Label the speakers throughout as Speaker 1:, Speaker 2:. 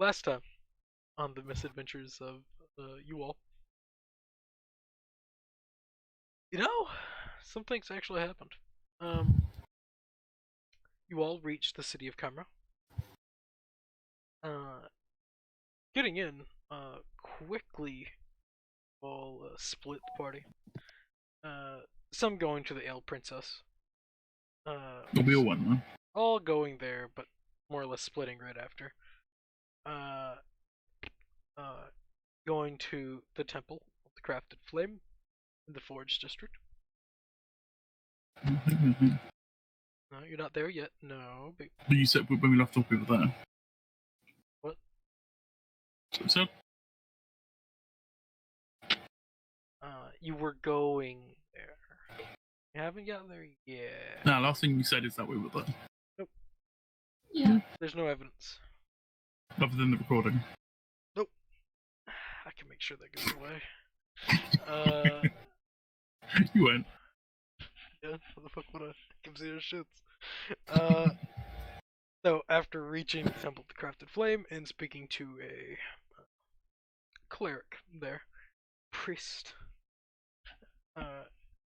Speaker 1: Last time on the misadventures of you all, some things actually happened. Um, you all reached the city of Kamra. Uh, Getting in, quickly, all split the party. Uh, some going to the Ale Princess.
Speaker 2: We all went there.
Speaker 1: All going there, but more or less splitting right after. Uh, uh, Going to the Temple of the Crafted Flame in the Forge District. No, you're not there yet. No.
Speaker 2: But you said when we left off, we were there.
Speaker 1: What?
Speaker 2: So,
Speaker 1: You were going there. You haven't gotten there yet.
Speaker 2: no, last thing you said is that we were there.
Speaker 1: Nope.
Speaker 3: Yeah.
Speaker 1: There's no evidence.
Speaker 2: Other than the recording.
Speaker 1: Nope. I can make sure that goes away.
Speaker 2: You went.
Speaker 1: Yeah, what the fuck would I give zero shits? So after reaching the Temple of the Crafted Flame and speaking to a cleric there, priest,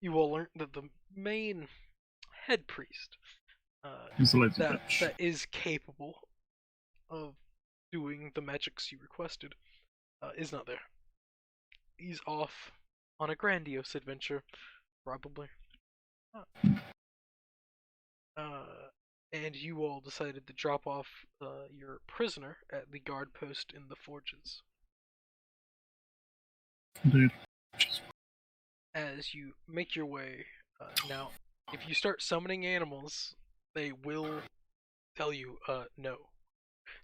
Speaker 1: you will learn that the main head priest that is capable of doing the magics you requested is not there. He's off on a grandiose adventure, probably. And you all decided to drop off your prisoner at the guard post in the forges.
Speaker 2: Indeed.
Speaker 1: As you make your way, now, if you start summoning animals, they will tell you, no.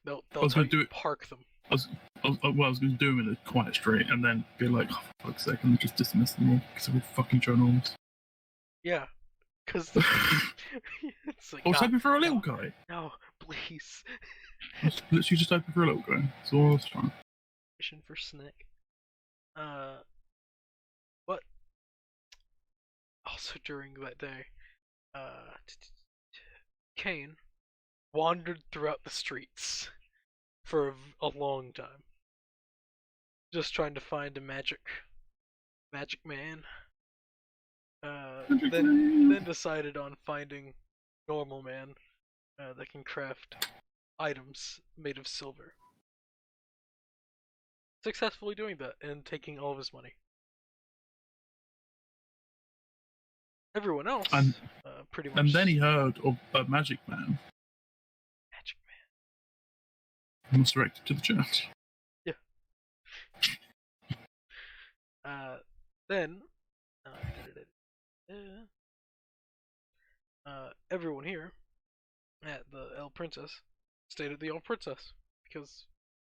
Speaker 1: They'll tell you to park them.
Speaker 2: I was going to do them in a quiet street and then be like, oh, for fuck's sake, and just dismiss them all because they're all fucking ginormous.
Speaker 1: Yeah, because it's like,
Speaker 2: I was hoping for a little guy.
Speaker 1: No, please.
Speaker 2: I was literally just hoping for a little guy. That's all I was trying.
Speaker 1: Mission for Snake. But also during that day, Kane wandered throughout the streets for a long time, just trying to find a magic man. Then decided on finding normal man that can craft items made of silver. Successfully doing that and taking all of his money. Everyone else, pretty much.
Speaker 2: And then he heard of a magic man.
Speaker 1: Magic man.
Speaker 2: He was directed to the church.
Speaker 1: Yeah. Then, everyone here at the El Princess stayed at the El Princess because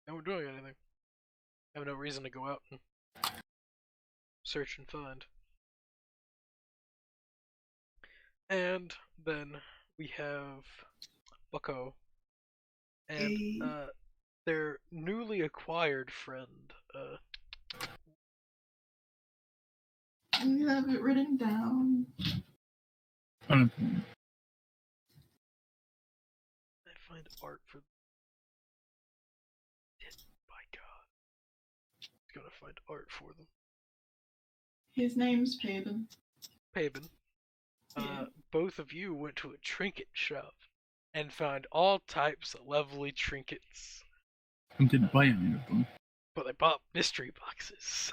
Speaker 1: they weren't doing anything. They have no reason to go out and search and find. And then we have Bucko and their newly acquired friend.
Speaker 3: We have it written down.
Speaker 1: I find art for. By God, I'm gonna find art for them.
Speaker 3: His name's Paben.
Speaker 1: Paben. Both of you went to a trinket shop and found all types of lovely trinkets.
Speaker 2: And didn't buy any of them.
Speaker 1: But they bought mystery boxes.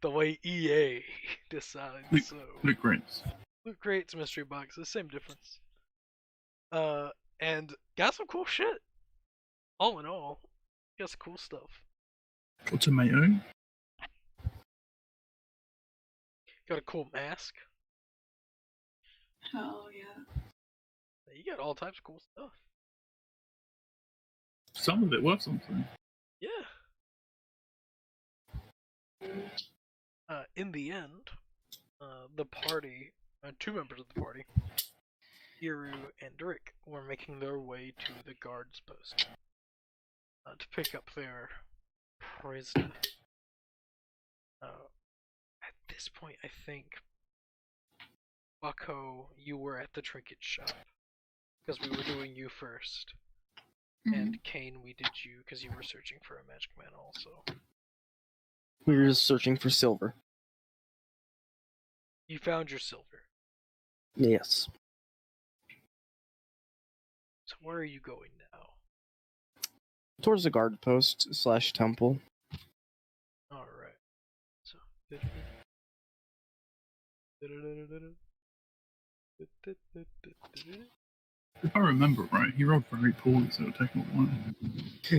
Speaker 1: The way EA decides.
Speaker 2: Loot crates.
Speaker 1: Loot crates, mystery boxes, same difference. And got some cool shit. All in all, got some cool stuff.
Speaker 2: Got tomato.
Speaker 1: Got a cool mask.
Speaker 3: Hell yeah.
Speaker 1: You got all types of cool stuff.
Speaker 2: Some of it worth something.
Speaker 1: Yeah. In the end, the party, two members of the party, Iru and Rick, were making their way to the guard's post to pick up their prisoner. At this point, I think, Bucko, you were at the trinket shop because we were doing you first. And Kane, we did you because you were searching for a magic man also.
Speaker 4: We were just searching for silver.
Speaker 1: You found your silver.
Speaker 4: Yes.
Speaker 1: So where are you going now?
Speaker 4: Towards the guard post / temple.
Speaker 1: Alright. So
Speaker 2: If I remember right, he rolled very poorly, so it would take him a while.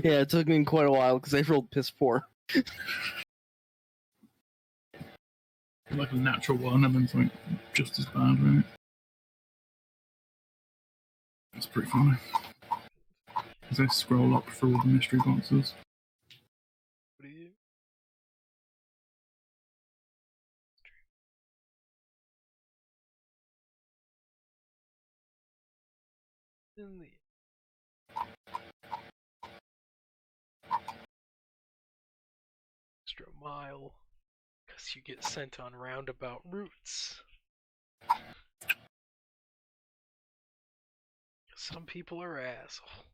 Speaker 4: Yeah, it took me quite a while because I rolled piss poor.
Speaker 2: Like a natural one, and then something just as bad, right? That's pretty funny. As I scroll up through all the mystery boxes.
Speaker 1: what do you? In the extra mile, because you get sent on roundabout routes. Some people are assholes.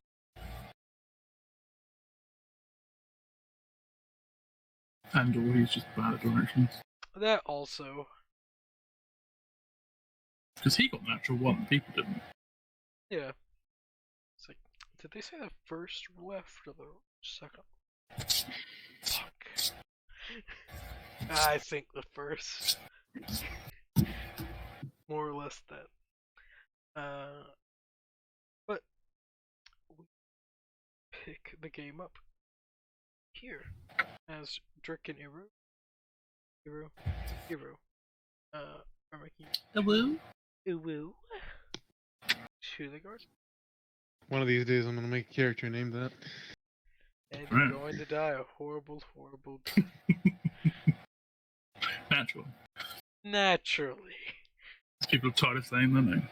Speaker 2: And or he's just bad at directions.
Speaker 1: That also.
Speaker 2: Because he got natural one, people didn't.
Speaker 1: Yeah. It's like, did they say the first left or the second? Fuck. I think the first. More or less that. But we pick the game up here as Drick and Iru are making Uwu to the guard.
Speaker 5: One of these days I'm gonna make a character named that.
Speaker 1: And you're going to die a horrible, horrible death. Naturally.
Speaker 2: People are tired of saying that name.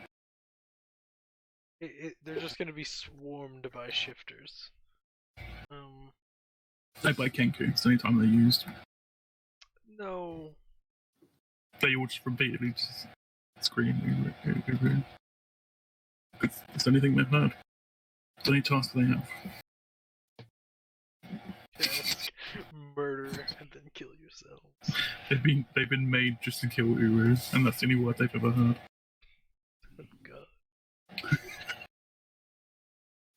Speaker 1: They're just going to be swarmed by shifters.
Speaker 2: They play Kenku, it's the only time they're used.
Speaker 1: No.
Speaker 2: They all just repeatedly just scream. It's the only thing they've heard. It's the only task they have.
Speaker 1: Just murder and then kill yourselves.
Speaker 2: They've been made just to kill Uru, and that's the only word they've ever heard.
Speaker 1: Oh god.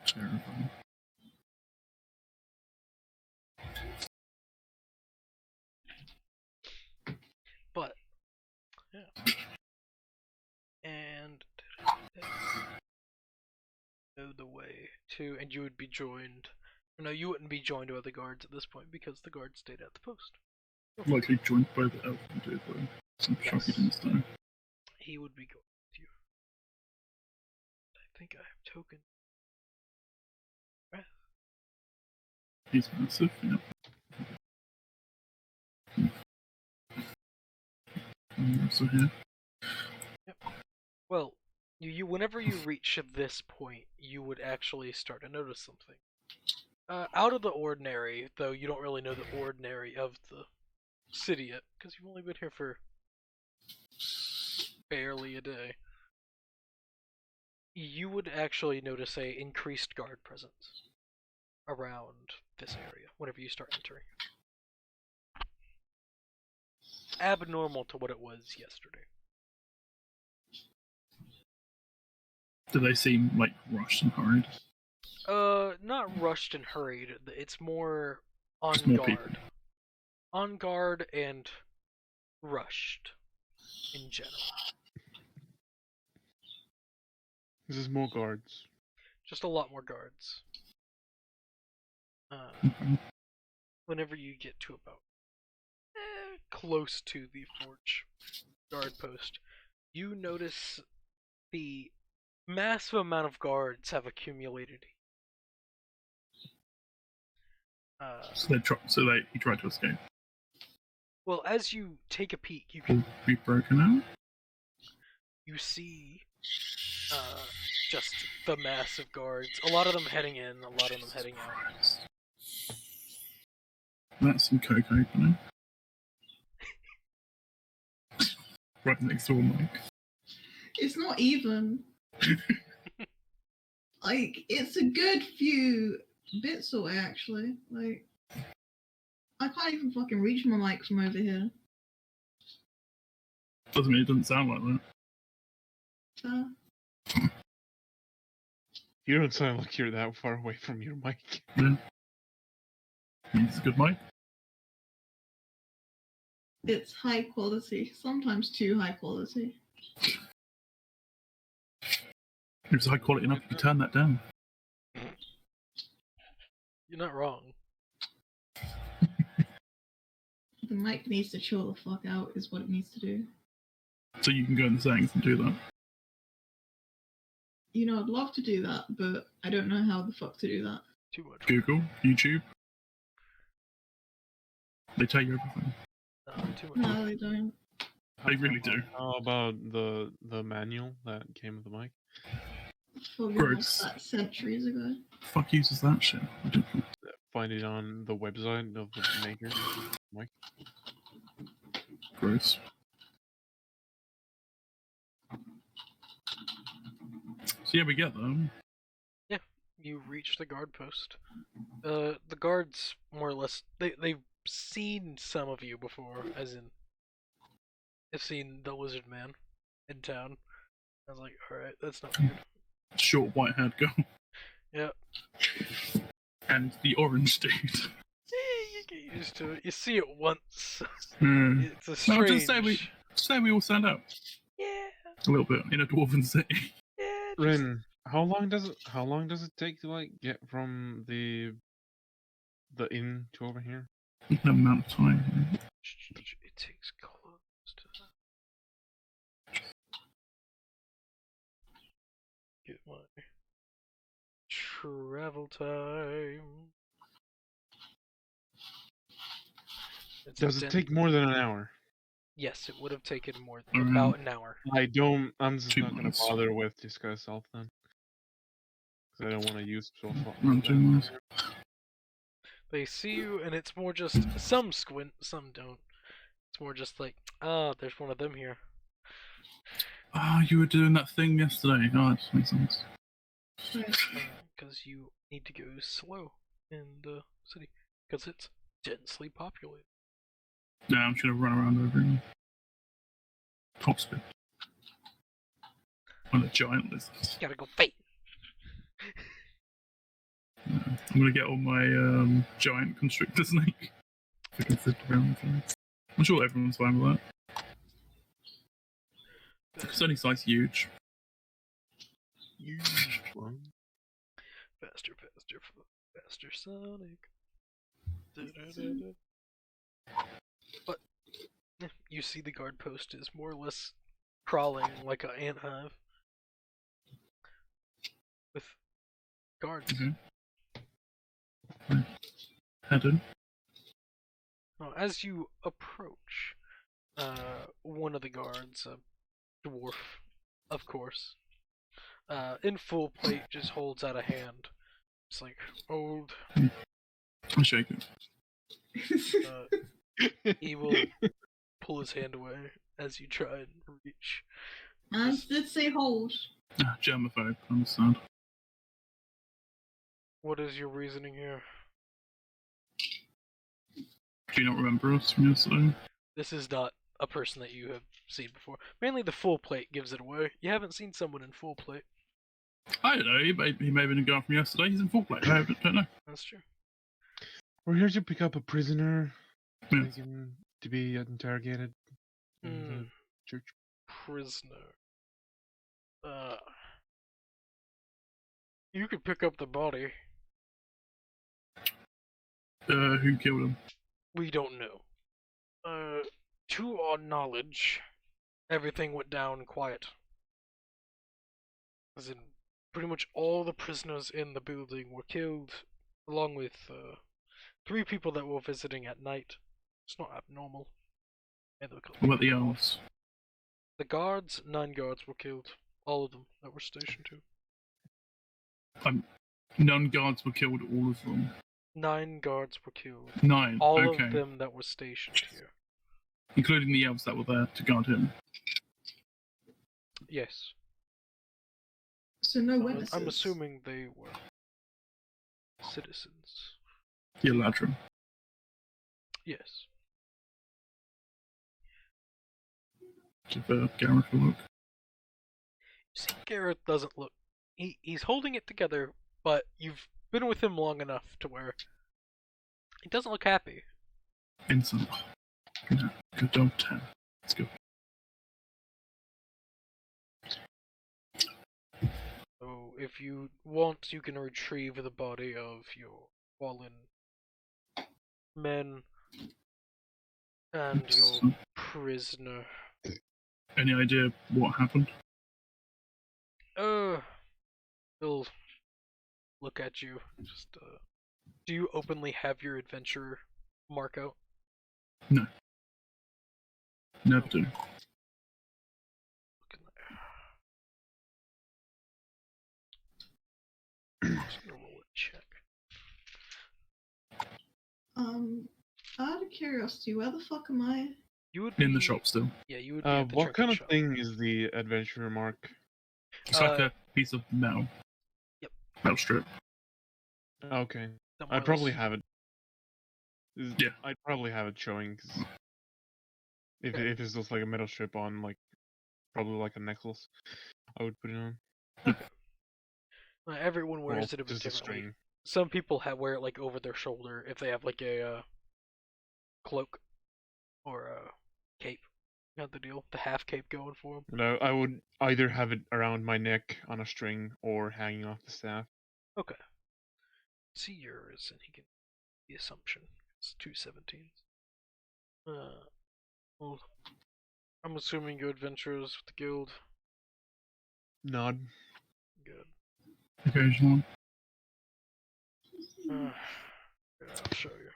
Speaker 2: Terrifying.
Speaker 1: But yeah. And know the way to, and you would be joined. No, you wouldn't be joined by the guards at this point because the guards stayed at the post.
Speaker 2: Likely joined by the elf and do though. So I'm shocked he didn't stay.
Speaker 1: He would be going with you. I think I have token.
Speaker 2: He's massive, yeah. I'm also here.
Speaker 1: Yep. Well, you whenever you reach this point, you would actually start to notice something. Out of the ordinary, though you don't really know the ordinary of the city yet, because you've only been here for barely a day. You would actually notice a increased guard presence around this area whenever you start entering. Abnormal to what it was yesterday.
Speaker 2: Do they seem like rushed and hurried?
Speaker 1: Not rushed and hurried. It's more on
Speaker 2: Just more
Speaker 1: guard.
Speaker 2: people.
Speaker 1: On guard and rushed in general.
Speaker 5: This is more guards.
Speaker 1: Just a lot more guards. Whenever you get to about close to the forge guard post, you notice the massive amount of guards have accumulated.
Speaker 2: He tried to escape.
Speaker 1: Well, as you take a peek, you can
Speaker 2: Be broken out.
Speaker 1: you see just the massive guards. A lot of them heading in, a lot of them heading out.
Speaker 2: That's some coke opening. Right next door, Mike.
Speaker 3: It's not even. Like, it's a good few bits away, actually. Like, I can't even fucking reach my mic from over here.
Speaker 2: Doesn't mean it doesn't sound like that.
Speaker 5: You don't sound like you're that far away from your mic.
Speaker 2: Yeah. It's a good mic.
Speaker 3: It's high quality, sometimes too high quality.
Speaker 2: If it's high quality enough, you can turn that down.
Speaker 1: You're not wrong.
Speaker 3: The mic needs to chill the fuck out, is what it needs to do.
Speaker 2: So you can go in the settings and do that.
Speaker 3: You know, I'd love to do that, but I don't know how the fuck to do that.
Speaker 1: Too much.
Speaker 2: Google, YouTube. They tell you everything.
Speaker 1: Too much.
Speaker 3: No, they don't.
Speaker 2: They really do.
Speaker 5: How about the manual that came with the mic?
Speaker 3: Fucking
Speaker 2: Gross.
Speaker 3: that centuries ago.
Speaker 2: Fuck uses that shit. I don't know.
Speaker 5: Find it on the website of the maker. Mic.
Speaker 2: Gross. So yeah, we get them.
Speaker 1: You reach the guard post. The guards, more or less, they've seen some of you before, as in, they've seen the lizard man in town. I was like, alright, that's not weird.
Speaker 2: Short white-haired girl.
Speaker 1: Yeah.
Speaker 2: And the orange dude.
Speaker 1: You get used to it. You see it once.
Speaker 2: Hmm.
Speaker 1: It's a
Speaker 2: No,
Speaker 1: strange...
Speaker 2: just say we all stand out.
Speaker 1: Yeah.
Speaker 2: A little bit in a dwarven city.
Speaker 1: Yeah.
Speaker 5: Rin, how long does it take to like get from the inn to over here?
Speaker 2: No amount of time.
Speaker 1: It takes close to get my travel time.
Speaker 5: Does it take more than an hour?
Speaker 1: Yes, it would have taken more
Speaker 2: Mm.
Speaker 1: about an hour.
Speaker 5: I'm just
Speaker 2: 2
Speaker 5: not gonna
Speaker 2: months.
Speaker 5: bother with Disguise Self then. Because I don't want to use so far.
Speaker 2: Around 2 months.
Speaker 1: They see you, and it's more just some squint, some don't. It's more just like, there's one of them here.
Speaker 2: Ah, you were doing that thing yesterday. Oh, that makes sense.
Speaker 1: Because you need to go slow in the city, because it's densely populated.
Speaker 2: Yeah, I'm just gonna run around over here. Top speed. On a giant lizard.
Speaker 1: Gotta go fight.
Speaker 2: Yeah. I'm gonna get on my giant constrictor snake. I can sit around with it. I'm sure everyone's fine with that. It's only size huge.
Speaker 1: Faster, faster, faster, Sonic. Da-da-da-da. But you see the guard post is more or less crawling like an anthive with guards.
Speaker 2: Head in.
Speaker 1: Now, as you approach, one of the guards, a dwarf, of course, in full plate, just holds out a hand. It's like, old.
Speaker 2: I shake it.
Speaker 1: He will pull his hand away as you try and reach.
Speaker 3: I did say hold.
Speaker 2: Ah, germaphobe, I understand.
Speaker 1: What is your reasoning here?
Speaker 2: Do you not remember us from yesterday?
Speaker 1: This is not a person that you have seen before. Mainly the full plate gives it away. You haven't seen someone in full plate.
Speaker 2: I don't know, he may have been a guy from yesterday. He's in full plate. I don't know.
Speaker 1: That's true.
Speaker 5: We're here to pick up a prisoner.
Speaker 2: Yeah.
Speaker 5: Taken to be interrogated in the church.
Speaker 1: Prisoner. You could pick up the body.
Speaker 2: Who killed him?
Speaker 1: We don't know. To our knowledge, everything went down quiet. As in, pretty much all the prisoners in the building were killed, along with 3 people that were visiting at night. It's not abnormal.
Speaker 2: What about the elves?
Speaker 1: The guards, 9 guards were killed. All of them that were stationed here.
Speaker 2: None guards were killed, all of them.
Speaker 1: 9 guards were killed.
Speaker 2: 9,
Speaker 1: All
Speaker 2: okay.
Speaker 1: of them that were stationed here.
Speaker 2: Including the elves that were there to guard him.
Speaker 1: Yes.
Speaker 3: So no witnesses.
Speaker 1: I'm assuming they were citizens.
Speaker 2: The Eladrin.
Speaker 1: Yes.
Speaker 2: Give Gareth a look.
Speaker 1: See, Gareth doesn't look. He's holding it together, but you've been with him long enough to where he doesn't look happy.
Speaker 2: Instant. Yeah, good job, 10. Let's go.
Speaker 1: So, if you want, you can retrieve the body of your fallen men and your prisoner.
Speaker 2: Any idea what happened?
Speaker 1: He'll look at you. Just, do you openly have your adventure mark out?
Speaker 2: No. Never do.
Speaker 1: Look in there. I'm just gonna roll a check.
Speaker 3: Out of curiosity, where the fuck am I?
Speaker 1: You would
Speaker 2: In the
Speaker 1: be-
Speaker 2: shop still.
Speaker 1: Yeah, you would be at the
Speaker 5: What kind of
Speaker 1: shop.
Speaker 5: thing is the adventure mark?
Speaker 2: It's like a piece of metal.
Speaker 1: Yep.
Speaker 2: Metal strip.
Speaker 5: Okay.
Speaker 1: Somewhere
Speaker 5: I probably
Speaker 1: else.
Speaker 5: have it.
Speaker 2: Yeah.
Speaker 5: I'd probably have it showing, cause if it's just like a metal strip on, like, probably like a necklace, I would put it on.
Speaker 1: Everyone wears it a bit
Speaker 5: Just a
Speaker 1: differently.
Speaker 5: string.
Speaker 1: Some people wear it like over their shoulder if they have like a cloak or a cape. You know the deal? The half cape going for them.
Speaker 5: But I would either have it around my neck on a string or hanging off the staff.
Speaker 1: Okay. See yours, and he can. The assumption it's 217s. Well, I'm assuming you adventurers with the guild.
Speaker 5: Nod.
Speaker 1: Good.
Speaker 2: Occasional.
Speaker 1: Yeah, I'll show you.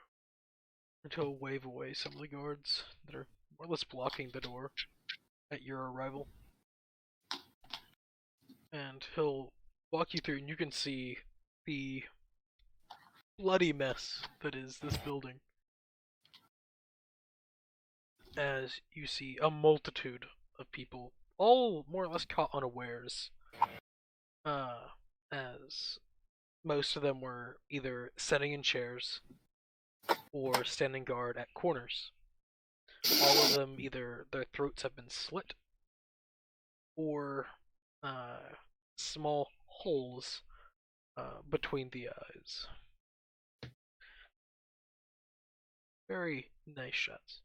Speaker 1: And he'll wave away some of the guards that are more or less blocking the door at your arrival. And he'll walk you through, and you can see the bloody mess that is this building. As you see a multitude of people, all more or less caught unawares. As most of them were either sitting in chairs or standing guard at corners. All of them, either their throats have been slit or small holes between the eyes. Very nice shots.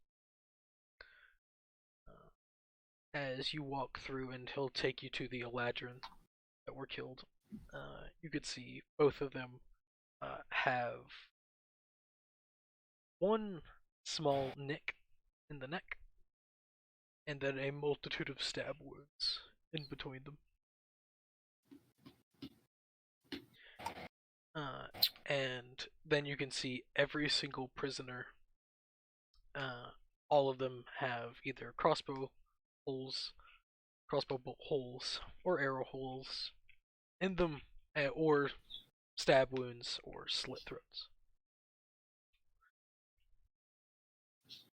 Speaker 1: As you walk through, and he'll take you to the Eladrin that were killed, you could see both of them have one small nick in the neck, and then a multitude of stab wounds in between them. And then you can see every single prisoner, all of them have either crossbow bolt holes, or arrow holes in them, or stab wounds, or slit throats.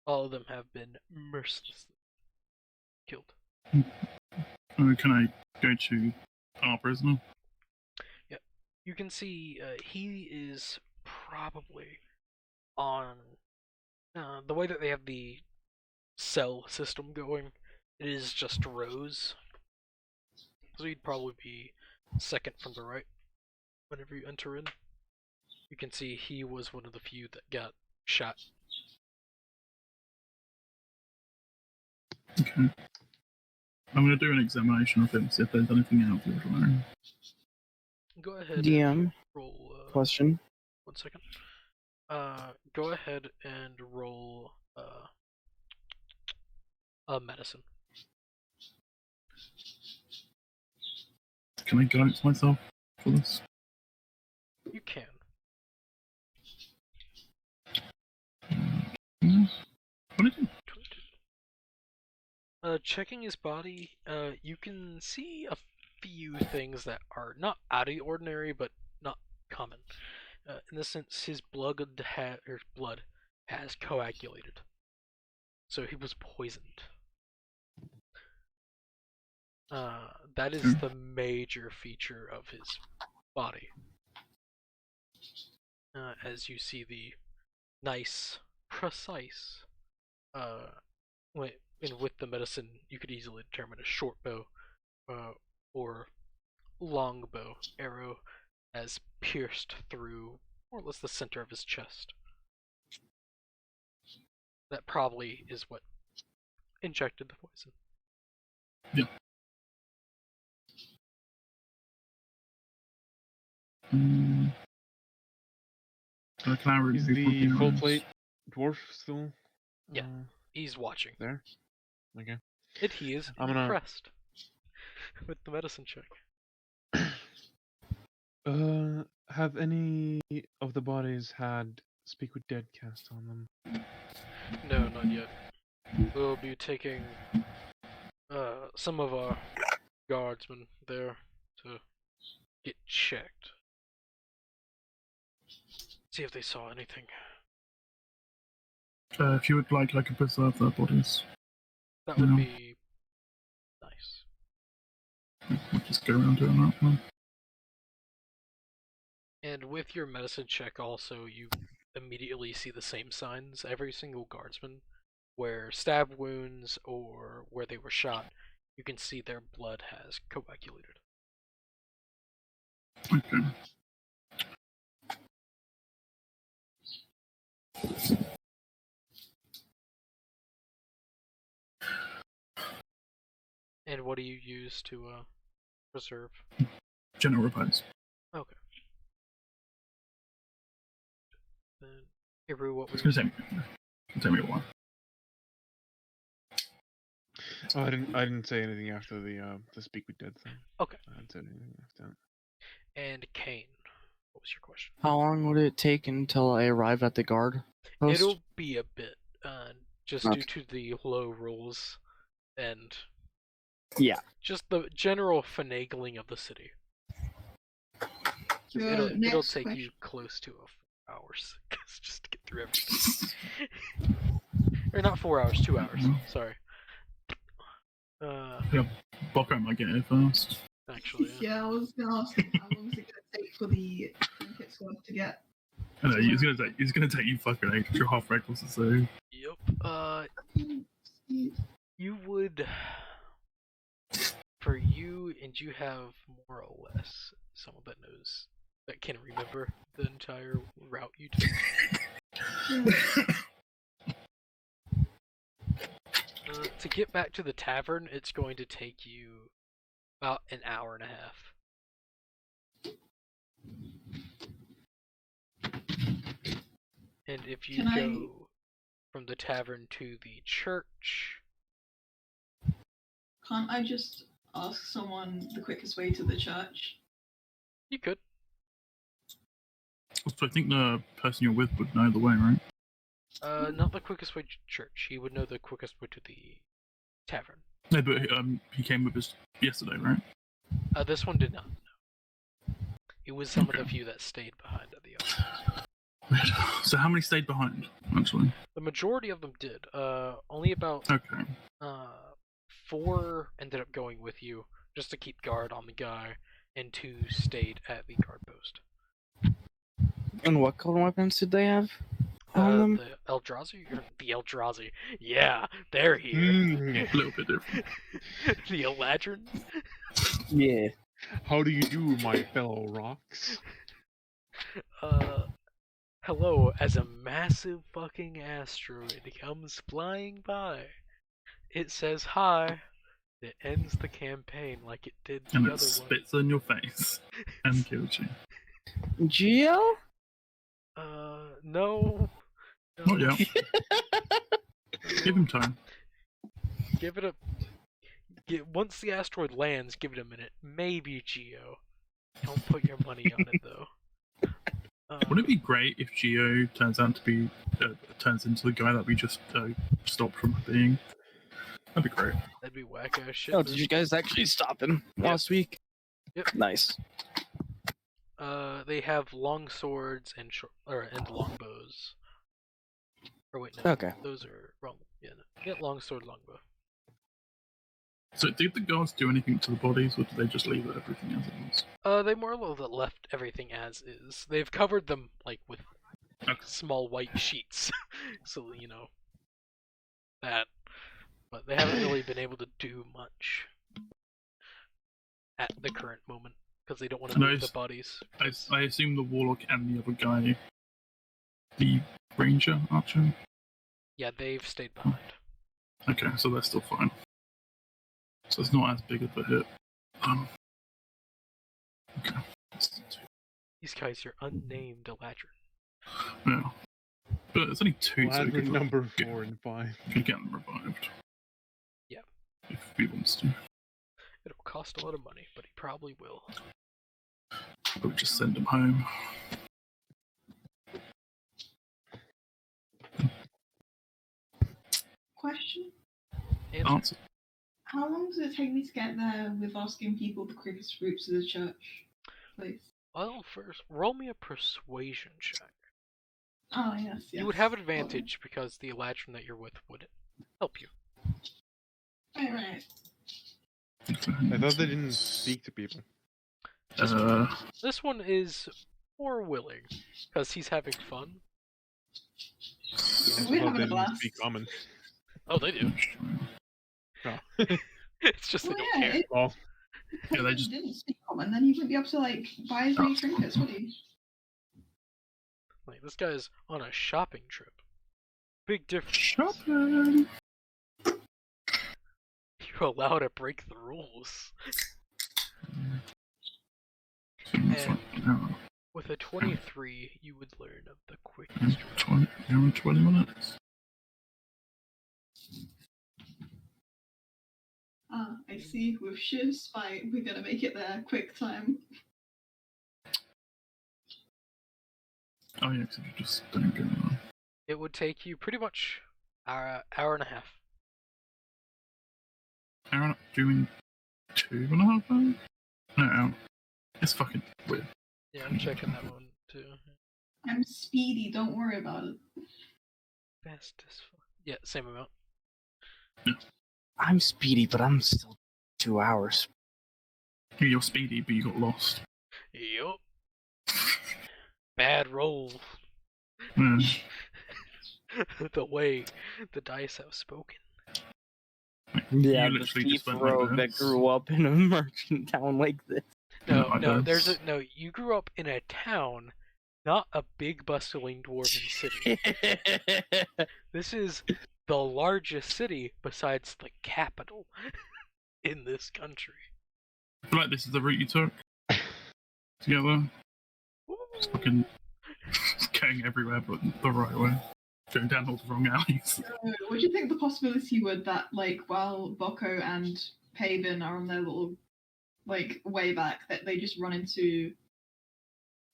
Speaker 1: All of them have been mercilessly killed.
Speaker 2: Can I go to our prisoner?
Speaker 1: Yeah, you can see he is probably on the way that they have the cell system going. It is just rows, so he'd probably be second from the right whenever you enter in. You can see he was one of the few that got shot.
Speaker 2: Okay. I'm going to do an examination of him, see if there's anything out of the ordinary.
Speaker 1: Go ahead.
Speaker 4: DM.
Speaker 1: And roll.
Speaker 4: Question.
Speaker 1: 1 second. Go ahead and roll a medicine.
Speaker 2: Can I guidance myself for this?
Speaker 1: You can.
Speaker 2: What did you?
Speaker 1: Checking his body, you can see a few things that are not out of the ordinary, but not common. In the sense, his blood has coagulated, so he was poisoned. That is the major feature of his body. As you see the nice, precise, and with the medicine, you could easily determine a short bow, or long bow arrow has pierced through more or less the center of his chest. That probably is what injected the poison.
Speaker 2: Yeah. Can I really
Speaker 5: Is
Speaker 2: do
Speaker 5: the
Speaker 2: something
Speaker 5: full
Speaker 2: else?
Speaker 5: plate dwarf still?
Speaker 1: Yeah. He's watching.
Speaker 5: There. Okay.
Speaker 1: And he is
Speaker 5: I'm gonna-
Speaker 1: impressed with the medicine check.
Speaker 5: Have any of the bodies had Speak with Dead cast on them?
Speaker 1: No, not yet. We'll be taking some of our guardsmen there to get checked. See if they saw anything.
Speaker 2: If you would like, I could preserve their bodies.
Speaker 1: That would be nice.
Speaker 2: We'll just go around doing that one.
Speaker 1: And with your medicine check also, you immediately see the same signs. Every single guardsman, where stab wounds or where they were shot, you can see their blood has coagulated.
Speaker 2: Okay.
Speaker 1: And what do you use to preserve?
Speaker 2: General repairs.
Speaker 1: Okay. Then, Iru, what
Speaker 2: It's
Speaker 1: was
Speaker 2: gonna take me a while.
Speaker 5: Oh, I didn't say anything after the Speak with Dead thing.
Speaker 1: Okay.
Speaker 5: I didn't say anything after that.
Speaker 1: And Kane, what was your question?
Speaker 4: How long would it take until I arrive at the guard post?
Speaker 1: It'll be a bit, just
Speaker 4: Okay.
Speaker 1: due to the low rolls and just the general finagling of the city. It'll take you close to 4 hours just to get through everything. Or not 4 hours, 2 hours. Sorry.
Speaker 2: Bokko might get here first.
Speaker 1: Actually,
Speaker 3: Yeah, I was gonna ask how long is it gonna take for the trinket squad to get?
Speaker 2: I know, he's gonna take you fucking ages. You're half reckless, so.
Speaker 1: Yep. You would, for you, and you have more or less someone that knows, that can remember the entire route you took. To get back to the tavern, it's going to take you about an hour and a half. And if you go from the tavern to the church...
Speaker 3: Can't I just ask someone the quickest way to the church?
Speaker 1: You could.
Speaker 2: So I think the person you're with would know the way, right?
Speaker 1: Not the quickest way to church. He would know the quickest way to the tavern.
Speaker 2: No, but he came with us yesterday, right?
Speaker 1: This one did not. No. It was some of the few that stayed behind at the other.
Speaker 2: So how many stayed behind, actually?
Speaker 1: The majority of them did. Only about 4 ended up going with you, just to keep guard on the guy, and 2 stayed at the guard post.
Speaker 4: And what kind of weapons did they have on them?
Speaker 1: The Eldrazi? The Eldrazi. Yeah, they're here.
Speaker 2: A little bit different.
Speaker 1: The Eladrin?
Speaker 4: Yeah.
Speaker 5: How do you do, my fellow rocks?
Speaker 1: Hello, as a massive fucking asteroid comes flying by, it says hi, it ends the campaign like it did the
Speaker 2: and
Speaker 1: other
Speaker 2: it
Speaker 1: one.
Speaker 2: spits on your face and kills you.
Speaker 4: Geo?
Speaker 1: No.
Speaker 2: Not yet. Give him time.
Speaker 1: Give it a... Once the asteroid lands, give it a minute. Maybe Geo. Don't put your money on it, though.
Speaker 2: Wouldn't it be great if Geo turns into the guy that we just stopped from being? That'd be great.
Speaker 1: That'd be whack-ass shit.
Speaker 4: Oh, did you guys actually stop him last week?
Speaker 1: Yep.
Speaker 4: Nice.
Speaker 1: They have long swords and long bows. Or wait, no.
Speaker 4: Okay.
Speaker 1: Those are wrong. Yeah, no. Get long sword, long bow.
Speaker 2: So did the guards do anything to the bodies, or did they just leave everything as it was?
Speaker 1: They more or less left everything as is. They've covered them with small white sheets, so that. But they haven't really been able to do much at the current moment because they don't want to move the bodies.
Speaker 2: I assume the warlock and the other guy, the ranger archer.
Speaker 1: Yeah, they've stayed behind.
Speaker 2: Okay, so they're still fine. So it's not as big of a hit. Okay.
Speaker 1: These guys are unnamed Eladrin.
Speaker 2: Yeah. But it's only 2, so we could
Speaker 5: number 4 and 5.
Speaker 2: Could get them revived.
Speaker 1: Yeah.
Speaker 2: If he wants to.
Speaker 1: It'll cost a lot of money, but he probably will.
Speaker 2: We'll just send him home.
Speaker 3: Question?
Speaker 2: Answer.
Speaker 3: How long does it take me to get there with asking people the quickest route to the church, please?
Speaker 1: Well, first, roll me a persuasion check.
Speaker 3: Oh, yes.
Speaker 1: You would have advantage because the Eladrin that you're with would help you.
Speaker 3: Right.
Speaker 5: I thought they didn't speak to people.
Speaker 1: This one is more willing because he's having fun.
Speaker 3: We're having a blast.
Speaker 5: Speak common.
Speaker 1: Oh, they do.
Speaker 5: Oh.
Speaker 1: It's just they don't care.
Speaker 5: Well,
Speaker 3: Yeah, they just didn't speak common, then you wouldn't be able to buy as many trinkets, would you?
Speaker 1: This guy's on a shopping trip. Big difference.
Speaker 2: Shopping.
Speaker 1: You're allowed to break the rules. And with a 23, you would learn of the quickest.
Speaker 2: 20 minutes.
Speaker 3: I see. With sheer spite, we're gonna make it there quick time.
Speaker 2: Oh yeah, because you just don't go on.
Speaker 1: It would take you pretty much hour and a half.
Speaker 2: Hour? Do you mean 2.5 hours? No, hour. It's fucking weird.
Speaker 1: Yeah, I'm checking that one too.
Speaker 3: I'm speedy. Don't worry about it.
Speaker 1: Fast as fuck. Yeah, same amount.
Speaker 2: Yeah.
Speaker 4: I'm speedy, but I'm still 2 hours.
Speaker 2: You're speedy, but you got lost.
Speaker 1: Yup. Bad roll.
Speaker 2: Yeah.
Speaker 1: The way the dice have spoken.
Speaker 4: Yeah,
Speaker 2: you
Speaker 4: the
Speaker 2: literally
Speaker 4: thief
Speaker 2: just went
Speaker 4: rogue
Speaker 2: like
Speaker 4: that
Speaker 2: this.
Speaker 4: grew up in a merchant town like this.
Speaker 1: No, you grew up in a town, not a big bustling dwarven city. This is the largest city besides the capital in this country.
Speaker 2: I feel like this is the route you took. Together. It's fucking going everywhere but the right way. Going down all the wrong alleys.
Speaker 3: What do you think the possibility would that, while Boko and Paven are on their little, way back, that they just run into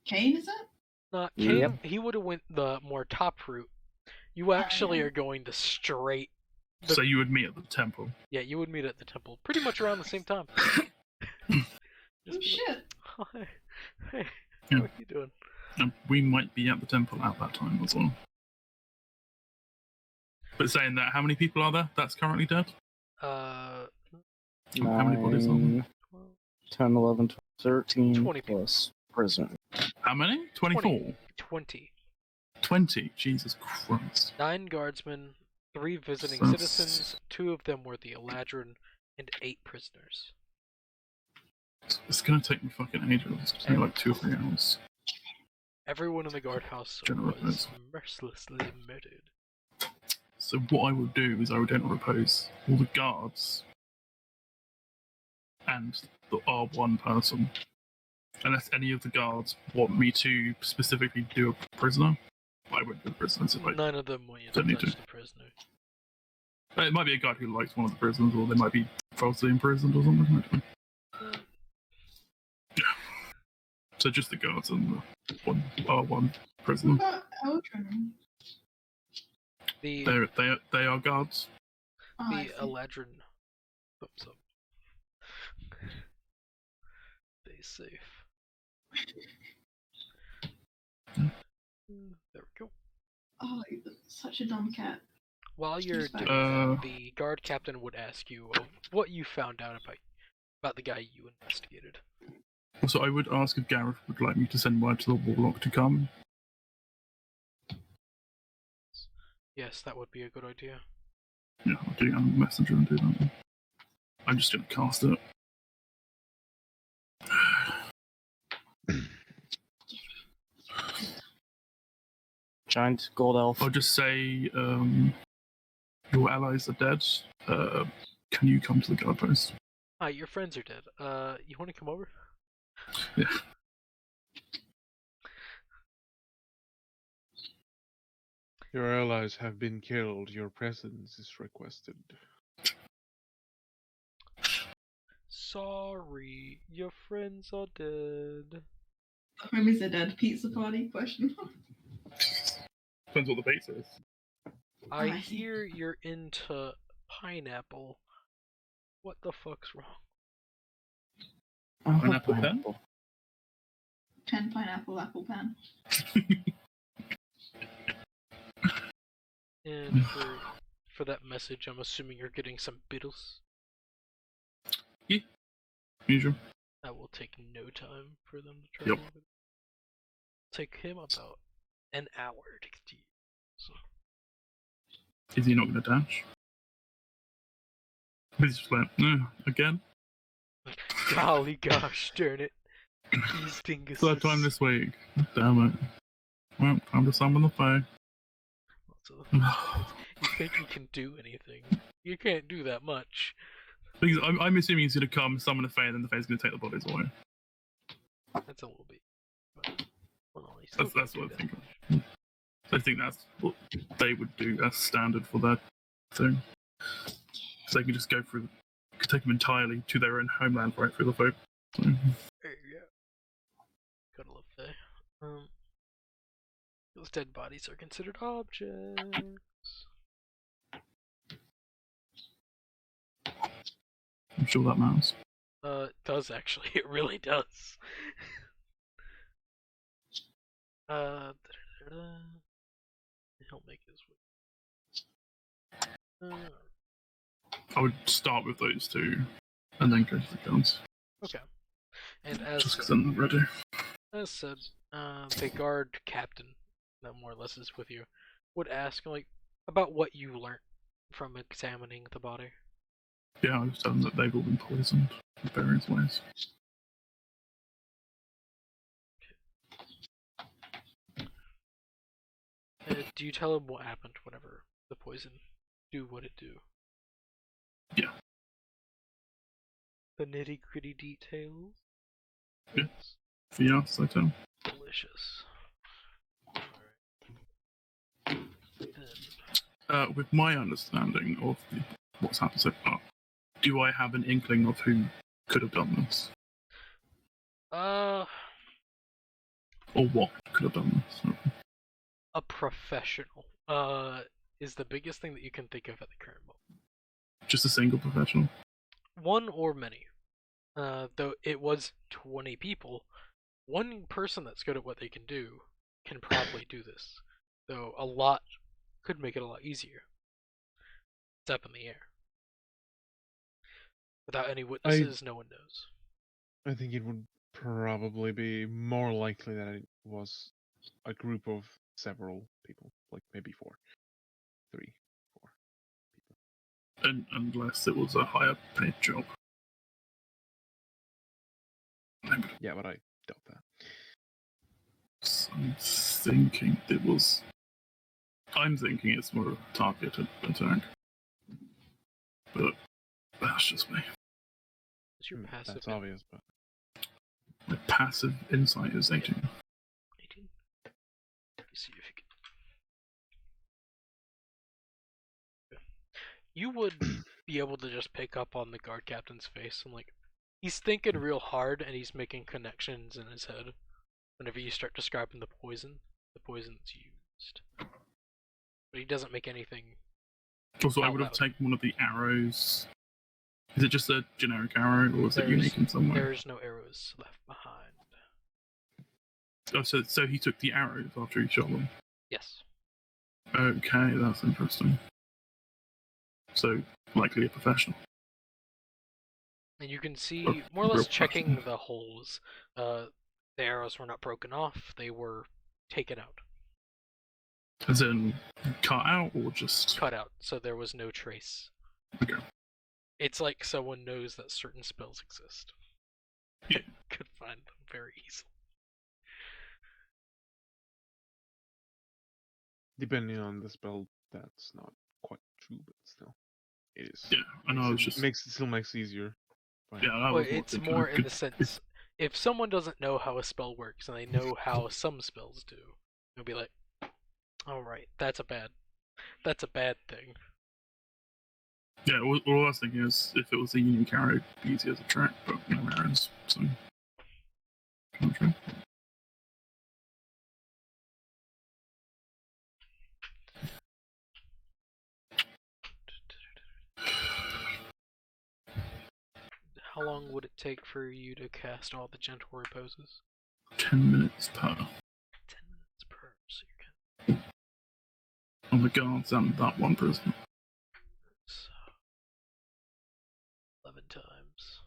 Speaker 3: Kane, is it?
Speaker 1: Kane,
Speaker 4: Yep.
Speaker 1: he would have went the more top route. You actually are going to straight...
Speaker 2: So you would meet at the temple?
Speaker 1: Yeah, you would meet at the temple. Pretty much around the same time.
Speaker 3: Oh, shit.
Speaker 1: Hi. Hey,
Speaker 2: Yeah.
Speaker 1: how are you doing?
Speaker 2: And we might be at the temple at that time as well. But saying that, how many people are there that's currently dead?
Speaker 1: Uh,
Speaker 2: How many bodies are there?
Speaker 4: 10, 11, 12, 13
Speaker 1: 20
Speaker 4: plus prisoner.
Speaker 2: How many? 24?
Speaker 1: 20.
Speaker 2: 20? Jesus Christ.
Speaker 1: 9 guardsmen, 3 visiting
Speaker 2: That's-
Speaker 1: citizens, 2 of them were the Eladrin, and 8 prisoners.
Speaker 2: It's gonna take me fucking ages. It's gonna take like 2 or 3 hours.
Speaker 1: Everyone in the guardhouse
Speaker 2: General
Speaker 1: was mercilessly murdered.
Speaker 2: So what I would do is I would enter repose all the guards and our one person. Unless any of the guards want me to specifically do a prisoner, I won't do the prisoners if I
Speaker 1: None of them want you to
Speaker 2: don't need
Speaker 1: touch
Speaker 2: to.
Speaker 1: the prisoner.
Speaker 2: It might be a guard who likes one of the prisoners, or they might be falsely imprisoned or something. I don't know. So just the guards and the one prisoner.
Speaker 3: What about Eldrin?
Speaker 2: They are guards.
Speaker 3: Oh, I
Speaker 1: The
Speaker 3: see.
Speaker 1: Eladrin thumbs up. Stay safe. There we go.
Speaker 3: Oh, you're such a dumb cat.
Speaker 1: While you're doing that, the guard captain would ask you what you found out about the guy you investigated.
Speaker 2: So I would ask if Gareth would like me to send word to the warlock to come.
Speaker 1: Yes, that would be a good idea.
Speaker 2: Yeah, I'll do a messenger and do that. I'm just going to cast it.
Speaker 4: Giant gold elf.
Speaker 2: I'll just say, your allies are dead. Can you come to the guard post?
Speaker 1: Hi, your friends are dead. You want to come over?
Speaker 2: Yeah.
Speaker 5: Your allies have been killed. Your presence is requested.
Speaker 1: Sorry, your friends are dead.
Speaker 3: Homies are dead. Pizza party? Question mark.
Speaker 2: Depends what the base is.
Speaker 1: I hear you're into pineapple. What the fuck's wrong?
Speaker 2: Pineapple pen?
Speaker 3: Pen, pineapple, apple pen.
Speaker 1: And for that message, I'm assuming you're getting some Beatles.
Speaker 2: Yeah. Usual.
Speaker 1: That will take no time for them to try.
Speaker 2: Yep.
Speaker 1: Take him about an hour to get to you. So.
Speaker 2: Is he not going to dash? He's just like, again?
Speaker 1: Golly gosh, darn it. These dinguses.
Speaker 2: Third time this week. Damn it. Well, time to summon the foe.
Speaker 1: You think you can do anything? You can't do that much.
Speaker 2: I'm assuming he's going to come, summon a fae, and then the fae's going to take the bodies away.
Speaker 1: That's a little bit. But, well,
Speaker 2: that's what I think. I think that's what they would do as standard for that thing. So they can just go through, take them entirely to their own homeland right through the foe. So.
Speaker 1: There you go. Gotta love fae. Those dead bodies are considered objects.
Speaker 2: I'm sure that matters.
Speaker 1: It does actually. It really does. He'll make his way.
Speaker 2: I would start with those two, and then go to the guns.
Speaker 1: Okay. And as
Speaker 2: just because I'm not ready.
Speaker 1: As said, the guard captain, that more or less is with you, would ask about what you learned from examining the body.
Speaker 2: Yeah, I was telling them that they've all been poisoned in various ways.
Speaker 1: Do you tell him what happened whenever the poison do what it do?
Speaker 2: Yeah.
Speaker 1: The nitty gritty details?
Speaker 2: Yes. Yes, I tell.
Speaker 1: Delicious.
Speaker 2: With my understanding of what's happened so far, do I have an inkling of who could have done this? Or what could have done this?
Speaker 1: A professional. Is the biggest thing that you can think of at the current moment.
Speaker 2: Just a single professional?
Speaker 1: One or many. Though it was 20 people, one person that's good at what they can do can probably do this. Though a lot could make it a lot easier. It's up in the air. Without any witnesses, no one knows.
Speaker 5: I think it would probably be more likely that it was a group of several people, like maybe 3, 4 people.
Speaker 2: Unless it was a higher paid job.
Speaker 5: Yeah, but I doubt that.
Speaker 2: So I'm thinking it's more of a targeted attack. But that's just me.
Speaker 1: What's your passive?
Speaker 5: That's obvious, but
Speaker 2: my passive insight is 18.
Speaker 1: 18? Let me see if you can. You would be able to just pick up on the guard captain's face and he's thinking real hard and he's making connections in his head whenever you start describing the poison that's used. But he doesn't make anything.
Speaker 2: Also, I would have taken one of the arrows. Is it just a generic arrow, or is it unique in some way?
Speaker 1: There's no arrows left behind.
Speaker 2: Oh, so he took the arrows after he shot them?
Speaker 1: Yes.
Speaker 2: Okay, that's interesting. so likely a professional.
Speaker 1: And you can see, more or less checking the holes, the arrows were not broken off, they were taken out.
Speaker 2: As in, cut out or just...
Speaker 1: Cut out, so there was no trace.
Speaker 2: Okay.
Speaker 1: It's like someone knows that certain spells exist.
Speaker 2: Yeah.
Speaker 1: Could find them very easily.
Speaker 5: Depending on the spell, that's not quite true, but still, it is.
Speaker 2: Yeah, I know. It
Speaker 5: still makes it easier.
Speaker 2: Yeah, that
Speaker 1: well,
Speaker 2: was
Speaker 1: it's more in the sense, if someone doesn't know how a spell works and they know how some spells do, they'll be like, "All right, that's a bad thing."
Speaker 2: Yeah, all I was thinking is if it was a unique arrow, it'd be easier to track, but no arrows, so. Okay.
Speaker 1: How long would it take for you to cast all the gentle reposes?
Speaker 2: 10 minutes per.
Speaker 1: 10 minutes per, so you can.
Speaker 2: On the guards and that one person.
Speaker 1: So, 11 times.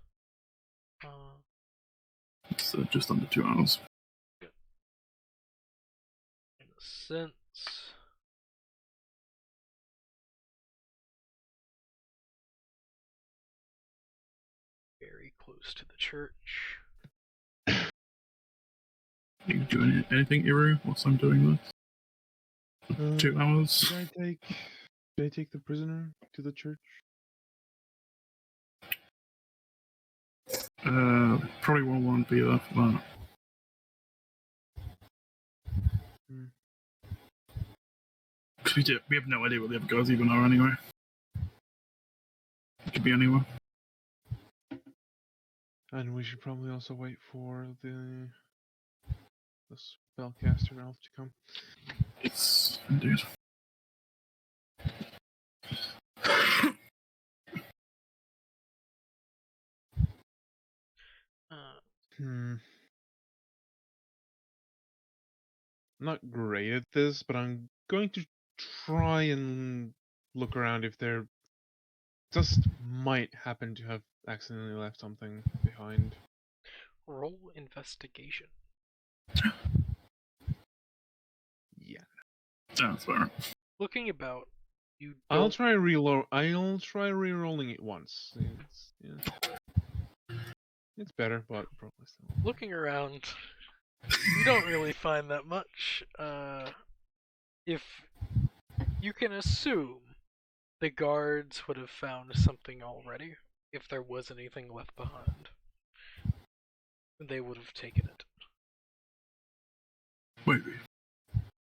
Speaker 2: It's just under 2 hours.
Speaker 1: Good. In a sense. Very close to the church.
Speaker 2: Are you doing anything, Iru, whilst I'm doing this? 2 hours?
Speaker 5: Did I take the prisoner to the church?
Speaker 2: Probably won't be there for that. Because we have no idea what the other guys even are anyway. It could be anywhere.
Speaker 5: And we should probably also wait for the spellcaster elf to come.
Speaker 2: Yes, indeed.
Speaker 5: Not great at this, but I'm going to try and look around if there just might happen to have accidentally left something behind.
Speaker 1: Roll investigation.
Speaker 5: Yeah.
Speaker 2: That's fair.
Speaker 1: Looking about, you don't...
Speaker 5: I'll try re-rolling it once. It's better, but probably still.
Speaker 1: Looking around, you don't really find that much. If you can assume the guards would have found something already, if there was anything left behind, they would have taken it.
Speaker 2: Maybe.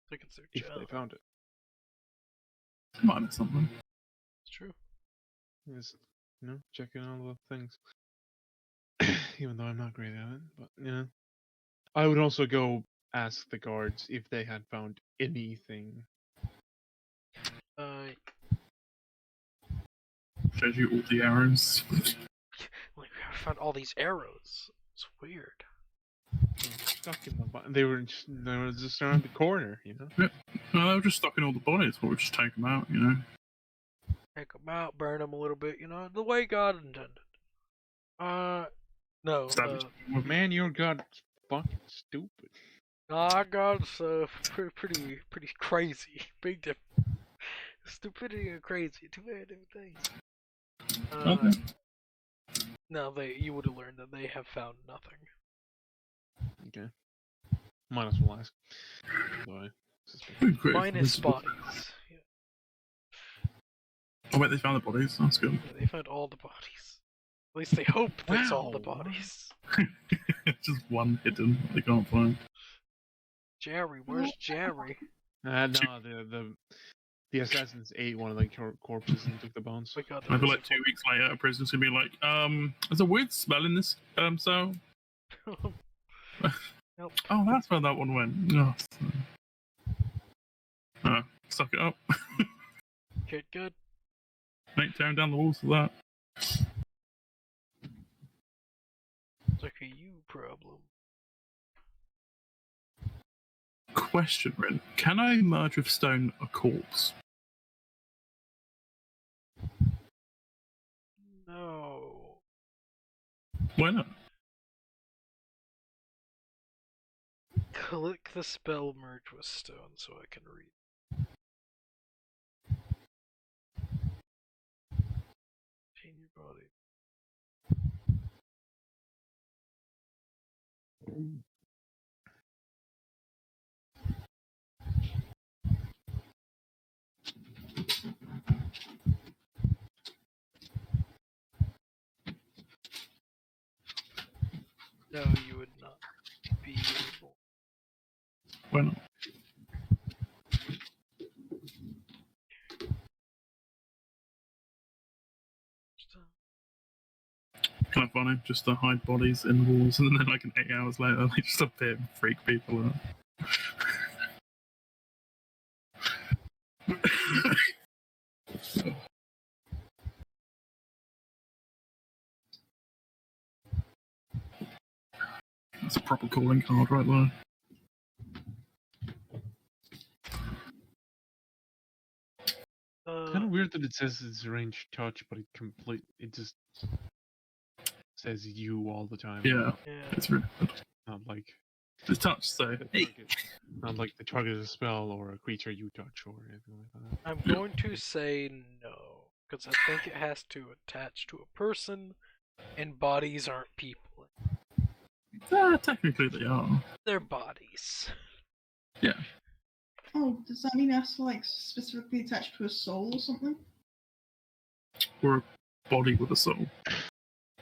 Speaker 1: It's their
Speaker 5: If
Speaker 1: job.
Speaker 5: they found it.
Speaker 2: Might have something.
Speaker 1: It's true.
Speaker 5: Yes, checking all the things. Even though I'm not great at it, but yeah. I would also go ask the guards if they had found anything.
Speaker 2: Shows you all the arrows.
Speaker 1: Like, I found all these arrows. It's weird.
Speaker 5: Stuck in they were just around the corner,
Speaker 2: Yeah. No, they were just stuck in all the bodies. We'll just take them out,
Speaker 1: Take them out, burn them a little bit, the way God intended. No.
Speaker 5: Man, your God's fucking stupid.
Speaker 1: Nah, God's pretty crazy. Big difference. Stupidity and crazy, two very different things.
Speaker 2: Okay.
Speaker 1: No, you would have learned that they have found nothing.
Speaker 5: Okay. Might as well ask.
Speaker 1: Minus bodies. Yeah.
Speaker 2: Oh wait, they found the bodies. That's good.
Speaker 1: Yeah, they found all the bodies. At least they hope that's all the bodies.
Speaker 2: Just one hidden they can't find.
Speaker 1: Jerry, where's Jerry?
Speaker 5: No, the assassins ate one of the corpses and took the bones.
Speaker 2: I feel like 2 weeks later, a prisoner's gonna be like, there's a weird smell in this cell.
Speaker 1: Nope.
Speaker 2: Oh, that's where that one went. Oh, suck it up.
Speaker 1: Good.
Speaker 2: Ain't tearing down the walls for that.
Speaker 1: It's like a you problem.
Speaker 2: Question, Ren. Can I merge with stone a corpse? Why not?
Speaker 1: Click the spell merge with stone so I can read. Change your body. No, you would not be able.
Speaker 2: Why not? Kind of funny, just to hide bodies in walls, and then like 8 hours later, they just appear and freak people out. That's a proper calling card right there.
Speaker 5: Kind of weird that it says it's range touch, but it just says you all the time.
Speaker 2: Yeah, it's really good.
Speaker 5: Not like
Speaker 2: It's touch, so
Speaker 5: not like the target is a spell or a creature you touch or anything like that.
Speaker 1: I'm going to say no, because I think it has to attach to a person, and bodies aren't people.
Speaker 2: Technically they are.
Speaker 1: They're bodies.
Speaker 2: Yeah.
Speaker 3: Oh, does that mean it has to like specifically attach to a soul or something?
Speaker 2: Or a body with a soul.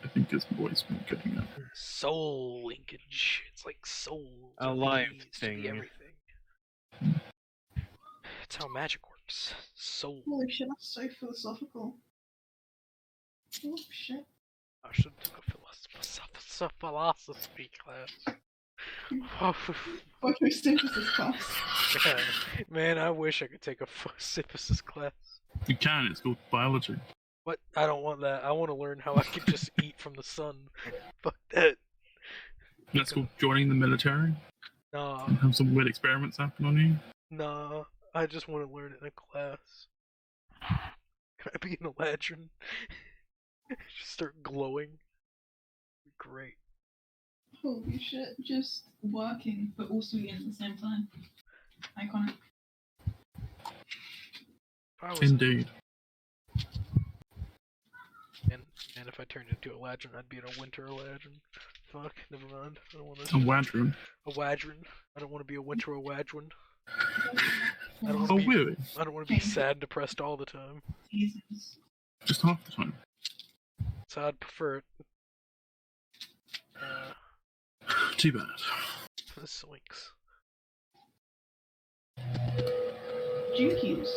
Speaker 2: I think is what he's been getting at.
Speaker 1: Soul linkage. It's like soul.
Speaker 5: A live
Speaker 1: thing.
Speaker 5: thing.
Speaker 1: Everything. It's how magic works. Soul.
Speaker 3: Holy shit, that's so philosophical. Oh shit.
Speaker 1: I should have took a philosophy class.
Speaker 3: Photosynthesis class.
Speaker 1: Yeah. Man, I wish I could take a photosynthesis class.
Speaker 2: You can, it's called biology.
Speaker 1: What? I don't want that. I want to learn how I can just eat from the sun. Fuck that.
Speaker 2: That's called joining the military.
Speaker 1: Nah.
Speaker 2: And have some weird experiments happen on you.
Speaker 1: Nah. I just want to learn it in a class. Can I be an Eladrin? Just start glowing. Great.
Speaker 3: Holy shit, just working, but also eating at the same time. Iconic.
Speaker 2: Indeed.
Speaker 1: And if I turned into a Eladrin, I'd be in a winter Eladrin. Fuck, never mind. I don't want to.
Speaker 2: A Wadron.
Speaker 1: A Wadron. I don't want to be a winter Eladrin. I don't
Speaker 2: Oh,
Speaker 1: want to be.
Speaker 2: really?
Speaker 1: I don't want to be sad and depressed all the time.
Speaker 3: Jesus.
Speaker 2: Just half the time.
Speaker 1: So I'd prefer it.
Speaker 2: Too bad.
Speaker 1: The swings.
Speaker 3: Jinkies.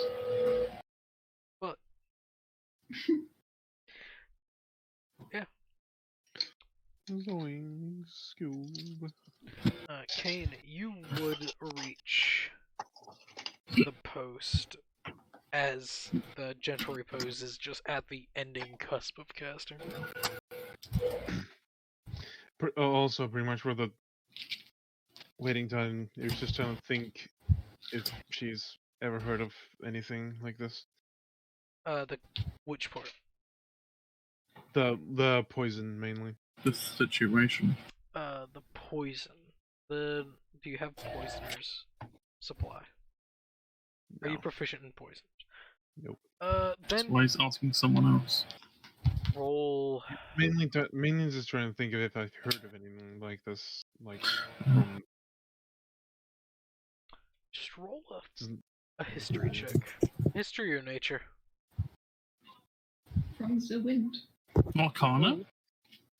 Speaker 1: But yeah.
Speaker 5: Zoing, Scoob.
Speaker 1: Kane, you would reach the post as the gentle repose is just at the ending cusp of casting.
Speaker 5: Also, pretty much for the waiting time, it was just trying to think if she's ever heard of anything like this.
Speaker 1: The which part?
Speaker 5: The poison mainly.
Speaker 2: The situation.
Speaker 1: The poison. Do you have poisoner's supply? Are you
Speaker 5: No.
Speaker 1: proficient in poisons?
Speaker 5: Nope.
Speaker 2: That's
Speaker 1: Then
Speaker 2: why he's asking someone else.
Speaker 1: roll.
Speaker 5: Mainly just trying to think of if I've heard of anything like this, like from.
Speaker 1: Just roll a history check. History or nature?
Speaker 3: From the wind.
Speaker 2: Arcana?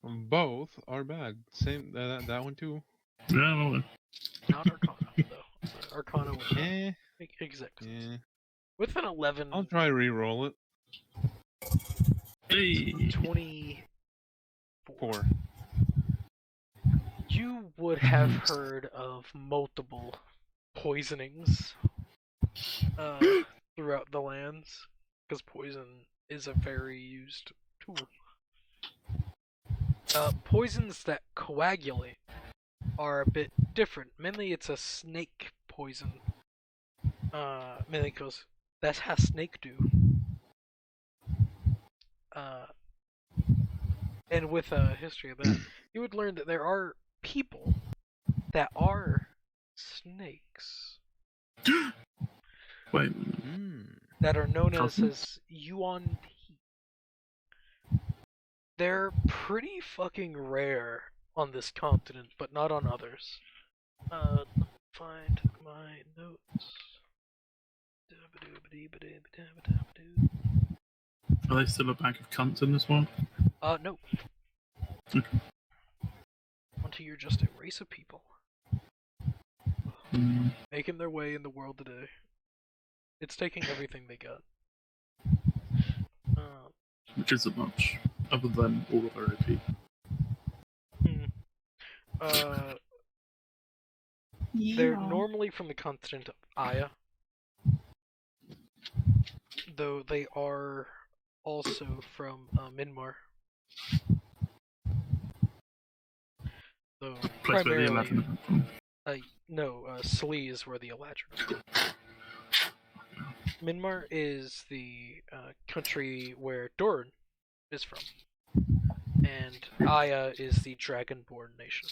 Speaker 5: Both are bad. Same that one too.
Speaker 2: Yeah, well,
Speaker 1: Not Arcana, though. Arcana would not
Speaker 5: Eh,
Speaker 1: make exact sense.
Speaker 5: yeah.
Speaker 1: With an 11,
Speaker 5: I'll try re-roll it.
Speaker 2: hey.
Speaker 1: 24. You would have heard of multiple poisonings throughout the lands, because poison is a very used tool. Poisons that coagulate are a bit different. Mainly it's a snake poison. Mainly because that's how snake do. And with a history of that, you would learn that there are people that are snakes
Speaker 2: Wait,
Speaker 1: that are known
Speaker 2: Cousins?
Speaker 1: as Yuan Ti. They're pretty fucking rare on this continent, but not on others. Let me find my notes.
Speaker 2: Are they still a pack of cunts in this one?
Speaker 1: No.
Speaker 2: Okay.
Speaker 1: Until you're just a race of people
Speaker 2: Mm.
Speaker 1: making their way in the world today. It's taking everything they got.
Speaker 2: Which isn't much, other than all of their OP.
Speaker 1: They're normally from the continent of Aya, though they are also from Myanmar. Though
Speaker 2: Place where the
Speaker 1: primarily,
Speaker 2: Eladrin come from.
Speaker 1: no, Slee is where the Eladrin are. Myanmar is the country where Doran is from, and Aya is the Dragonborn nation.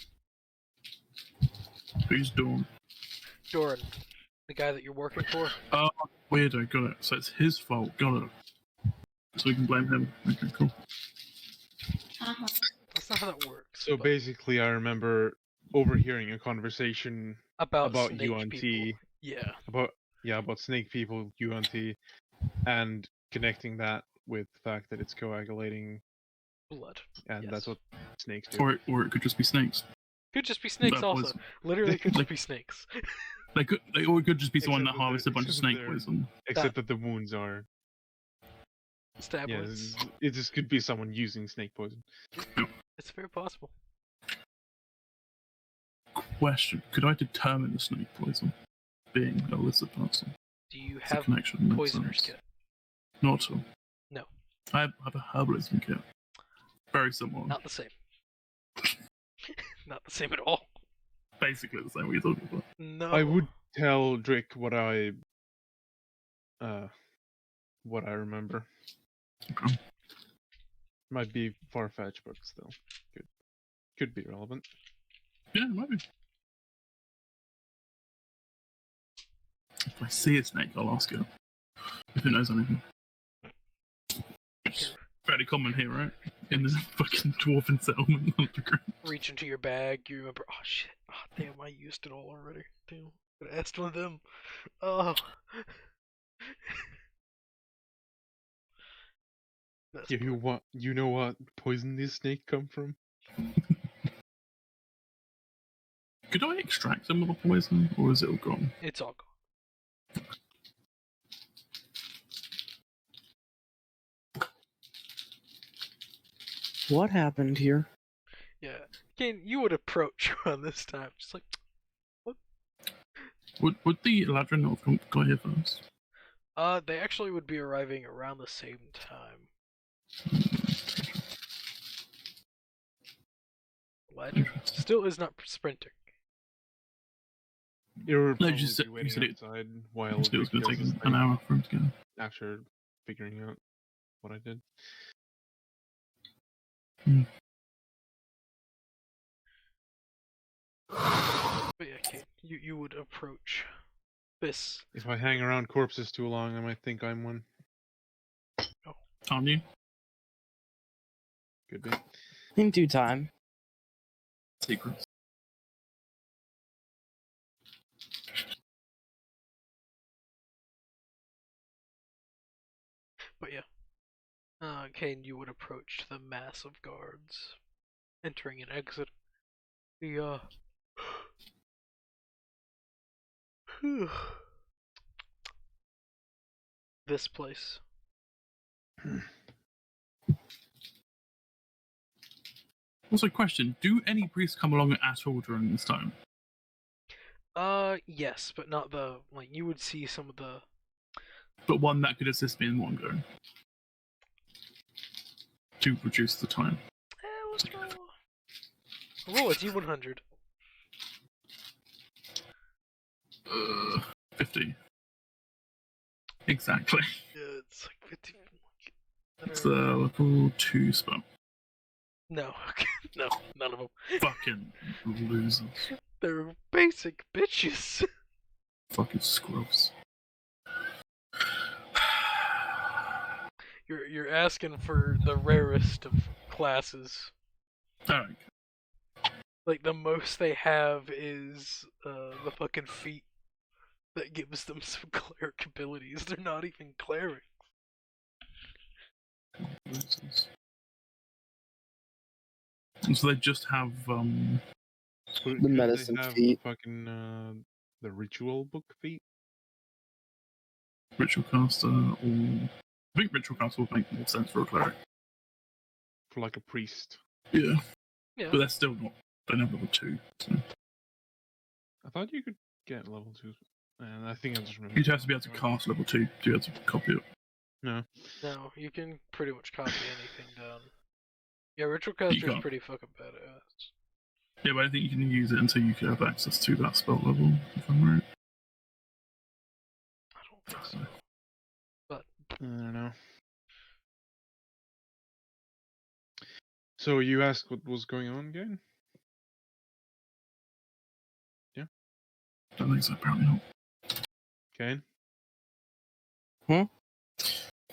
Speaker 2: Who's Dawn?
Speaker 1: Doran, the guy that you're working for.
Speaker 2: Oh, weirdo, got it. So it's his fault, got it. So we can blame him. Okay, cool.
Speaker 1: That's not how that works.
Speaker 5: So basically, I remember overhearing a conversation
Speaker 1: about
Speaker 5: UNT.
Speaker 1: people. Yeah.
Speaker 5: About snake people, UNT, and connecting that with the fact that it's coagulating
Speaker 1: blood.
Speaker 5: And
Speaker 1: yes.
Speaker 5: That's what snakes do.
Speaker 2: Or it could just be snakes.
Speaker 1: Could just be snakes also.
Speaker 2: Poison.
Speaker 1: Literally could just be snakes.
Speaker 2: Or it could just be someone that harvested a bunch of snake poison.
Speaker 5: Except that the wounds are
Speaker 1: stab wounds.
Speaker 5: It just could be someone using snake poison.
Speaker 1: It's very possible.
Speaker 2: Question: could I determine the snake poison being a lizard person?
Speaker 1: Do you have
Speaker 2: connection
Speaker 1: poisoner's kit?
Speaker 2: Not at all.
Speaker 1: No.
Speaker 2: I have a herbalism kit. Very similar.
Speaker 1: Not the same. Not the same at all.
Speaker 2: Basically the same. What you're talking about.
Speaker 1: No.
Speaker 5: I would tell Drick what I remember.
Speaker 2: Okay.
Speaker 5: Might be far-fetched, but still, could be relevant.
Speaker 2: Yeah, it might be. If I see a snake, I'll ask it if it knows anything. It's fairly common here, right? In the fucking dwarven settlement underground.
Speaker 1: Reach into your bag, you remember, oh shit, oh damn, I used it all already. Damn, could have asked one of them. Oh.
Speaker 5: You know what poison this snake come from?
Speaker 2: Could I extract some of the poison, or is it all gone?
Speaker 1: It's all gone.
Speaker 4: What happened here?
Speaker 1: Yeah, Kane, you would approach around this time, just like, what?
Speaker 2: Would the Eladrin not have got here first?
Speaker 1: They actually would be arriving around the same time. Eladrin still is not sprinting.
Speaker 5: You're probably
Speaker 2: just
Speaker 5: waiting outside while
Speaker 2: it was going to take an hour for him to go.
Speaker 5: After figuring out what I did.
Speaker 1: But yeah, Kane, you would approach this.
Speaker 5: If I hang around corpses too long, I might think I'm one.
Speaker 1: Oh.
Speaker 2: Aren't you?
Speaker 5: Could be.
Speaker 4: In due time.
Speaker 2: Secrets.
Speaker 1: But yeah, Kane, you would approach the mass of guards entering and exit. The this place.
Speaker 2: Also, question: do any priests come along at all during this time?
Speaker 1: Yes, but not the you would see some of the.
Speaker 2: But one that could assist me in one go to reduce the time.
Speaker 1: Let's roll a D100.
Speaker 2: 50. Exactly.
Speaker 1: Yeah, it's like 50.
Speaker 2: It's the level 2 spell.
Speaker 1: No, no, none of them.
Speaker 2: Fucking losers.
Speaker 1: They're basic bitches.
Speaker 2: Fucking scrubs.
Speaker 1: You're asking for the rarest of classes.
Speaker 2: Alright.
Speaker 1: Like, the most they have is the fucking feet that gives them some cleric abilities. They're not even clerics.
Speaker 2: So they just have
Speaker 5: Couldn't
Speaker 4: The
Speaker 5: they
Speaker 4: medicine
Speaker 5: have
Speaker 4: feet.
Speaker 5: the fucking the ritual book feat?
Speaker 2: ritual caster, or I think ritual caster would make more sense for a cleric.
Speaker 5: For like a priest.
Speaker 2: Yeah.
Speaker 1: Yeah.
Speaker 2: But they're still not. They're not level 2. So.
Speaker 5: I thought you could get level 2. And I think I just remember.
Speaker 2: You'd have to be able to cast level 2 to be able to copy it.
Speaker 5: No.
Speaker 1: No, you can pretty much copy anything down. Yeah, Ritual Caster is
Speaker 2: can't.
Speaker 1: pretty fucking badass.
Speaker 2: Yeah, but I think you can use it until you can have access to that spell level, if I'm right.
Speaker 1: I don't think so. But
Speaker 5: I don't know. So you asked what was going on again? Yeah.
Speaker 2: I don't think so, apparently not.
Speaker 5: Okay.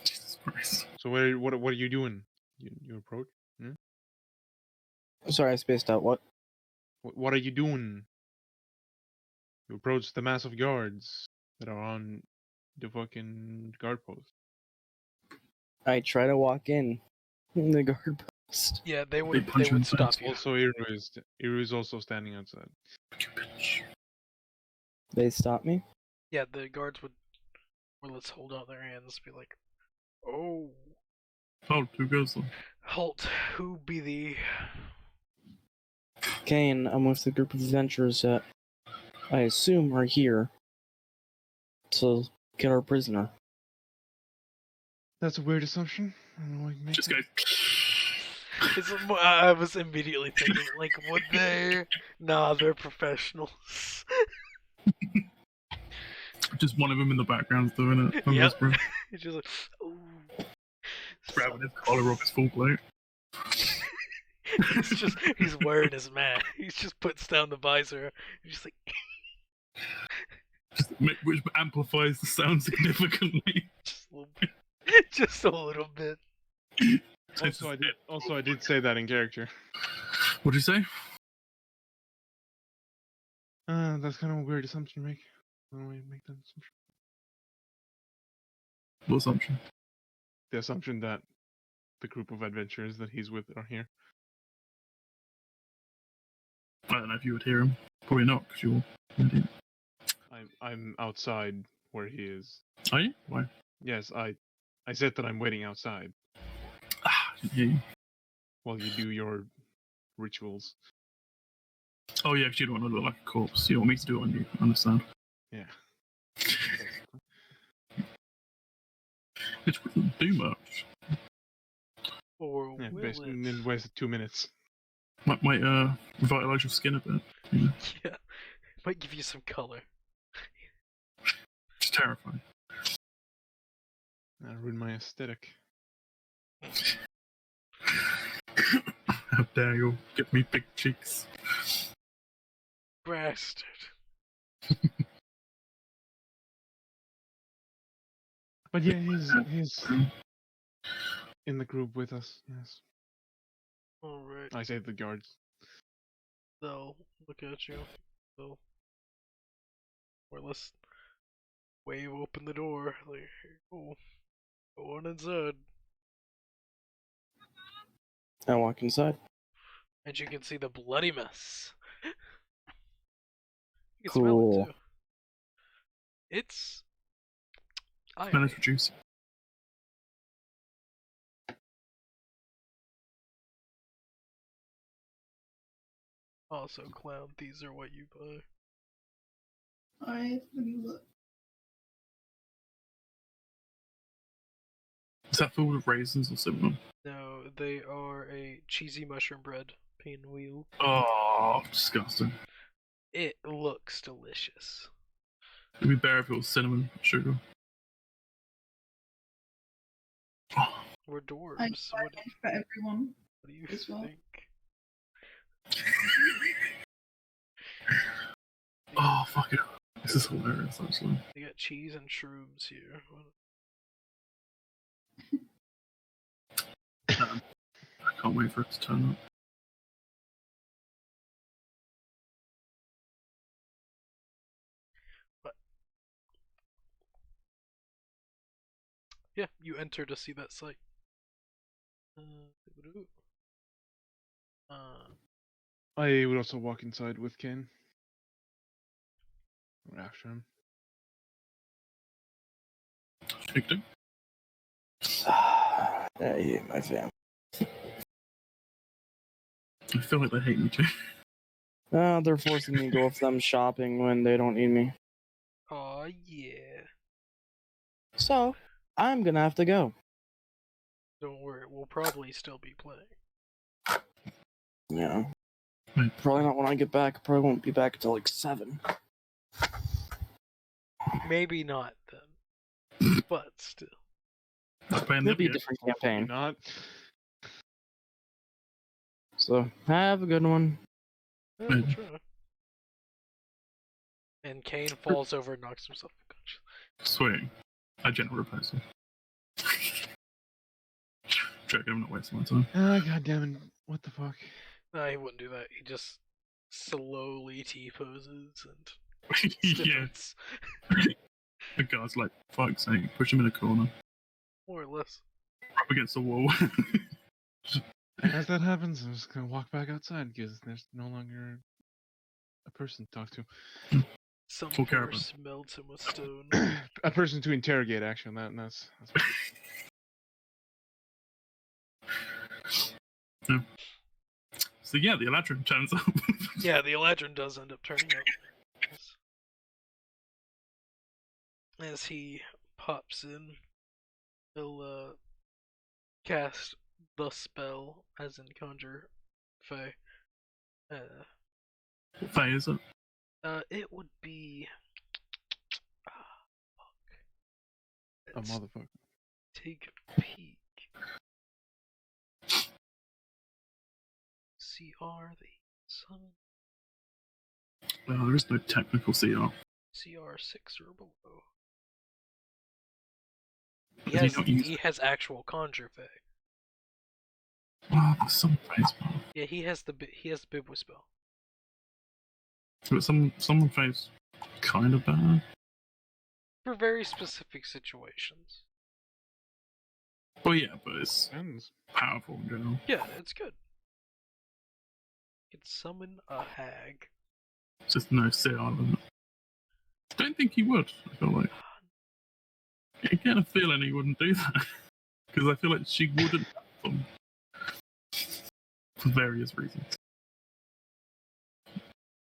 Speaker 2: Jesus Christ.
Speaker 5: So what are you doing? You approach?
Speaker 4: Sorry, I spaced out. What?
Speaker 5: What are you doing? You approach the mass of guards that are on the fucking guard post.
Speaker 4: I try to walk in the guard post.
Speaker 1: yeah, they
Speaker 2: punch
Speaker 1: would
Speaker 2: you in the
Speaker 1: stop
Speaker 2: face.
Speaker 1: you.
Speaker 5: Also, Iru is also standing outside.
Speaker 2: You bitch.
Speaker 4: They stop me.
Speaker 1: Yeah, the guards would more or less hold out their hands, be like, "Oh,
Speaker 2: Oh, 2 girls though.
Speaker 1: halt! Who be thee?"
Speaker 4: Kane, I'm with the group of adventurers that I assume are here to get our prisoner.
Speaker 5: That's a weird assumption. I don't know why you make
Speaker 2: Just
Speaker 5: that.
Speaker 2: go.
Speaker 1: I was immediately thinking, like, would they? Nah, they're professionals.
Speaker 2: Just one of them in the background doing it.
Speaker 1: Yep.
Speaker 2: Bro.
Speaker 1: He's just like, "Ooh."
Speaker 2: Grabbing his collar off his full plate.
Speaker 1: he's wearing his mask. He just puts down the visor. He's just like,
Speaker 2: Which amplifies the sound significantly.
Speaker 1: just a little bit. Just a little bit.
Speaker 5: Also, I did say that in character.
Speaker 2: What'd you say?
Speaker 5: That's kind of a weird assumption to make. I don't know why you make that assumption.
Speaker 2: What assumption?
Speaker 5: The assumption that the group of adventurers that he's with are here.
Speaker 2: I don't know if you would hear him. Probably not, because you're an idiot.
Speaker 5: I'm outside where he is.
Speaker 2: Are you? Why?
Speaker 5: Yes, I said that I'm waiting outside
Speaker 2: I didn't hear you.
Speaker 5: while you do your rituals.
Speaker 2: Oh yeah, because you don't want to look like a corpse. You want me to do it on you. Understand?
Speaker 5: Yeah.
Speaker 2: Which wouldn't do much.
Speaker 1: Or
Speaker 5: Yeah,
Speaker 1: will
Speaker 5: basically,
Speaker 1: it?
Speaker 5: and then wasted 2 minutes.
Speaker 2: Might revitalize your skin a bit. You know?
Speaker 1: Yeah. Might give you some color.
Speaker 2: It's terrifying.
Speaker 5: That ruined my aesthetic.
Speaker 2: How dare you give me big cheeks?
Speaker 1: Bastard.
Speaker 5: But yeah, he's in the group with us. Yes.
Speaker 1: Alright.
Speaker 5: I say the guards.
Speaker 1: They'll look at you. They'll more or less wave open the door. Like, "Oh, go on inside."
Speaker 4: I walk inside.
Speaker 1: And you can see the bloody mess. You can
Speaker 4: Cool.
Speaker 1: smell it too. It's
Speaker 2: Smell is reducing.
Speaker 1: also clown. These are what you buy.
Speaker 3: Let me look.
Speaker 2: Is that filled with raisins or similar?
Speaker 1: No, they are a cheesy mushroom bread pinwheel.
Speaker 2: Oh, disgusting.
Speaker 1: It looks delicious.
Speaker 2: It'd be better if it was cinnamon sugar. Oh,
Speaker 1: We're dwarves.
Speaker 3: I buy it for everyone.
Speaker 1: What do you
Speaker 3: as well.
Speaker 1: think?
Speaker 2: Oh, fuck it. This is hilarious, actually.
Speaker 1: They got cheese and shrooms here.
Speaker 2: I can't wait for it to turn up.
Speaker 1: But yeah, you enter to see that site.
Speaker 5: I would also walk inside with Kane. Or after him.
Speaker 2: Victor?
Speaker 4: I hate my family.
Speaker 2: I feel like they hate me too.
Speaker 4: They're forcing me to go with them shopping when they don't need me.
Speaker 1: Aw, yeah.
Speaker 4: So, I'm gonna have to go.
Speaker 1: Don't worry, we'll probably still be playing.
Speaker 4: Yeah. Probably not when I get back. Probably won't be back until like 7.
Speaker 1: Maybe not then. But still.
Speaker 4: It'll be a different campaign.
Speaker 5: Not.
Speaker 4: So, have a good one.
Speaker 1: Yeah, we'll try. And Kane falls over and knocks himself unconscious.
Speaker 2: Sweet. I general repose. Joking, I'm not wasting my time.
Speaker 5: Ah, goddammit. What the fuck?
Speaker 1: No, he wouldn't do that. He just slowly T-poses and
Speaker 2: Yeah.
Speaker 1: stiffens.
Speaker 2: The guy's like, fuck's sake, push him in a corner.
Speaker 1: More or less.
Speaker 2: Up against the wall.
Speaker 5: As that happens, I'm just gonna walk back outside because there's no longer a person to talk to.
Speaker 1: Some
Speaker 2: Full caravan.
Speaker 1: force melts him with stone.
Speaker 5: A person to interrogate, actually. That's
Speaker 2: Yeah. So yeah, the Eladrin turns up.
Speaker 1: Yeah, the Eladrin does end up turning up. As he pops in, he'll cast the spell, as in conjure Fae.
Speaker 2: What Fae is it?
Speaker 1: It would be.
Speaker 5: a motherfucker.
Speaker 1: Take a peek. CR the summon.
Speaker 2: Well, there is no technical CR.
Speaker 1: CR 6 or below. He has actual conjure Fae.
Speaker 2: Oh, there's some Fae spell.
Speaker 1: Yeah, he has the Bibwa spell.
Speaker 2: But some Fae's kind of bad.
Speaker 1: For very specific situations.
Speaker 2: Well, yeah, but it's
Speaker 5: Depends.
Speaker 2: powerful in general.
Speaker 1: Yeah, it's good. You can summon a hag.
Speaker 2: It's just no CR limit. I don't think he would. I feel like. I get a feeling he wouldn't do that. Because I feel like she wouldn't have them. For various reasons.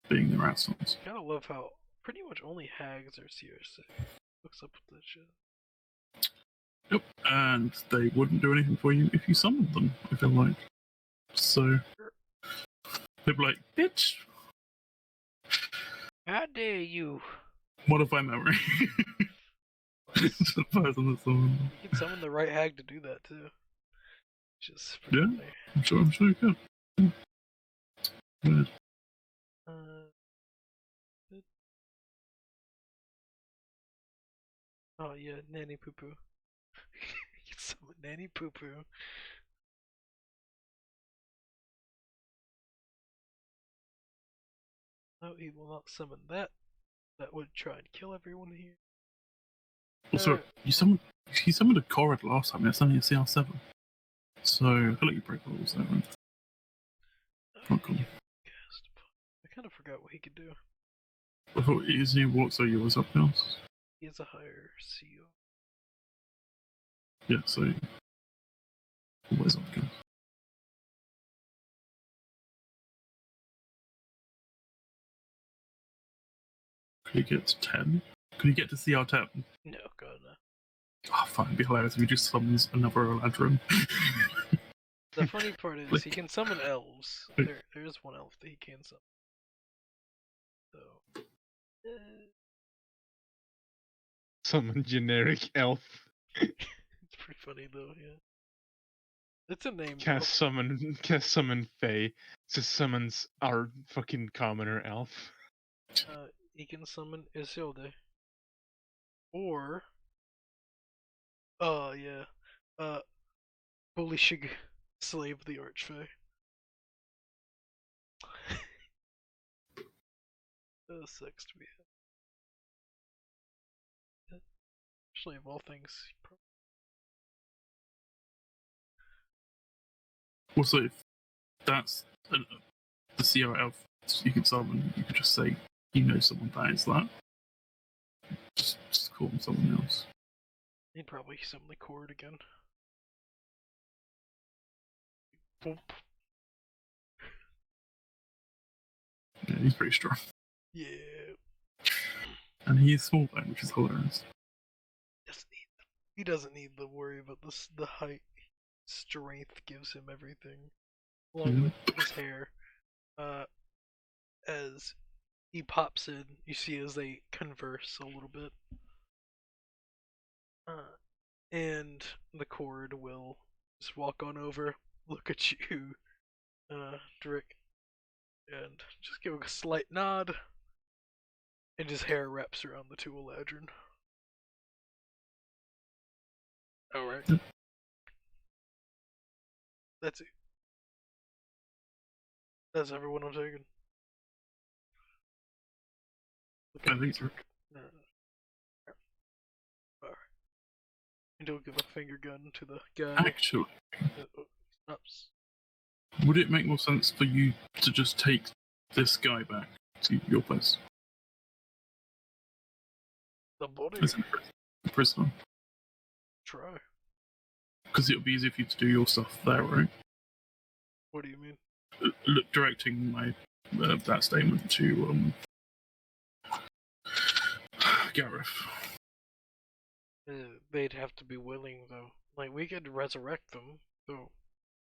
Speaker 2: Being their assholes.
Speaker 1: I gotta love how pretty much only hags are CR6. Looks up with that shit.
Speaker 2: Yep, and they wouldn't do anything for you if you summoned them, I feel like. So, they'd be like, bitch!
Speaker 1: How dare you!
Speaker 2: Modify memory. It's the person that summoned them.
Speaker 1: You can summon the right hag to do that too. Just
Speaker 2: Yeah. I'm sure you could. Yeah. Weird.
Speaker 1: Oh yeah, Nanny Poo Poo. You can summon Nanny Poo Poo. No, he will not summon that. That would try and kill everyone here.
Speaker 2: Also, he summoned a Korrid last time, it's only a CR7. So, I feel like you break the rules there, right? Oh, cool.
Speaker 1: I kind of forgot what he could do.
Speaker 2: I thought his new walk so yours up now.
Speaker 1: He has a higher CO.
Speaker 2: Yeah, so always up again. Could he get to 10? Could he get to CR10?
Speaker 1: No, God no.
Speaker 2: Oh, fuck, it'd be hilarious if he just summons another Eladrin.
Speaker 1: The funny part is, he can summon elves. There is one elf that he can summon. So.
Speaker 5: Summon generic elf.
Speaker 1: It's pretty funny though, yeah. It's a name.
Speaker 5: Cast summon Faye to summons our fucking commoner elf.
Speaker 1: He can summon Isilde. Or yeah. Bulishig, slave of the Archfey. Sex to be actually of all things.
Speaker 2: Also, if that's the CR elf you could summon, you could just say you know someone that is that. Just call them someone else.
Speaker 1: He'd probably summon the cord again. Boop.
Speaker 2: Yeah, he's pretty strong.
Speaker 1: Yeah.
Speaker 2: And he is small though, which is hilarious.
Speaker 1: He doesn't need to worry about this. The height, strength gives him everything, along with his hair. As he pops in, you see as they converse a little bit, and the cord will just walk on over, look at you, Drick, and just give a slight nod, and his hair wraps around the two Eladrin. Alright. That's it. That's everyone I'm taking.
Speaker 2: I think so.
Speaker 1: Alright. And he'll give a finger gun to the guy.
Speaker 2: Actually,
Speaker 1: Stops.
Speaker 2: would it make more sense for you to just take this guy back to your place?
Speaker 1: The body?
Speaker 2: As a prisoner?
Speaker 1: Try.
Speaker 2: Because it would be easier for you to do your stuff there, right?
Speaker 1: What do you mean?
Speaker 2: Directing my that statement to Gareth.
Speaker 1: They'd have to be willing, though. Like, we could resurrect them, so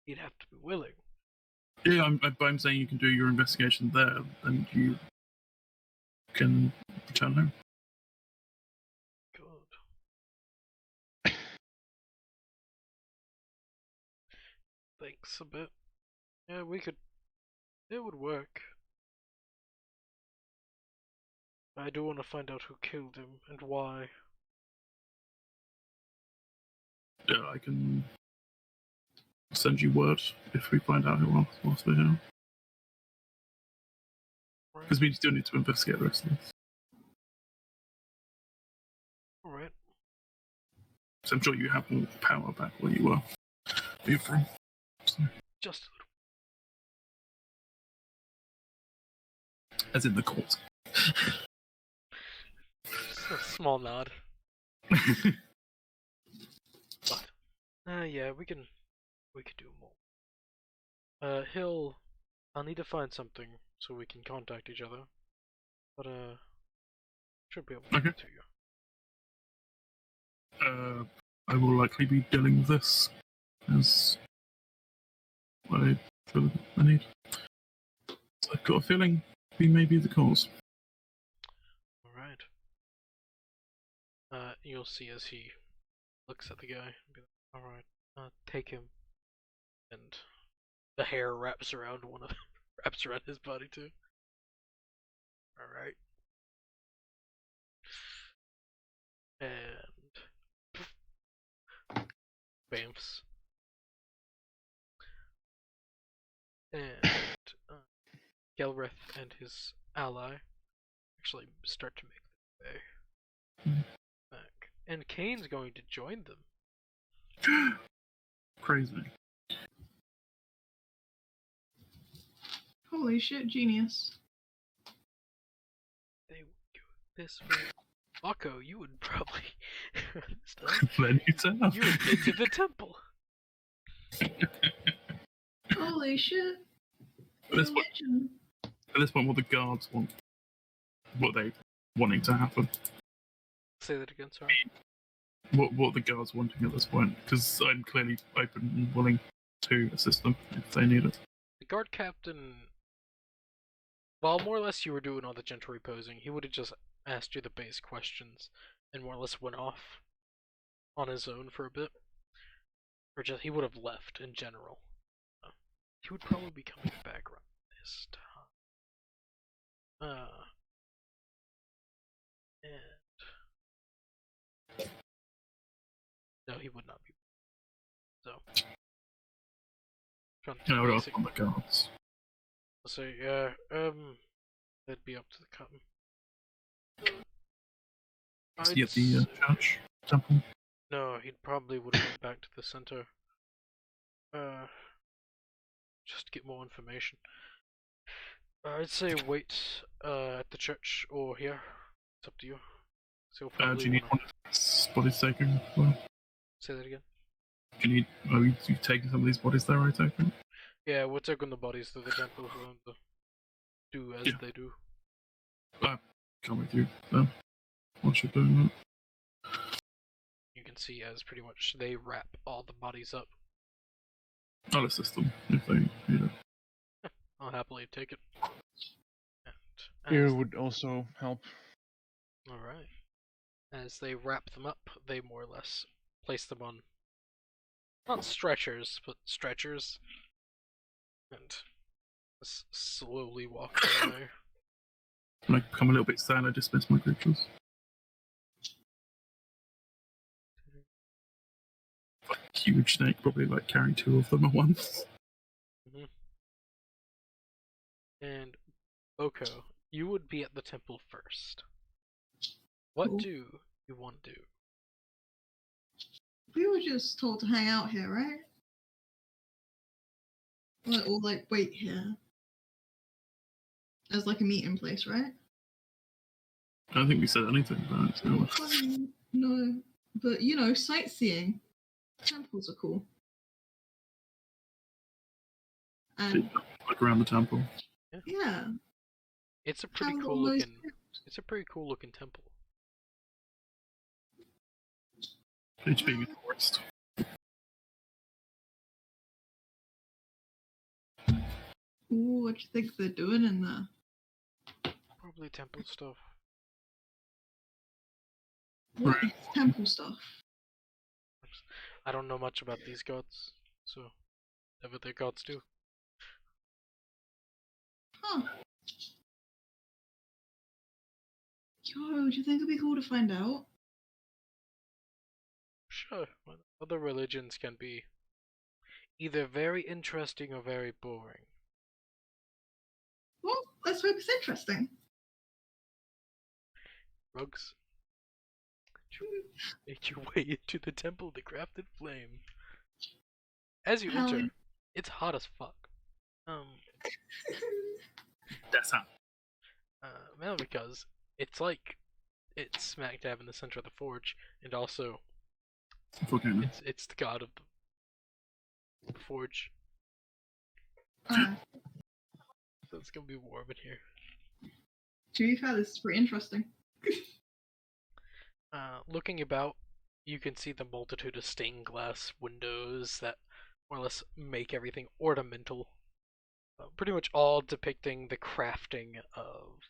Speaker 1: he'd have to be willing.
Speaker 2: Yeah, I'm saying you can do your investigation there, and you can return home.
Speaker 1: Good. Thanks a bit. Yeah, we could. It would work. I do want to find out who killed him and why.
Speaker 2: Yeah, I can send you word if we find out who else was for him. Because we still need to investigate the rest of this.
Speaker 1: Alright.
Speaker 2: So I'm sure you have more power back where you were from. So.
Speaker 1: Just a little.
Speaker 2: As in the court.
Speaker 1: Just a small nod. But, yeah, we could do more. I'll need to find something so we can contact each other. But, should be able to get to you.
Speaker 2: I will likely be dealing with this as what I feel I need. So I've got a feeling we may be the cause.
Speaker 1: Alright. You'll see as he looks at the guy and be like, alright, take him. And the hair wraps around wraps around his body too. Alright. And bamfs. And Gelrith and his ally actually start to make their way back. And Kane's going to join them.
Speaker 2: Crazy.
Speaker 3: Holy shit, genius.
Speaker 1: They would go this way. Akko, you would probably
Speaker 2: Then you turn up.
Speaker 1: You would get to the temple.
Speaker 3: Holy shit.
Speaker 2: At this point, what the guards want, what they wanting to happen.
Speaker 1: Say that again, sorry.
Speaker 2: What the guards wanting at this point, because I'm clearly open and willing to assist them if they need it.
Speaker 1: The guard captain, while more or less you were doing all the gentle reposing, he would have just asked you the base questions and more or less went off on his own for a bit. Or just, he would have left in general. He would probably be coming back around this time. And no, he would not be. So,
Speaker 2: I would ask on the guards.
Speaker 1: So yeah, that'd be up to the captain.
Speaker 2: Is he at the church temple?
Speaker 1: No, he probably would have went back to the center. Just to get more information. I'd say wait at the church or here. It's up to you. So
Speaker 2: Do you need one of these bodies taken? Well,
Speaker 1: say that again.
Speaker 2: Do you need? Are you taking some of these bodies there? I take it.
Speaker 1: Yeah, we're taking the bodies to the temple for them to do as they do.
Speaker 2: Come with you then. Once you're doing that.
Speaker 1: You can see as pretty much they wrap all the bodies up.
Speaker 2: I'll assist them if they need it.
Speaker 1: I'll happily take it.
Speaker 5: Here would also help.
Speaker 1: Alright. As they wrap them up, they more or less place them on, not stretchers, but stretchers. And slowly walk away.
Speaker 2: When I become a little bit sad, I dismiss my creatures. Huge snake, probably like carrying 2 of them at once.
Speaker 1: Mm-hmm. And Boko, you would be at the temple first. What do you want to do?
Speaker 3: We were just told to hang out here, right? Or like wait here. As like a meeting place, right?
Speaker 2: I don't think we said anything about it.
Speaker 3: No, but you know, sightseeing. Temples are cool. And
Speaker 2: like around the temple.
Speaker 3: Yeah.
Speaker 1: It's a pretty cool looking. It's a pretty cool looking temple.
Speaker 2: It's being a tourist.
Speaker 3: Ooh, what do you think they're doing in there?
Speaker 1: Probably temple stuff.
Speaker 3: What is temple stuff?
Speaker 1: I don't know much about these gods, so whatever their gods do.
Speaker 3: Huh. Yo, do you think it'd be cool to find out?
Speaker 1: Sure. Other religions can be either very interesting or very boring.
Speaker 3: Well, let's hope it's interesting.
Speaker 1: Rugs. Make your way into the temple of the crafted flame. As you enter, it's hot as fuck.
Speaker 2: That's hot.
Speaker 1: Mainly because it's like it's smack dab in the center of the forge, and also it's the god of the forge. So it's gonna be warm in here.
Speaker 3: To be fair, this is pretty interesting.
Speaker 1: Looking about, you can see the multitude of stained glass windows that more or less make everything ornamental. Pretty much all depicting the crafting of.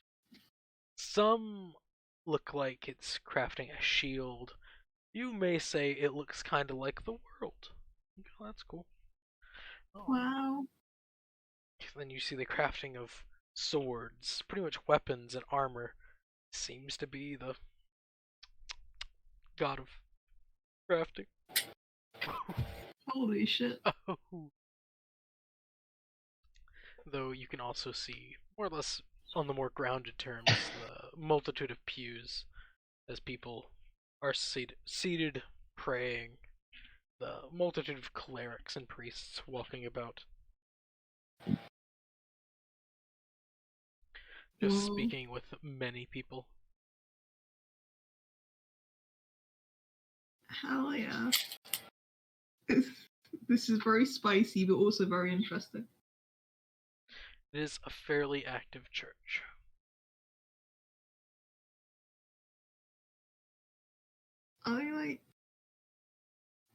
Speaker 1: Some look like it's crafting a shield. You may say it looks kind of like the world. Oh, that's cool.
Speaker 3: Wow.
Speaker 1: Then you see the crafting of swords, pretty much weapons and armor. Seems to be the god of crafting.
Speaker 3: Holy shit.
Speaker 1: Oh. Though you can also see, more or less on the more grounded terms, the multitude of pews as people are seated praying, the multitude of clerics and priests walking about. Just speaking with many people.
Speaker 3: Hell yeah. This is very spicy, but also very interesting.
Speaker 1: It is a fairly active church.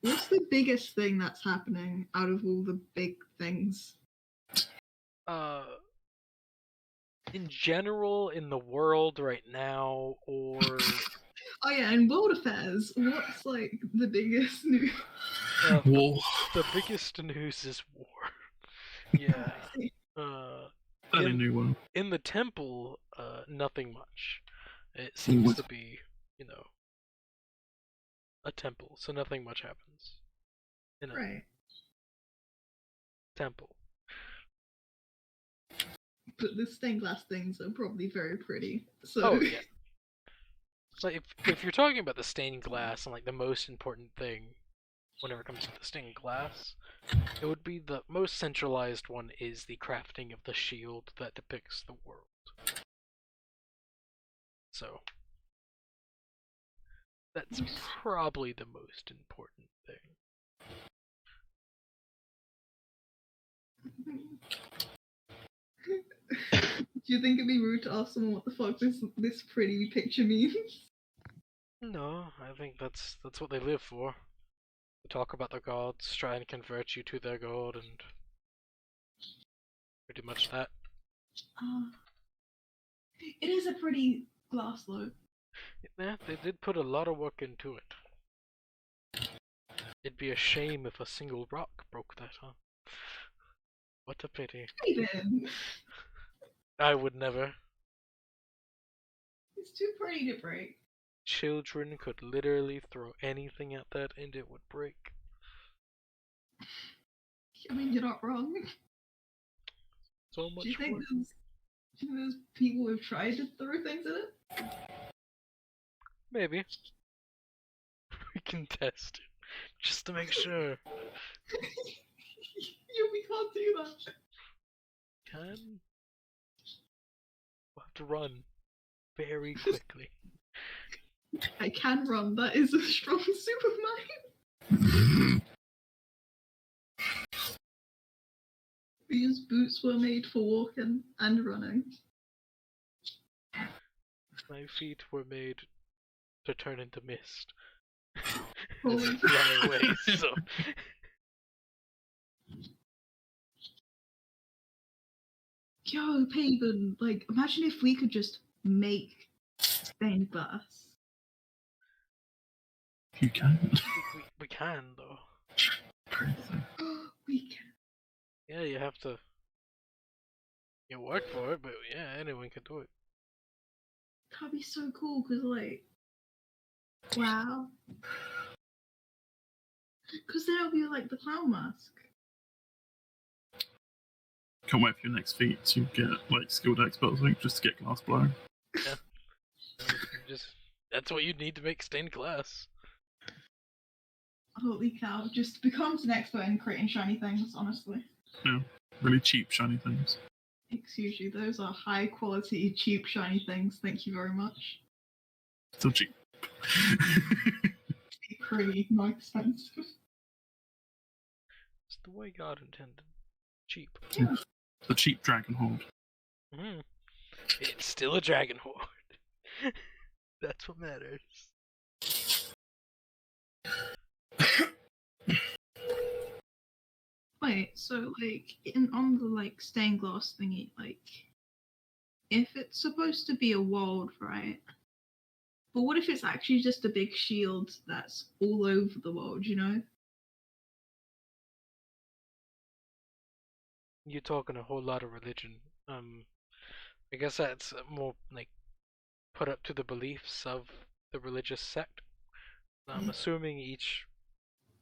Speaker 3: What's the biggest thing that's happening out of all the big things?
Speaker 1: In general, in the world right now, or...
Speaker 3: Oh yeah, in world affairs, what's like the biggest news?
Speaker 2: War.
Speaker 1: The biggest news is war. Yeah.
Speaker 2: And a new one.
Speaker 1: In the temple, nothing much. It seems to be, a temple, so nothing much happens. In a temple.
Speaker 3: But the stained glass things are probably very pretty. So.
Speaker 1: Oh yeah. Like if you're talking about the stained glass and like the most important thing, whenever it comes to the stained glass, it would be the most centralized one is the crafting of the shield that depicts the world. So that's probably the most important thing.
Speaker 3: Do you think it'd be rude to ask someone what the fuck this pretty picture means?
Speaker 1: No, I think that's what they live for. They talk about their gods, try and convert you to their god, and pretty much that.
Speaker 3: It is a pretty glass though.
Speaker 1: Yeah, they did put a lot of work into it. It'd be a shame if a single rock broke that, huh? What a pity.
Speaker 3: Aiden.
Speaker 1: I would never.
Speaker 3: It's too pretty to break.
Speaker 1: Children could literally throw anything at that and it would break.
Speaker 3: I mean, you're not wrong.
Speaker 1: So much
Speaker 3: do you think
Speaker 1: work.
Speaker 3: there's people who've tried to throw things at it?
Speaker 1: Maybe. We can test it. Just to make sure.
Speaker 3: We can't do that.
Speaker 1: Can? We'll have to run very quickly.
Speaker 3: I can run. That is a strong Superman. These boots were made for walking and running.
Speaker 1: My feet were made to turn into mist.
Speaker 3: Holy
Speaker 1: and fly away, so...
Speaker 3: Yo, Paven, like, imagine if we could just make stained glass.
Speaker 2: You can.
Speaker 1: We can, though.
Speaker 2: Crazy.
Speaker 3: We can.
Speaker 1: Yeah, you have to... You work for it, but yeah, anyone can do it.
Speaker 3: That'd be so cool, because, like... Wow. Because then it'll be like the clown mask.
Speaker 2: Can't wait for your next feat to get like skilled expert or something just to get glass blowing.
Speaker 1: Yeah. That's what you need to make stained glass.
Speaker 3: Holy cow, just becomes an expert in creating shiny things, honestly.
Speaker 2: Yeah, really cheap shiny things.
Speaker 3: Excuse you, those are high quality, cheap, shiny things. Thank you very much.
Speaker 2: Still cheap.
Speaker 3: Pretty, more expensive.
Speaker 1: It's the way God intended. Cheap.
Speaker 3: Yeah.
Speaker 2: The cheap dragon horde.
Speaker 1: Mm. It's still a dragon horde. That's what matters.
Speaker 3: Wait, so like on the like stained glass thingy, like if it's supposed to be a world, right? But what if it's actually just a big shield that's all over the world, you know?
Speaker 1: You're talking a whole lot of religion. I guess that's more like put up to the beliefs of the religious sect. I'm assuming each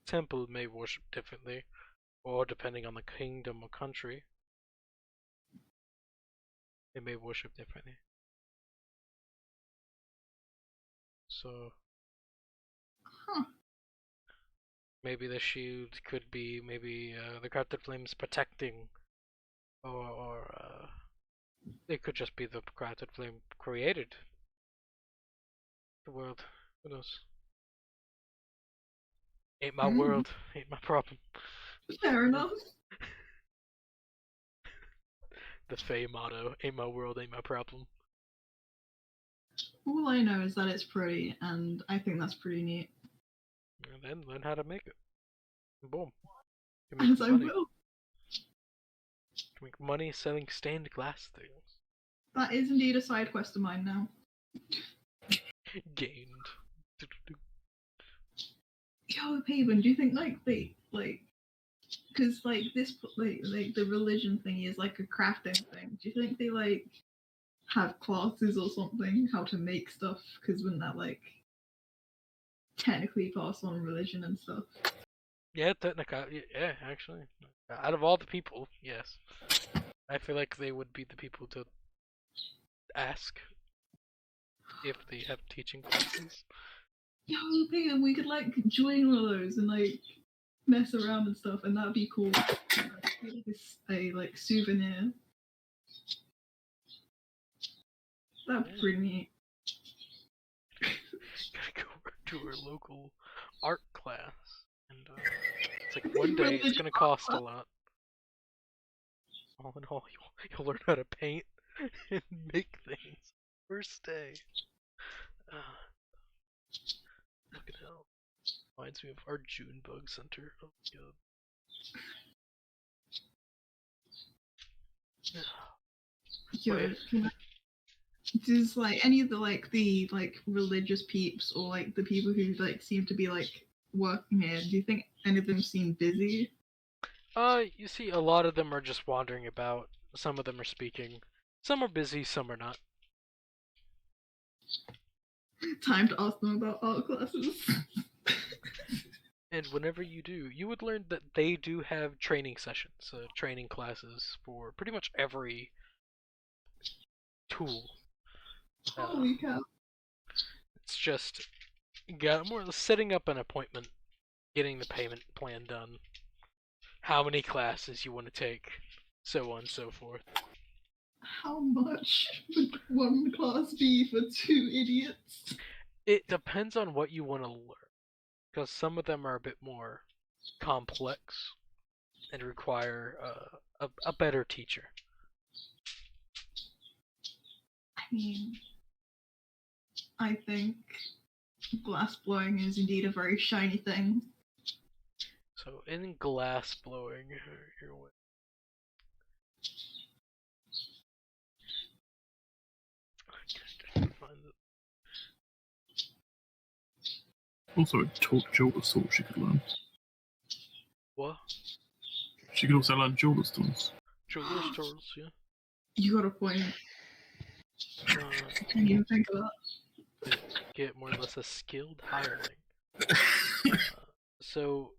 Speaker 1: temple may worship differently, or depending on the kingdom or country, they may worship differently. So maybe the shield could be the crafted flames protecting, or it could just be the crafted flame created the world. Who knows? Ain't my world, ain't my problem.
Speaker 3: Fair enough.
Speaker 1: The Fae motto, ain't my world, ain't my problem.
Speaker 3: All I know is that it's pretty, and I think that's pretty neat.
Speaker 1: And then learn how to make it. And boom.
Speaker 3: As I will.
Speaker 1: You make money selling stained glass things.
Speaker 3: That is indeed a side quest of mine now.
Speaker 1: Gained.
Speaker 3: Yo, Paven, do you think because this the religion thing is like a crafting thing? Do you think they have classes or something how to make stuff? Because wouldn't that technically pass on religion and stuff?
Speaker 1: Yeah, technically, yeah, actually. Out of all the people, yes. I feel like they would be the people to ask if they have teaching classes.
Speaker 3: Yo, Paven, we could join one of those and mess around and stuff, and that'd be cool. A souvenir. That'd be pretty neat.
Speaker 1: Gotta go to our local art class, and it's like one day it's gonna cost a lot. All in all, you'll learn how to paint and make things. First day. Look at how. Reminds me of our Junebug Center. Oh my god.
Speaker 3: Yo, does any of the religious peeps or the people who seem to be working here, do you think any of them seem busy?
Speaker 1: You see, a lot of them are just wandering about. Some of them are speaking. Some are busy, some are not.
Speaker 3: Time to ask them about art classes.
Speaker 1: And whenever you do, you would learn that they do have training sessions, training classes for pretty much every tool.
Speaker 3: Holy cow.
Speaker 1: It's just, you got more setting up an appointment, getting the payment plan done, how many classes you want to take, so on and so forth.
Speaker 3: How much would one class be for 2 idiots?
Speaker 1: It depends on what you want to learn, because some of them are a bit more complex and require a better teacher.
Speaker 3: I mean, I think glass blowing is indeed a very shiny thing.
Speaker 1: So in glass blowing, here what? I can't find it.
Speaker 2: Also, a jeweler's tool she could learn.
Speaker 1: What?
Speaker 2: She could also learn jeweler's tools.
Speaker 1: Jeweler's tools, yeah.
Speaker 3: You got a point. I didn't even think of that.
Speaker 1: Get more or less a skilled hireling. So,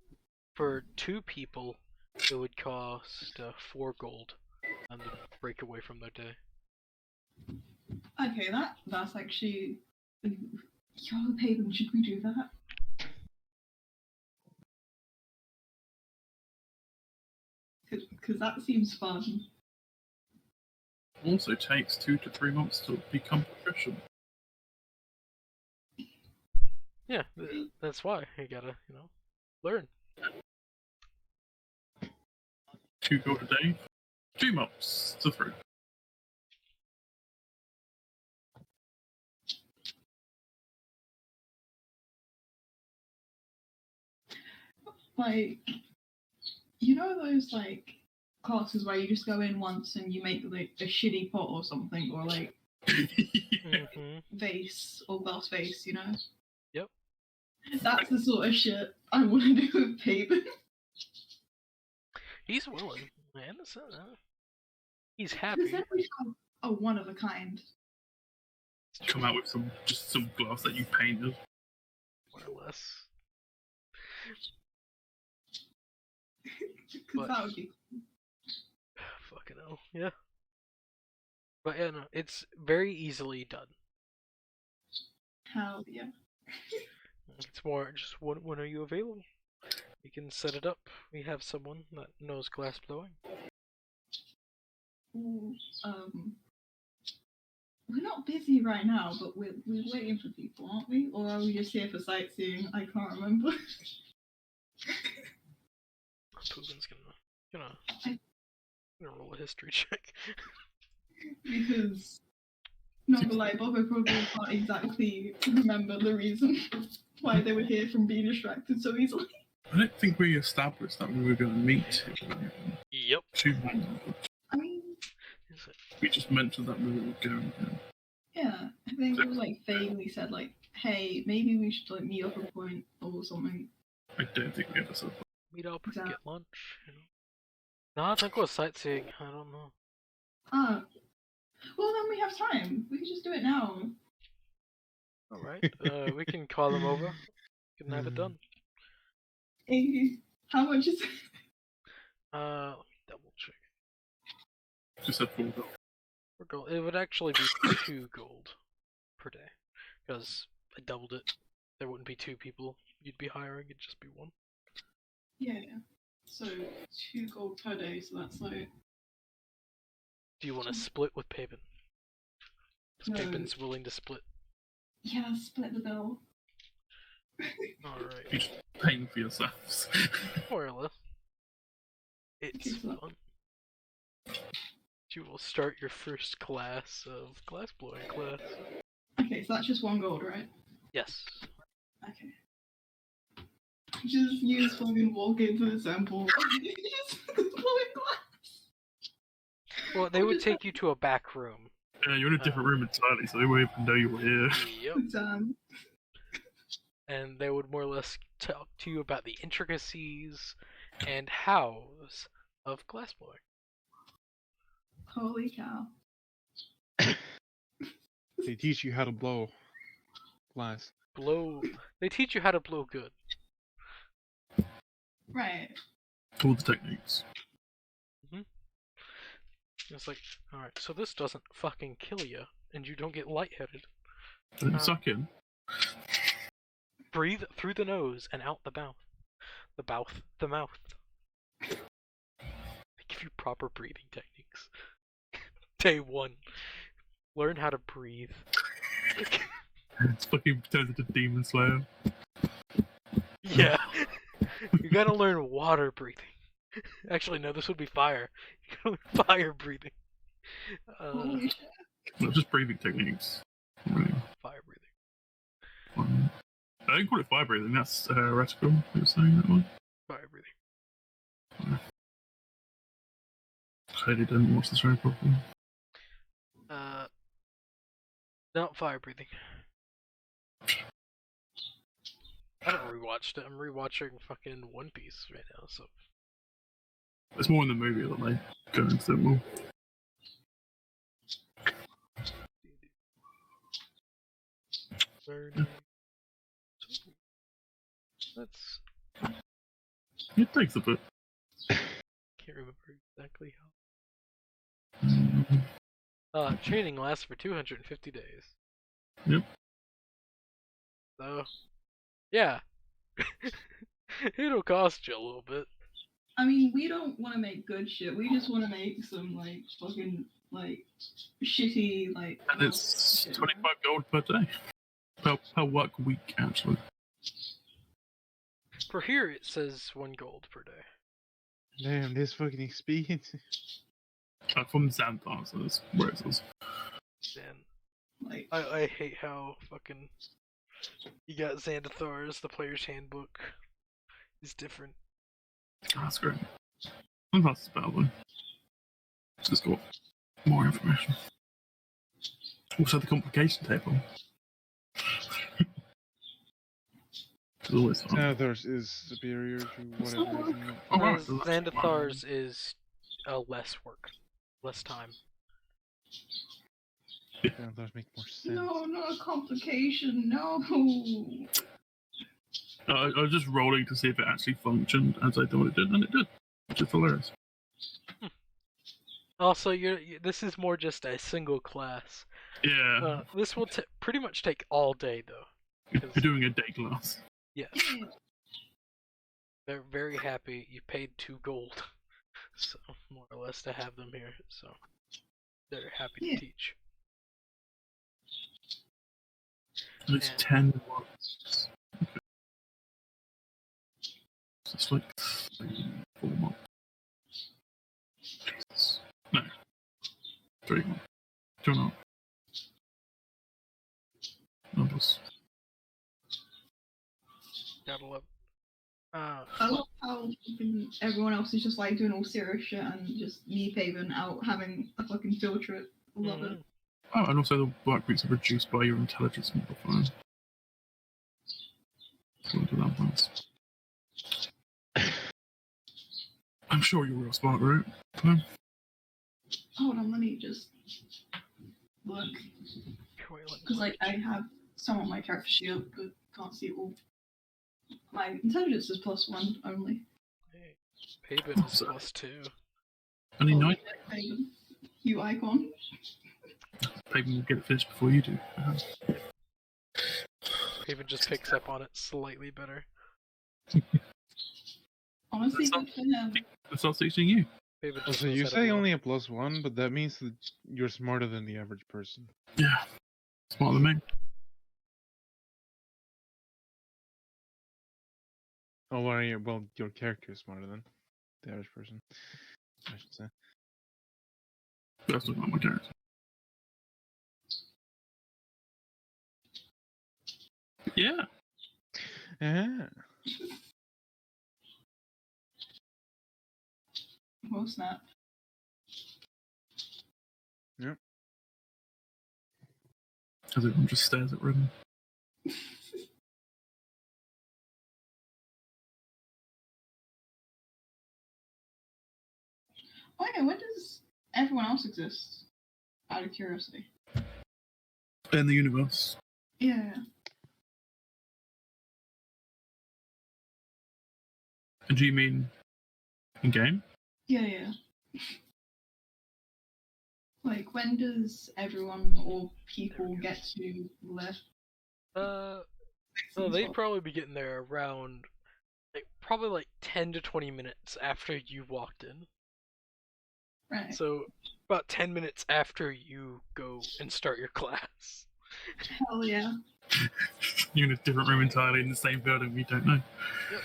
Speaker 1: for 2 people, it would cost 4 gold, and to break away from their day.
Speaker 3: Okay, that's actually. Yo, Paven, should we do that? Because that seems fun.
Speaker 2: Also takes 2 to 3 months to become proficient.
Speaker 1: Yeah, that's why you gotta, learn.
Speaker 2: 2 gold a day, 2 months to 3.
Speaker 3: Those classes where you just go in once and you make a shitty pot or something, or vase or glass vase,
Speaker 1: Yep.
Speaker 3: That's the sort of shit I want to do with Paven.
Speaker 1: He's willing. Man, he's happy.
Speaker 3: Because then we have a one of a kind.
Speaker 2: Come out with some glass that you painted.
Speaker 1: More or less.
Speaker 3: Because that would be
Speaker 1: fucking hell, yeah. But yeah, no, it's very easily done.
Speaker 3: Hell yeah.
Speaker 1: It's more just when are you available? You can set it up. We have someone that knows glass blowing.
Speaker 3: Ooh, we're not busy right now, but we're waiting for people, aren't we? Or are we just here for sightseeing? I can't remember.
Speaker 1: Putin's gonna roll a history check.
Speaker 3: Because not gonna lie, Bob probably can't exactly remember the reason why they were here from being distracted so easily.
Speaker 2: I don't think we established that we were going to meet.
Speaker 1: Yep.
Speaker 3: I mean,
Speaker 2: we just mentioned that we were going.
Speaker 3: Yeah, I think it was vaguely said hey, maybe we should meet up a point or something.
Speaker 2: I don't think we have a sub.
Speaker 1: Meet up, get lunch, you know. No, I think we're sightseeing. I don't know.
Speaker 3: Well, then we have time. We can just do it now.
Speaker 1: Alright, we can call them over. We can have it done.
Speaker 3: Hey, how much is it?
Speaker 1: Let me double check.
Speaker 2: Just said 4 gold.
Speaker 1: 4 gold. It would actually be 2 gold per day. Because I doubled it. There wouldn't be 2 people you'd be hiring, it'd just be 1.
Speaker 3: Yeah. So 2 gold per day, so that's like...
Speaker 1: Do you want to split with Paven? Because
Speaker 3: No.
Speaker 1: Paven's willing to split.
Speaker 3: Yeah, split the bill.
Speaker 1: Alright.
Speaker 2: You're just paying for yourselves.
Speaker 1: More or less. It's fun. You will start your first class of glassblowing class.
Speaker 3: Okay, so that's just 1 gold, right?
Speaker 1: Yes.
Speaker 3: Okay. Just use fucking walk into the temple. Just blowing glass.
Speaker 1: Well, they would take you to a back room.
Speaker 2: Yeah, you're in a different room entirely, so they won't even know you were here.
Speaker 1: Yep.
Speaker 3: Damn.
Speaker 1: And they would more or less talk to you about the intricacies and hows of glassblowing.
Speaker 3: Holy cow.
Speaker 5: They teach you how to blow glass.
Speaker 1: They teach you how to blow good.
Speaker 3: Right.
Speaker 2: All the techniques.
Speaker 1: It's like, alright, so this doesn't fucking kill you, and you don't get lightheaded.
Speaker 2: Don't suck in.
Speaker 1: Breathe through the nose and out the mouth. The mouth. They give you proper breathing techniques. Day 1. Learn how to breathe.
Speaker 2: It's fucking turns into Demon Slayer.
Speaker 1: Yeah. You gotta learn water breathing. Actually, no, this would be fire. You gotta learn fire breathing.
Speaker 3: Holy shit.
Speaker 2: Not just breathing techniques. Right.
Speaker 1: Fire breathing.
Speaker 2: I didn't call it fire breathing, that's heretical. You were saying that one?
Speaker 1: Fire breathing.
Speaker 2: Clearly didn't watch the show properly.
Speaker 1: No, fire breathing. I haven't rewatched it. I'm rewatching fucking One Piece right now, so.
Speaker 2: It's more in the movie that they go into it more.
Speaker 1: That's.
Speaker 2: It takes a bit.
Speaker 1: Can't remember exactly how. Training lasts for 250 days.
Speaker 2: Yep.
Speaker 1: So, yeah. It'll cost you a little bit.
Speaker 3: I mean, we don't want to make good shit. We just want to make some, like, fucking, like, shitty, like...
Speaker 2: And it's 25 gold per day. Per work week, actually.
Speaker 1: For here, it says 1 gold per day.
Speaker 5: Damn, this fucking experience.
Speaker 2: From Xanthar, so that's where it says.
Speaker 1: Man,
Speaker 3: Like,
Speaker 1: I hate how fucking you got Xanathar's, the player's handbook is different.
Speaker 2: Oh, that's great. Sometimes it's better though. It's just got more information. Also the complication table. It's always fun.
Speaker 5: Xanathar's is superior to whatever.
Speaker 2: Oh, right.
Speaker 1: Xanathar's is less work, less time.
Speaker 5: Xanathar's make more sense.
Speaker 3: no, not a complication, no!
Speaker 2: I was just rolling to see if it actually functioned as I thought it did, and it did. Which is hilarious.
Speaker 1: Also, this is more just a single class.
Speaker 2: Yeah.
Speaker 1: This will pretty much take all day, though.
Speaker 2: You're doing a day class.
Speaker 1: Yes. They're very happy you paid 2 gold. So, more or less to have them here, so they're happy to teach.
Speaker 2: It's 10 months. Okay. So it's like 4 months. Jesus. No. 3 months. 2.5. Numbers.
Speaker 1: Gotta love.
Speaker 3: I love how everyone else is just like doing all serious shit and just me, Paven, out having a fucking field trip. Love it.
Speaker 2: Oh, and also the work weeks are reduced by your intelligence modifier. So do that once. I'm sure you're real smart, right? Huh?
Speaker 3: Hold on, let me just look. Because like I have some on my character sheet, but can't see it all. My intelligence is +1 only.
Speaker 1: Hey, Paven is +2.
Speaker 2: Only 9?
Speaker 3: Paven. You icon.
Speaker 2: Paven will get it finished before you do.
Speaker 1: Paven just picks up on it slightly better.
Speaker 3: Honestly, good for him.
Speaker 2: It's not teaching you.
Speaker 1: Paven
Speaker 5: So you say only a +1, but that means that you're smarter than the average person.
Speaker 2: Yeah, smarter than me.
Speaker 5: Oh, well, your character is smarter than the average person, I should say.
Speaker 2: That's not my character. Yeah.
Speaker 5: Yeah.
Speaker 3: Oh snap.
Speaker 5: Yep.
Speaker 2: Everyone just stares at Ribbon.
Speaker 3: Oh yeah, when does everyone else exist? Out of curiosity.
Speaker 2: In the universe.
Speaker 3: Yeah.
Speaker 2: And do you mean in game?
Speaker 3: Yeah. Like, when does everyone or people get to live?
Speaker 1: Well, they'd probably be getting there around, probably 10 to 20 minutes after you walked in.
Speaker 3: Right.
Speaker 1: So, about 10 minutes after you go and start your class.
Speaker 3: Hell yeah.
Speaker 2: You're in a different room entirely in the same building, we don't know.
Speaker 1: Yep.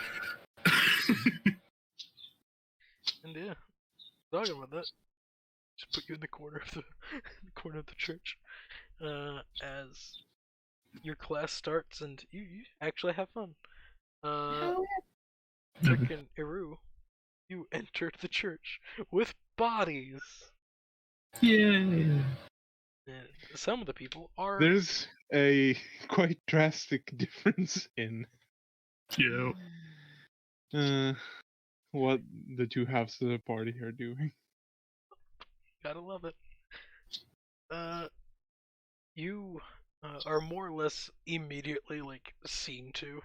Speaker 1: And yeah, talking about that. Just put you in the corner of the church. As your class starts and you actually have fun.
Speaker 3: Hell
Speaker 1: Frickin' Eru, you entered the church with bodies.
Speaker 2: Yeah.
Speaker 1: And some of the people are.
Speaker 5: There's a quite drastic difference in what the two halves of the party are doing.
Speaker 1: Gotta love it. You are more or less immediately seen to,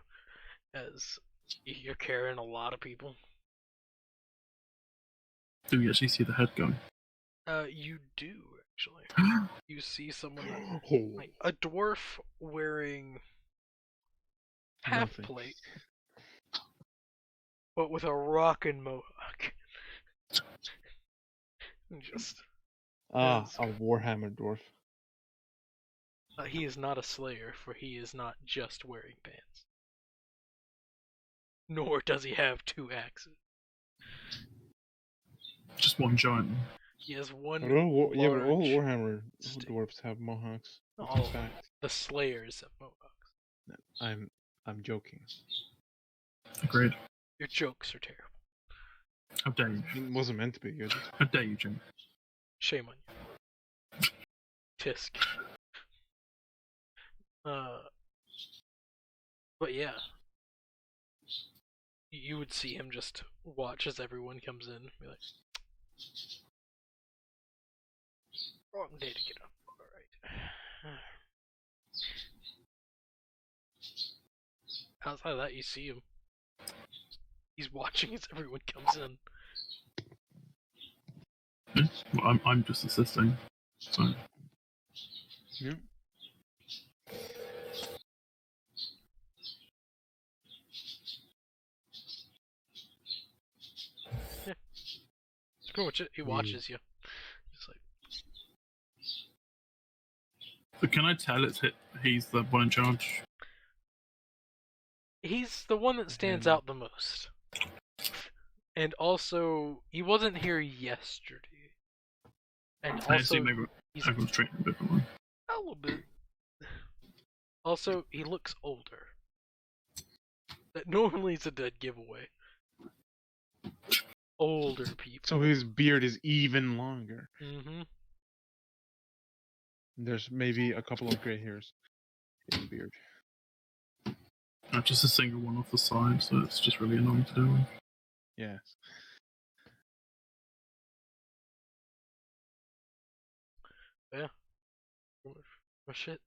Speaker 1: as you're carrying a lot of people.
Speaker 2: Do we actually see the head going?
Speaker 1: You do actually. You see someone that, a dwarf wearing half plate, but with a rockin' mohawk. Just
Speaker 5: a Warhammer dwarf.
Speaker 1: He is not a slayer, for he is not just wearing pants. Nor does he have 2 axes.
Speaker 2: Just one giant.
Speaker 1: He has one.
Speaker 5: But all
Speaker 1: Warhammer
Speaker 5: dwarves have mohawks.
Speaker 1: All the slayers have mohawks.
Speaker 5: I'm joking.
Speaker 2: Agreed.
Speaker 1: Your jokes are terrible.
Speaker 2: How dare you?
Speaker 5: It wasn't meant to be good.
Speaker 2: How dare you, Jim?
Speaker 1: Shame on you. Tisk. But yeah. You would see him just watch as everyone comes in. Be like, wrong day to get up. Alright. Outside of that, you see him. He's watching as everyone comes in.
Speaker 2: Well, I'm just assisting. So.
Speaker 5: Yep.
Speaker 1: Yeah. It's pretty much it. He watches you. Just like.
Speaker 2: So can I tell he's the one in charge?
Speaker 1: He's the one that stands out the most. And also, he wasn't here yesterday. And
Speaker 2: I
Speaker 1: also,
Speaker 2: assume everyone's treating him differently.
Speaker 1: A little bit. Also, he looks older. That normally is a dead giveaway. Older people.
Speaker 5: So his beard is even longer.
Speaker 1: Mm-hmm.
Speaker 5: There's maybe a couple of gray hairs in the beard.
Speaker 2: Just a single one off the side, so it's just really annoying to do with.
Speaker 5: Yes.
Speaker 1: Oh shit.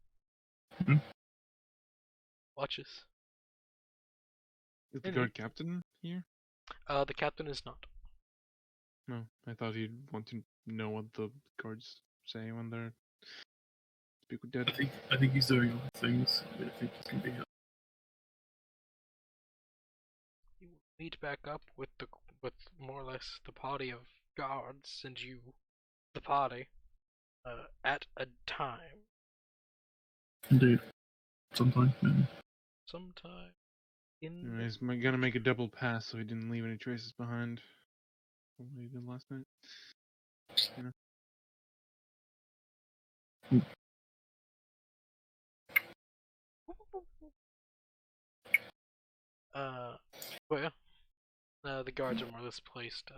Speaker 2: Mhm.
Speaker 1: Watches.
Speaker 5: Is the guard captain here?
Speaker 1: The captain is not.
Speaker 5: No, I thought he'd want to know what the guards say when they're speak with dead.
Speaker 2: I think he's doing other things. I don't think he's gonna be here.
Speaker 1: You meet back up with more or less the party of guards and you, the party, at a time.
Speaker 2: Indeed. Sometime, maybe.
Speaker 1: Sometime
Speaker 5: He's gonna make a double pass so he didn't leave any traces behind. What he did last night. You know?
Speaker 1: But yeah, the guards are more or less placed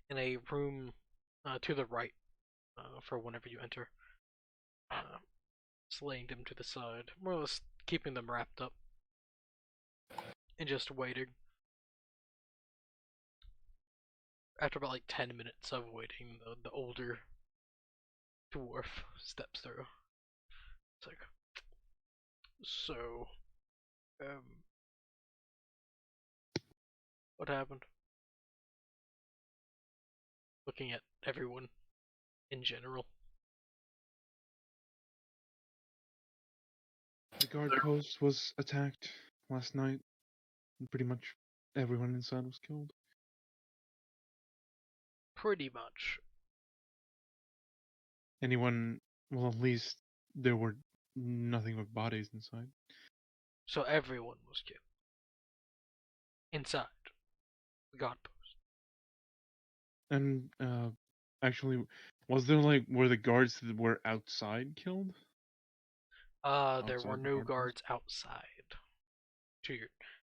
Speaker 1: in a room to the right for whenever you enter. Just laying them to the side, more or less keeping them wrapped up and just waiting. After about like 10 minutes of waiting, the older dwarf steps through. It's like, so, what happened? Looking at everyone in general.
Speaker 5: The guard post was attacked last night, and pretty much everyone inside was killed.
Speaker 1: Pretty much.
Speaker 5: Anyone, well, at least there were nothing but bodies inside.
Speaker 1: So everyone was killed. Inside the guard post.
Speaker 5: And, actually, were the guards that were outside killed?
Speaker 1: There were no guards outside.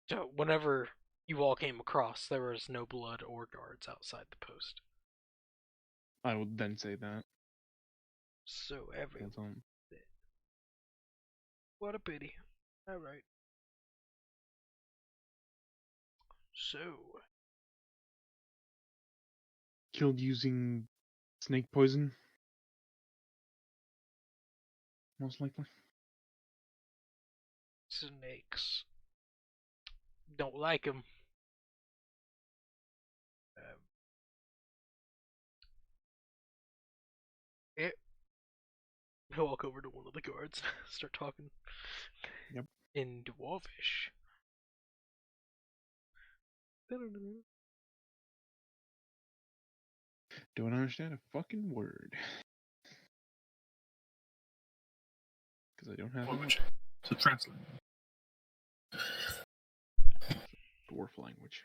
Speaker 1: So whenever you all came across, there was no blood or guards outside the post.
Speaker 5: I would then say that.
Speaker 1: So everyone did. What a pity. Alright. So.
Speaker 5: Killed using snake poison? Most likely.
Speaker 1: Snakes. Don't like them. Yeah. He'll walk over to one of the guards, start talking.
Speaker 5: Yep.
Speaker 1: In Dwarvish.
Speaker 5: Don't understand a fucking word. Because I don't have
Speaker 2: Language. To translate.
Speaker 5: dwarf language.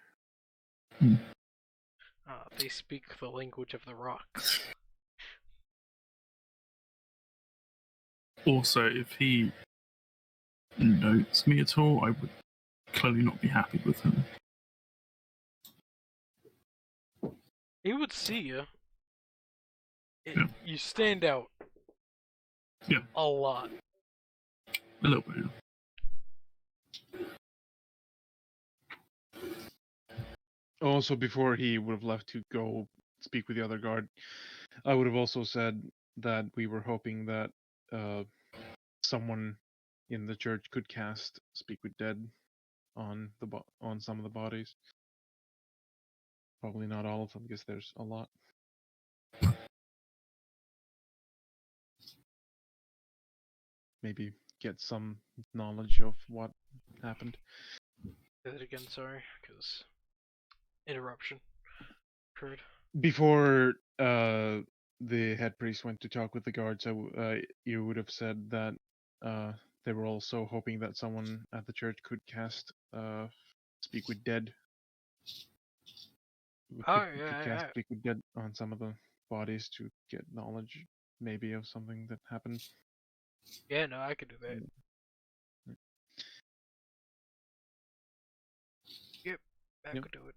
Speaker 1: They speak the language of the rocks.
Speaker 2: Also, if he notes me at all, I would clearly not be happy with him.
Speaker 1: He would see you.
Speaker 2: Yeah.
Speaker 1: You stand out.
Speaker 2: Yeah.
Speaker 1: A lot.
Speaker 2: A little bit, yeah.
Speaker 5: Also, before he would have left to go speak with the other guard, I would have also said that we were hoping that someone in the church could cast Speak with Dead on some of the bodies. Probably not all of them, because there's a lot. Maybe get some knowledge of what happened.
Speaker 1: Say that again, sorry, because interruption occurred.
Speaker 5: Before the head priest went to talk with the guards, you would have said that they were also hoping that someone at the church could cast Speak with Dead. Cast Speak with Dead on some of the bodies to get knowledge, maybe, of something that happened.
Speaker 1: Yeah, no, I could do that. Yep, I could do it.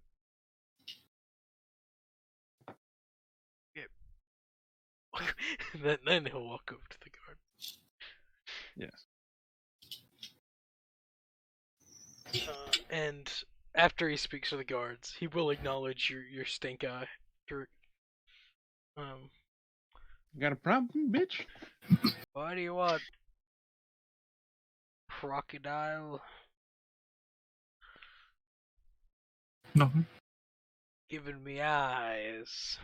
Speaker 1: Yep. then he'll walk over to the guard.
Speaker 5: Yes.
Speaker 1: And after he speaks to the guards, he will acknowledge your stink eye.
Speaker 5: Got a problem, bitch?
Speaker 1: What do you want? crocodile?
Speaker 2: Nothing.
Speaker 1: Giving me eyes.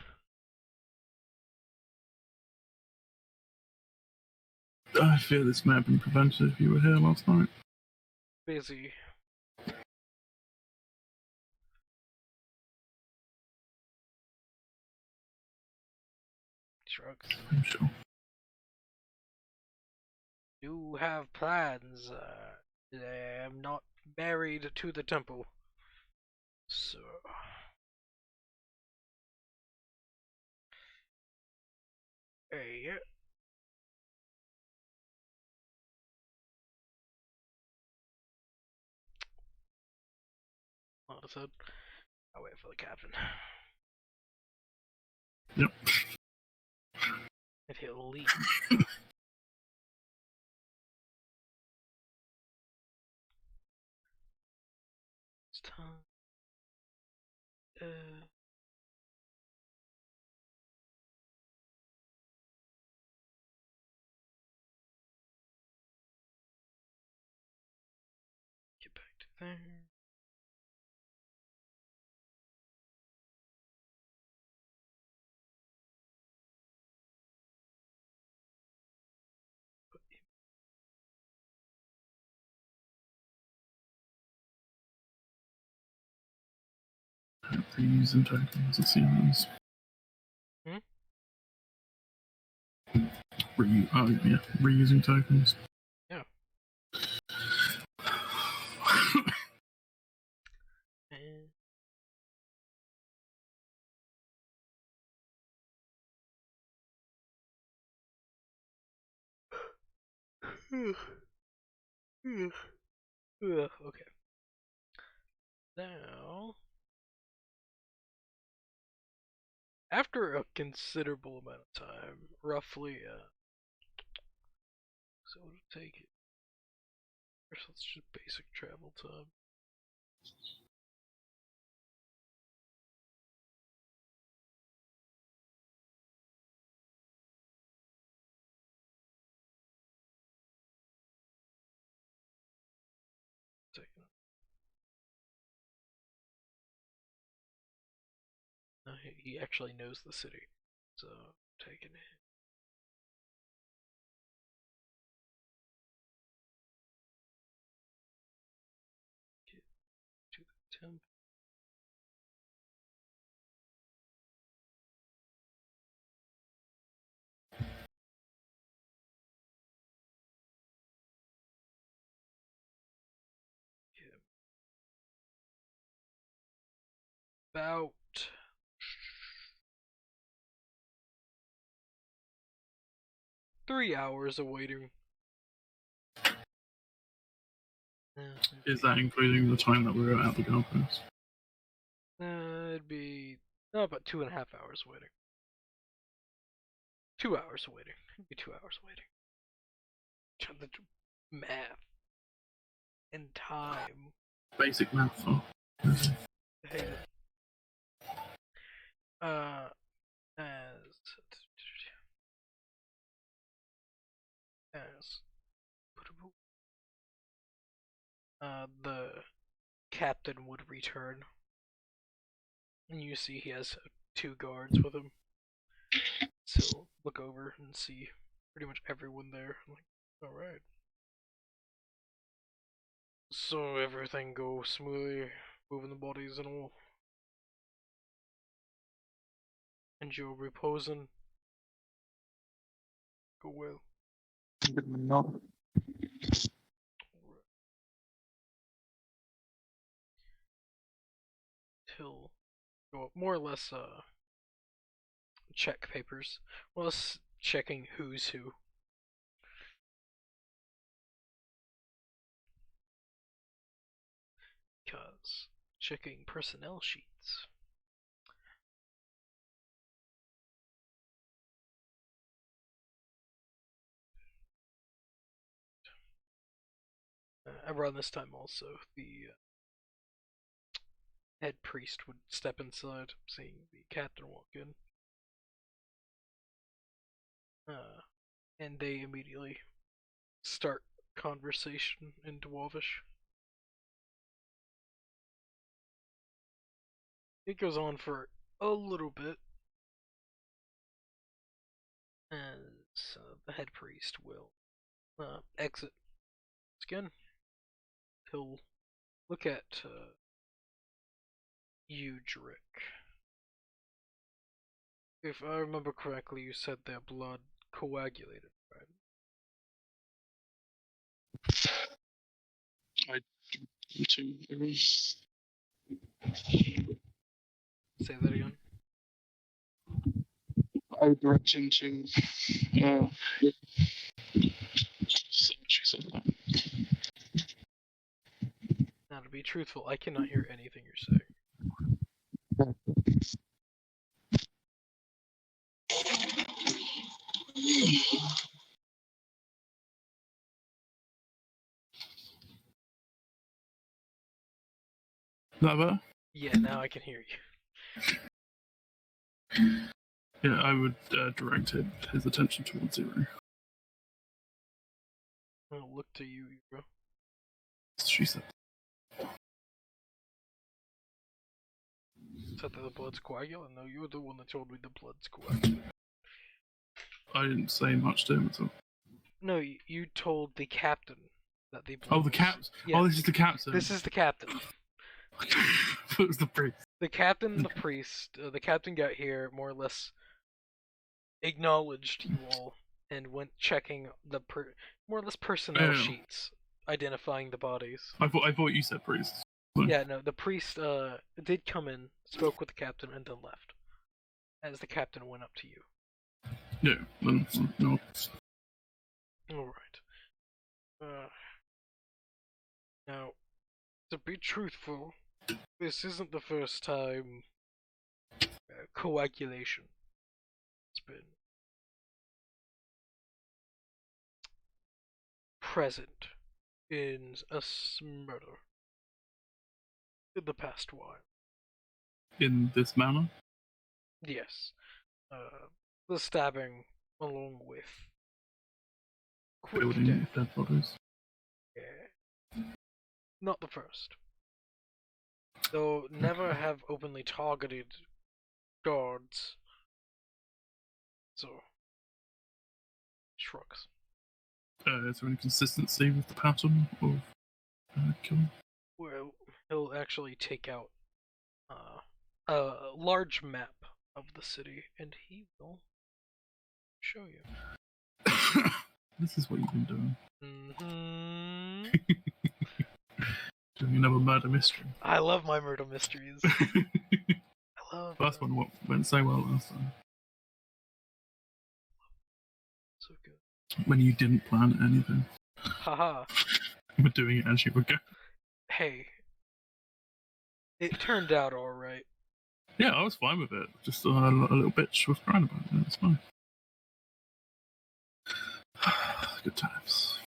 Speaker 2: I fear this may have been prevented if you were here last night.
Speaker 1: Busy. Shrugs.
Speaker 2: I'm sure.
Speaker 1: Do have plans. I am not married to the temple. So. Hey. Well, I said, I'll wait for the captain.
Speaker 2: Yep.
Speaker 1: And he'll leave. It's time. Get back to there.
Speaker 2: Reusing tokens, it seems. Reusing tokens.
Speaker 1: Yeah. Okay. Now, after a considerable amount of time, roughly, so it'll take it. First, let's just basic travel time. Second. He actually knows the city, so taking it. Get to the temple. About 3 hours of waiting.
Speaker 2: Is that including the time that we were at the conference?
Speaker 1: It'd be about 2.5 hours waiting. 2 hours of waiting. It'd be 2 hours waiting. The math and time.
Speaker 2: Basic math. Oh.
Speaker 1: Hey. The captain would return, and you see he has 2 guards with him. So look over and see pretty much everyone there. I'm like, all right. So everything goes smoothly, moving the bodies and all. And you're reposing. Go well.
Speaker 2: No.
Speaker 1: Till go more or less check papers. More or less checking who's who. Because checking personnel sheets. Around this time also, the head priest would step inside, seeing the captain walk in. And they immediately start conversation in Dwarvish. It goes on for a little bit, as the head priest will exit. Again, he'll look at you, Drick. If I remember correctly, you said their blood coagulated, right?
Speaker 2: I do.
Speaker 1: Say that again.
Speaker 2: I direct him to. She said that.
Speaker 1: Now, to be truthful, I cannot hear anything you're saying.
Speaker 2: That better?
Speaker 1: Yeah, now I can hear you.
Speaker 2: Yeah, I would direct his attention towards Zero.
Speaker 1: I'll look to you, bro.
Speaker 2: She said.
Speaker 1: Said that the blood's coagulated? No, you were the one that told me the blood's coagulated.
Speaker 2: I didn't say much to him at all.
Speaker 1: No, you told the captain that the blood.
Speaker 2: Oh, the captain.
Speaker 1: Yeah.
Speaker 2: Oh, this is the captain.
Speaker 1: This is the captain.
Speaker 2: It was the priest.
Speaker 1: The captain and the priest. The captain got here, more or less acknowledged you all, and went checking the more or less personnel sheets, identifying the bodies.
Speaker 2: I thought you said priest.
Speaker 1: Yeah, no, the priest did come in, spoke with the captain, and then left. As the captain went up to you.
Speaker 2: Yeah, no.
Speaker 1: Alright. Now, to be truthful, this isn't the first time coagulation has been present in a murder in the past while.
Speaker 2: In this manner?
Speaker 1: Yes. The stabbing along with quick
Speaker 2: Building
Speaker 1: death.
Speaker 2: dead bodies.
Speaker 1: Yeah. Not the first. Though never have openly targeted guards. So, shrugs.
Speaker 2: Is there any consistency with the pattern of killing?
Speaker 1: Well, he'll actually take out a large map of the city, and he will show you.
Speaker 2: This is what you've been doing.
Speaker 1: Mm-hmm.
Speaker 2: Doing another murder mystery.
Speaker 1: I love my murder mysteries. I love
Speaker 2: Last one went so well last time.
Speaker 1: So good.
Speaker 2: When you didn't plan anything.
Speaker 1: Haha.
Speaker 2: You were doing it as you were going.
Speaker 1: Hey. It turned out alright.
Speaker 2: Yeah, I was fine with it. Just a little bitch was crying about it. It's fine. Good times.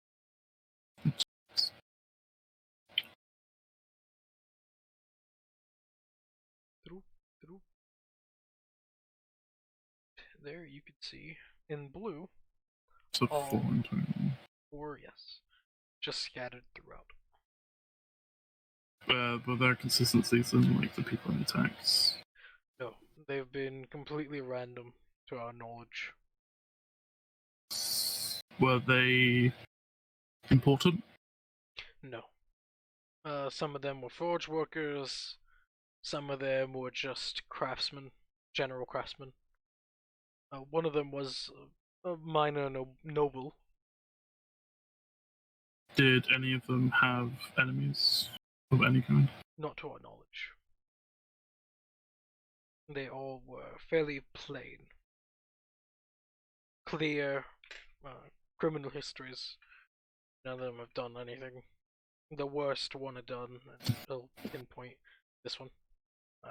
Speaker 1: There you can see in blue.
Speaker 2: So 4 in total.
Speaker 1: 4, yes. Just scattered throughout.
Speaker 2: But there are consistencies in like the people in attacks.
Speaker 1: No, they've been completely random to our knowledge.
Speaker 2: Were they important?
Speaker 1: No. Some of them were forge workers. Some of them were just craftsmen, general craftsmen. One of them was a minor noble.
Speaker 2: Did any of them have enemies of any kind?
Speaker 1: Not to our knowledge. They all were fairly plain. Clear criminal histories. None of them have done anything. The worst one had done, and I'll pinpoint this one.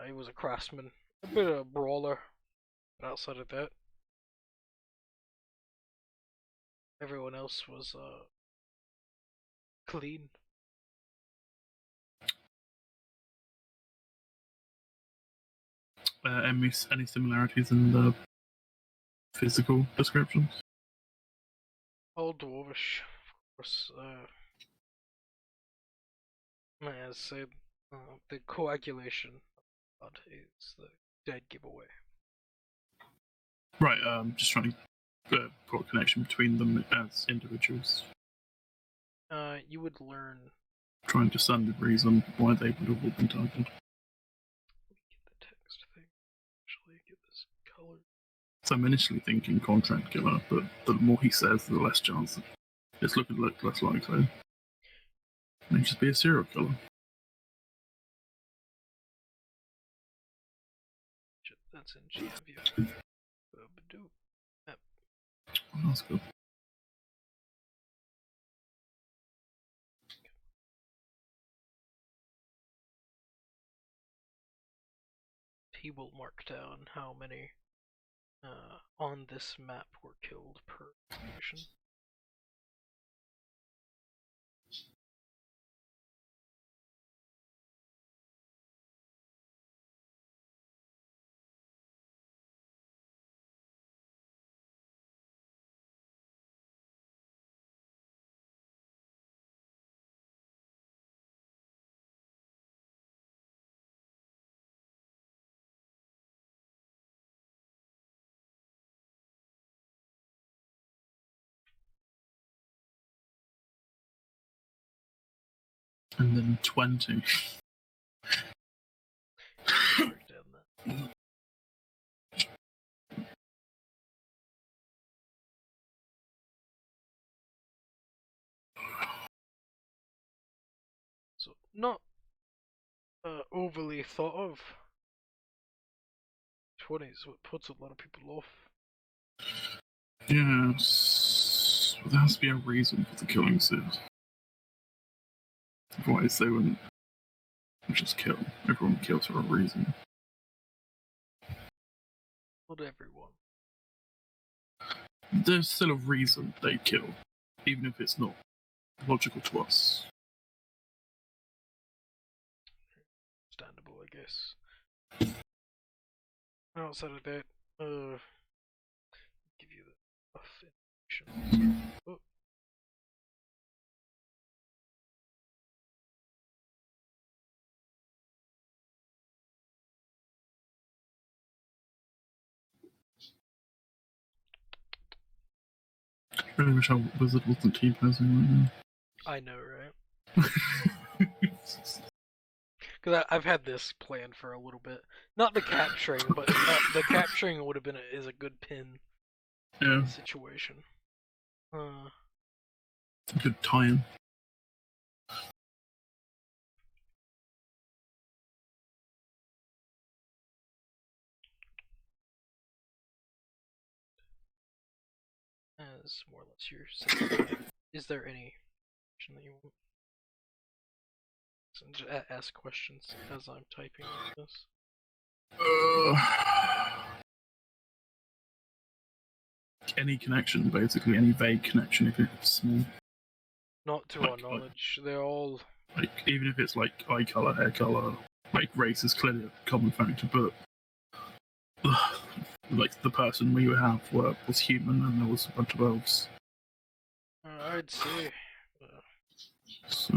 Speaker 1: He was a craftsman. A bit of a brawler. But outside of that, everyone else was clean.
Speaker 2: Any similarities in the physical descriptions?
Speaker 1: All dwarvish, of course, as I said, the coagulation of blood is the dead giveaway.
Speaker 2: Right, just trying to put a connection between them as individuals.
Speaker 1: You would learn.
Speaker 2: Trying to understand the reason why they would have all been targeted.
Speaker 1: Let me get the text thing. Actually, get this color.
Speaker 2: So I'm initially thinking contract killer, but the more he says, the less chance it's looking less likely. May just be a serial killer.
Speaker 1: That's in GMV.
Speaker 2: Oh, that's good.
Speaker 1: He will mark down how many on this map were killed per location.
Speaker 2: And then 20.
Speaker 1: Mark down that. So not overly thought of. 20 is what puts a lot of people off.
Speaker 2: Yes. Well, there has to be a reason for the killing suit. Otherwise, they wouldn't just kill. Everyone kills for a reason.
Speaker 1: Not everyone.
Speaker 2: There's still a reason they kill, even if it's not logical to us.
Speaker 1: Understandable, I guess. Outside of that, give you the information. Oh.
Speaker 2: I really wish our wizard wasn't T-posing right
Speaker 1: I know, right?
Speaker 2: now.
Speaker 1: Because I've had this plan for a little bit. Not the capturing, but the capturing would have been is a good pin situation.
Speaker 2: Good tie-in.
Speaker 1: As more or less your second. Is there any question that you want? So just ask questions as I'm typing this.
Speaker 2: Any connection, basically, any vague connection if it's small.
Speaker 1: Not to our knowledge. They're all
Speaker 2: like, even if it's like eye color, hair color, like race is clearly a common factor, but like the person we have was human and there was a bunch of elves.
Speaker 1: I'd say
Speaker 2: So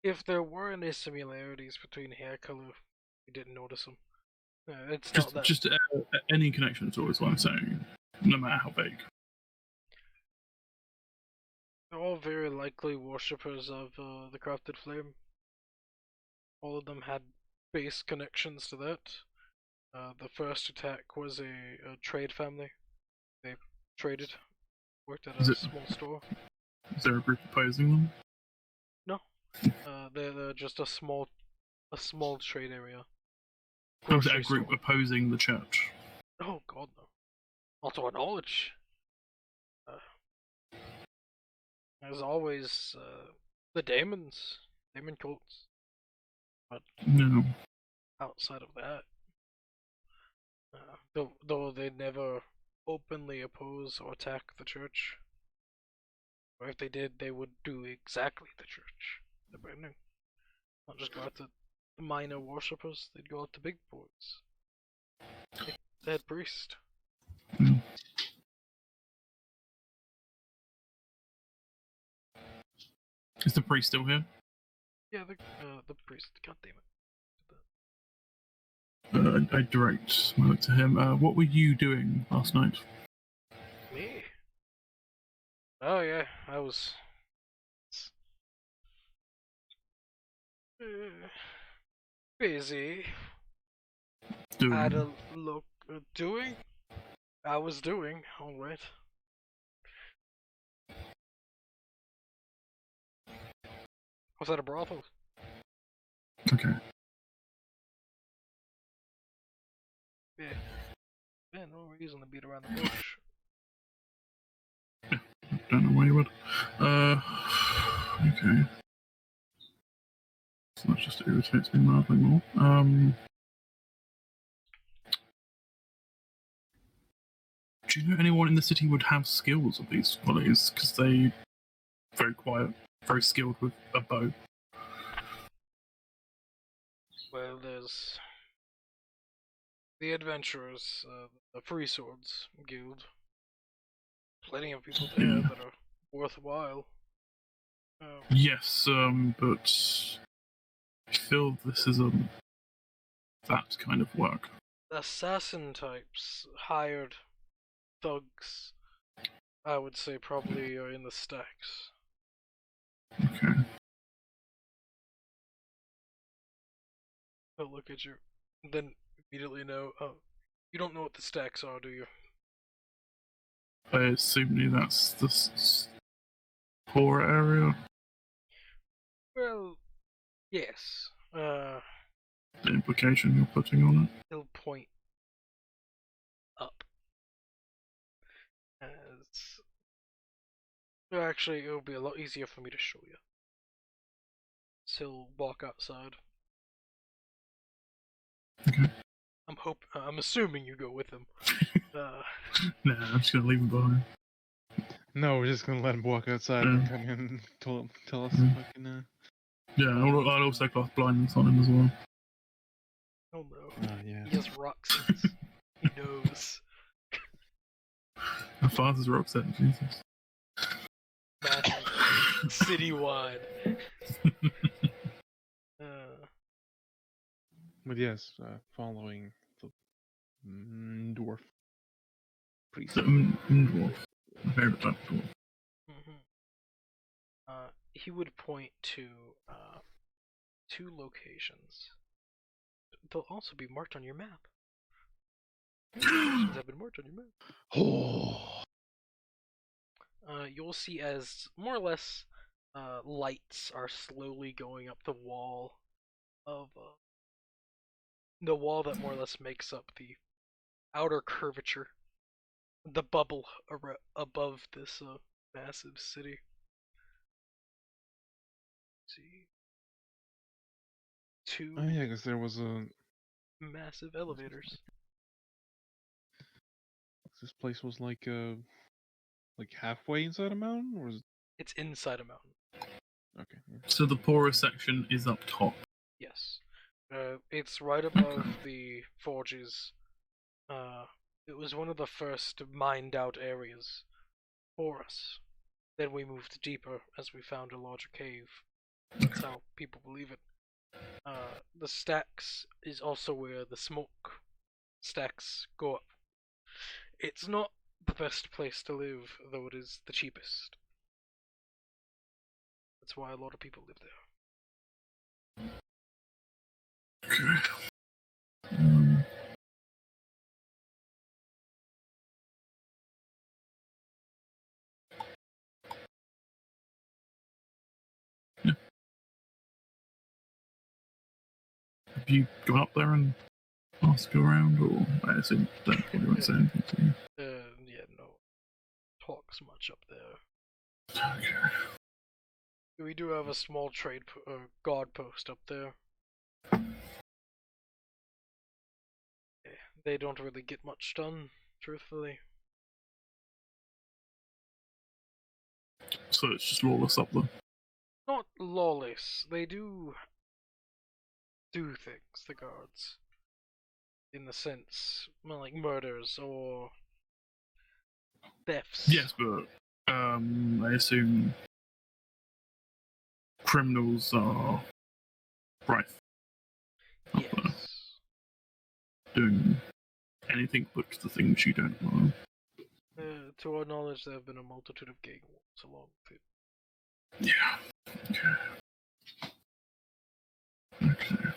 Speaker 1: if there were any similarities between hair color, we didn't notice them. It's not that.
Speaker 2: Just any connection at all is what I'm saying, no matter how vague.
Speaker 1: They're all very likely worshippers of the Crafted Flame. All of them had base connections to that. The first attack was a trade family. They traded, worked at a small store.
Speaker 2: Is there a group opposing them?
Speaker 1: No, they're just a small trade area.
Speaker 2: Or is it a group opposing the church?
Speaker 1: Oh God, no. Not to our knowledge. There's always the demon cults, but
Speaker 2: no.
Speaker 1: Outside of that, though they never openly oppose or attack the church, or if they did, they would do exactly the church. The burning, not just go out to the minor worshippers. They'd go out to big boys, like the head priest.
Speaker 2: Is the priest still here?
Speaker 1: Yeah, the priest. God damn it.
Speaker 2: I direct my look to him. What were you doing last night?
Speaker 1: Me? Oh yeah, I was busy.
Speaker 2: Doing.
Speaker 1: Had a look. Doing? I was doing. Alright. Was that a brothel?
Speaker 2: Okay.
Speaker 1: Yeah. Yeah, no reason to beat around the bush.
Speaker 2: Don't know why you would. Okay. So that just irritates me mildly more. Do you know anyone in the city would have skills of these qualities? Because they very quiet, very skilled with a bow.
Speaker 1: Well, there's the adventurers, the Free Swords Guild. Plenty of people there that are worthwhile.
Speaker 2: Yes, but I feel this is that kind of work.
Speaker 1: Assassin types, hired thugs, I would say probably are in the stacks.
Speaker 2: Okay.
Speaker 1: I'll look at you, then immediately know. Oh, you don't know what the stacks are, do you?
Speaker 2: I assume that's the poor area.
Speaker 1: Well, yes.
Speaker 2: The implication you're putting on it.
Speaker 1: He'll point up. As actually, it'll be a lot easier for me to show you. So he'll walk outside.
Speaker 2: Okay.
Speaker 1: I'm assuming you go with him.
Speaker 2: Nah, I'm just gonna leave him behind.
Speaker 5: No, we're just gonna let him walk outside and come in and tell us fucking.
Speaker 2: Yeah, I'll also cast blindness on him as well.
Speaker 1: Oh no.
Speaker 5: Yeah.
Speaker 1: He has rock sense. He knows.
Speaker 2: How far does rock sense? Jesus.
Speaker 1: Citywide.
Speaker 5: But yes, following the dwarf priest.
Speaker 2: Dwarf. My favorite type of dwarf.
Speaker 1: He would point to two locations. They'll also be marked on your map. Locations have been marked on your map.
Speaker 5: Oh.
Speaker 1: You'll see as more or less lights are slowly going up the wall of the wall that more or less makes up the outer curvature, the bubble above this massive city. Let's see, two
Speaker 5: Oh yeah, because there was a
Speaker 1: massive elevators.
Speaker 5: This place was like halfway inside a mountain, or was it?
Speaker 1: It's inside a mountain.
Speaker 5: Okay. Yeah.
Speaker 2: So the poorest section is up top.
Speaker 1: Yes. It's right above the forges. It was one of the first mined out areas for us. Then we moved deeper as we found a larger cave. That's how people believe it. The stacks is also where the smoke stacks go up. It's not the best place to live, though it is the cheapest. That's why a lot of people live there.
Speaker 2: Yeah. Have you gone up there and asked around, or I assume that probably won't say anything to you?
Speaker 1: Yeah, no talks much up there.
Speaker 2: Okay.
Speaker 1: We do have a small trade guard post up there. They don't really get much done, truthfully.
Speaker 2: So it's just lawless up there.
Speaker 1: Not lawless. They do things, the guards. In the sense, well, like murders or thefts.
Speaker 2: Yes, but I assume criminals are rife.
Speaker 1: Yes.
Speaker 2: Doing anything but the things you don't want.
Speaker 1: To our knowledge, there have been a multitude of gang wars along with it.
Speaker 2: Yeah. Okay.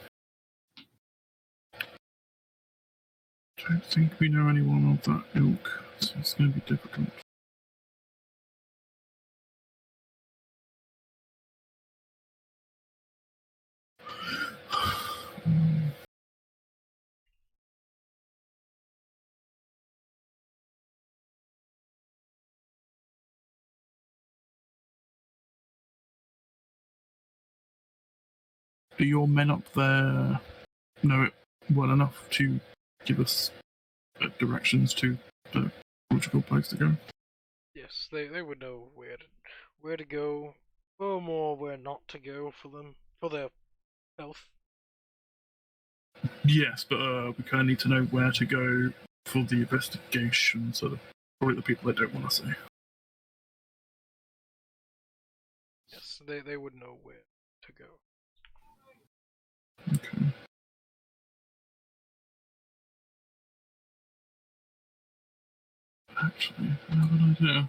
Speaker 2: Don't think we know anyone of that ilk, so it's going to be difficult. Do your men up there know it well enough to give us directions to the logical place to go?
Speaker 1: Yes, they would know where to go, or more where not to go for them, for their health.
Speaker 2: Yes, but we kind of need to know where to go for the investigation, so probably the people they don't want to see.
Speaker 1: Yes, they would know where to go.
Speaker 2: Okay. Actually, I have an idea.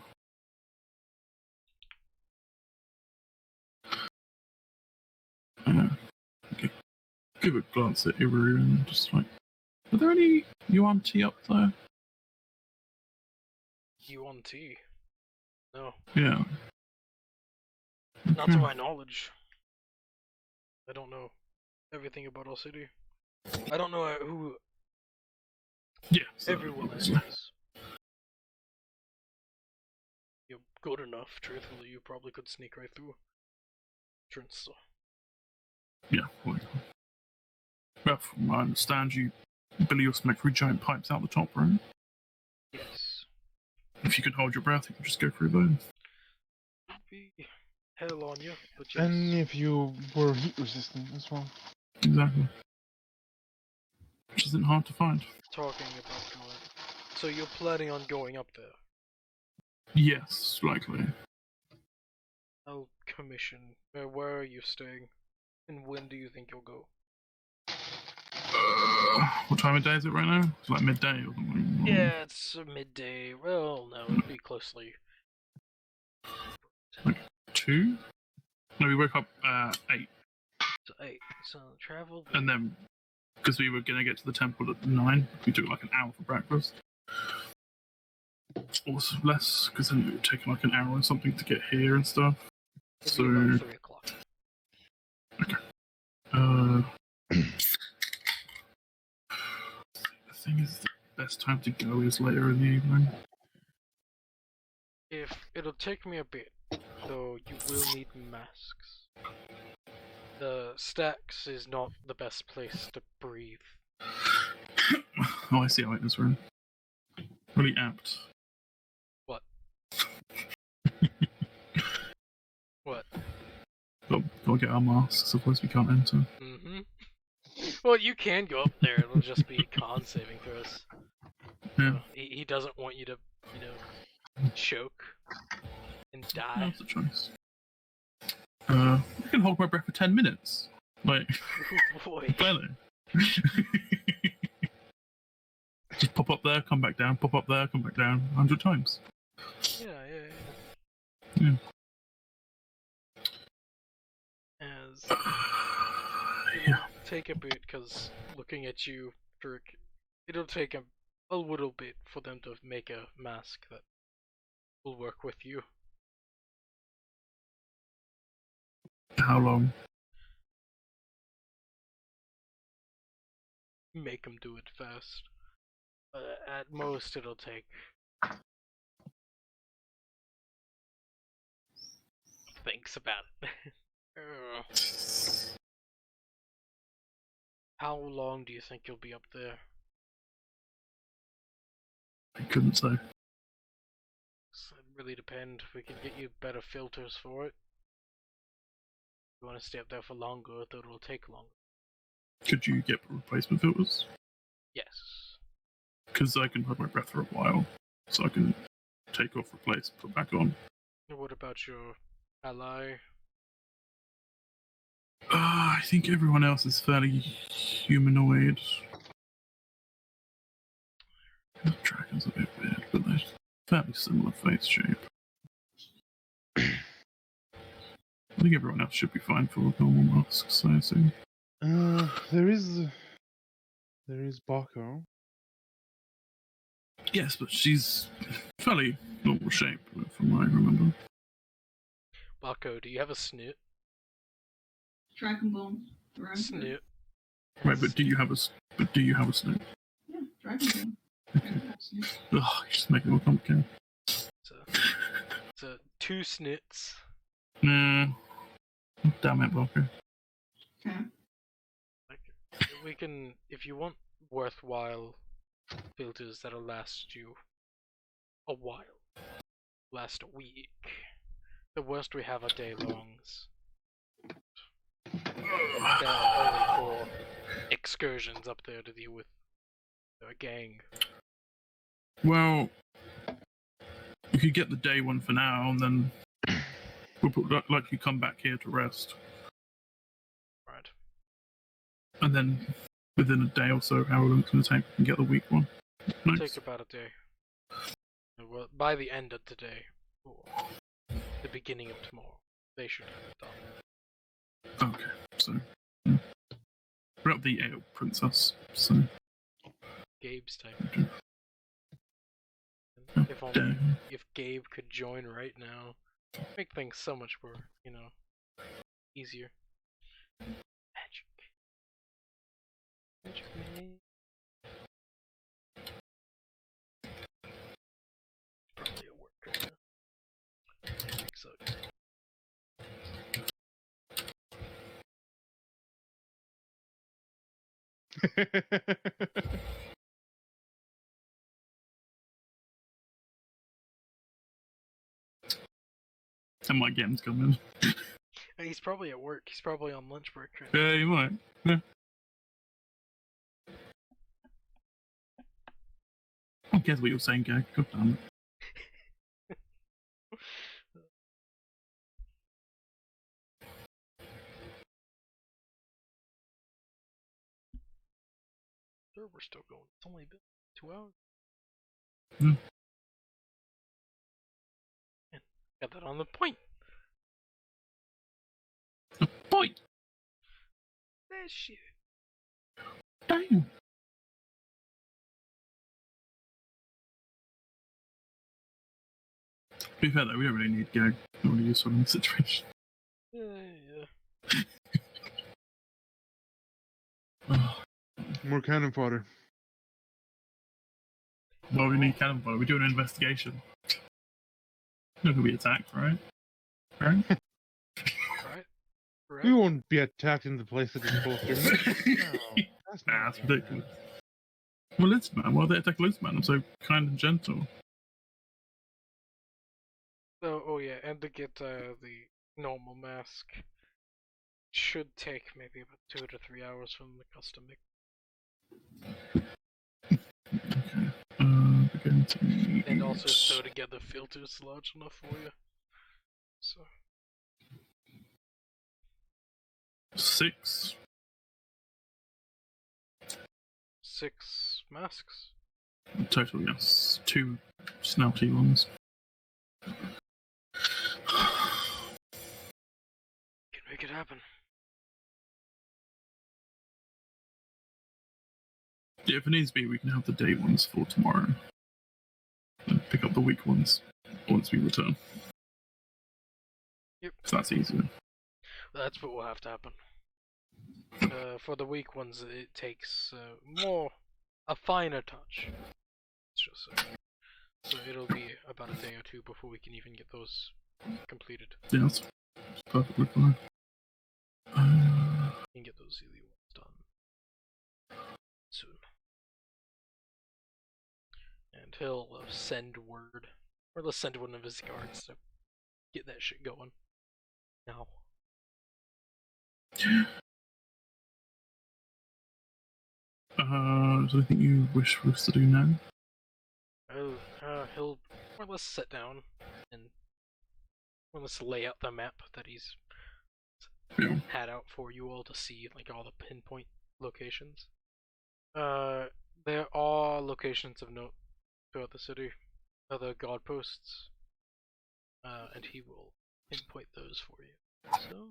Speaker 2: Okay. Give a glance at Iru and just like, are there any yuan tea up there?
Speaker 1: Yuan tea? No.
Speaker 2: Yeah.
Speaker 1: Not to my knowledge. I don't know everything about our city. I don't know who everyone is. You're good enough, truthfully, you probably could sneak right through. Entrance, so.
Speaker 2: Yeah, well, from what I understand, you Billy will smoke through giant pipes out the top, right?
Speaker 1: Yes.
Speaker 2: If you can hold your breath, you can just go through those.
Speaker 1: Be hell on you, but yes.
Speaker 5: And if you were heat resistant as well.
Speaker 2: Exactly. Which isn't hard to find.
Speaker 1: Talking about going. So you're planning on going up there?
Speaker 2: Yes, likely.
Speaker 1: I'll commission. Where are you staying? And when do you think you'll go?
Speaker 2: What time of day is it right now? It's like midday or something.
Speaker 1: Yeah, it's midday. Well, no, it'd be closely.
Speaker 2: Like 2? No, we woke up at 8.
Speaker 1: So 8. So travel.
Speaker 2: And then, because we were going to get to the temple at 9, we took like an hour for breakfast. Or less, because then it would take like an hour or something to get here and stuff.
Speaker 1: It'd
Speaker 2: So.
Speaker 1: be about 3 o'clock.
Speaker 2: Okay. The thing is, the best time to go is later in the evening.
Speaker 1: If it'll take me a bit, though, you will need masks. The stacks is not the best place to breathe.
Speaker 2: Oh, I see how it is, right? Really apt.
Speaker 1: What? What?
Speaker 2: Gotta get our masks, otherwise we can't enter.
Speaker 1: Mm-hmm. Well, you can go up there, it'll just be con saving throws.
Speaker 2: Yeah.
Speaker 1: He doesn't want you to, choke and die.
Speaker 2: That's a choice. I can hold my breath for 10 minutes. Like,
Speaker 1: Boy.
Speaker 2: clearly. Just pop up there, come back down, pop up there, come back down 100 times.
Speaker 1: Yeah. As take a bit, because looking at you, Dirk, it'll take a little bit for them to make a mask that will work with you.
Speaker 2: How long?
Speaker 1: Make them do it fast. At most, it'll take thinks about it. How long do you think you'll be up there?
Speaker 2: I couldn't say.
Speaker 1: It really depends. We can get you better filters for it. If you want to stay up there for longer, though it will take longer.
Speaker 2: Could you get replacement filters?
Speaker 1: Yes.
Speaker 2: Because I can hold my breath for a while, so I can take off, replace, put back on.
Speaker 1: What about your ally?
Speaker 2: I think everyone else is fairly humanoid. The dragon's a bit weird, but they're fairly similar face shape. I think everyone else should be fine for normal masks, I assume.
Speaker 5: There is Bako.
Speaker 2: Yes, but she's fairly normal shape, from what I remember.
Speaker 1: Bako, do you have a snoot?
Speaker 3: Dragonborn.
Speaker 1: Snoot.
Speaker 2: Right, but do you have a snoot?
Speaker 3: Yeah, Dragonborn.
Speaker 2: Okay. Ugh, you're just making it more complicated.
Speaker 1: So 2 snoots.
Speaker 2: Nah. Damn it, Boko.
Speaker 3: Okay.
Speaker 1: We can, if you want worthwhile filters that'll last you a while, last a week. The worst we have are day longs. They're only for excursions up there to deal with a gang.
Speaker 2: Well, you could get the day one for now, and then we'll likely come back here to rest.
Speaker 1: Right.
Speaker 2: And then within a day or so, however long it's going to take, we can get the week one. Nice.
Speaker 1: Take about a day. Well, by the end of today, or the beginning of tomorrow, they should have it done.
Speaker 2: Okay, so yeah. We're up the Ale Princess, so
Speaker 1: Gabe's type.
Speaker 2: Okay.
Speaker 1: If only if Gabe could join right now, make things so much more, easier. Magic. Magic man. Probably a worker. So.
Speaker 2: And my game's coming.
Speaker 1: He's probably at work. He's probably on lunch break. Right?
Speaker 2: Yeah, you might. Yeah. I guess what you're saying, Gag. God damn it.
Speaker 1: Sure, we're still going. It's only been 2 hours.
Speaker 2: Hmm.
Speaker 1: And got that on the point.
Speaker 2: The point.
Speaker 1: That shit.
Speaker 2: Damn. To be fair though, we don't really need Gag. Not really useful in this situation.
Speaker 1: Yeah.
Speaker 5: More cannon fodder.
Speaker 2: Well, we need cannon fodder. We're doing an investigation. Not gonna be attacked, right? Right?
Speaker 1: Right.
Speaker 5: We won't be attacked in the place that is supposed to. No,
Speaker 2: That's ridiculous. Well, Lidsman. Why they attack Lidsman? I'm so kind and gentle.
Speaker 1: Oh yeah, and to get the normal mask should take maybe about 2 to 3 hours from the custom make.
Speaker 2: Okay.
Speaker 1: And also so to get the filters large enough for you. So
Speaker 2: 6
Speaker 1: masks.
Speaker 2: total, yes. 2 snouty ones.
Speaker 1: Can make it happen.
Speaker 2: Yeah, if it needs to be, we can have the day ones for tomorrow. And pick up the week ones once we return.
Speaker 1: Yep.
Speaker 2: So that's easier.
Speaker 1: That's what will have to happen. For the weak ones, it takes a finer touch. Let's just say. So it'll be about a day or 2 before we can even get those completed.
Speaker 2: Yeah, that's perfectly fine.
Speaker 1: We can get those Zealy ones done soon. And he'll send word, or let's send one of his guards to get that shit going. Now.
Speaker 2: Is there anything you wish for us to do now?
Speaker 1: Oh, he'll more or less sit down and more or less lay out the map that he's had out for you all to see, like all the pinpoint locations. There are locations of note throughout the city, other guard posts, and he will pinpoint those for you. So.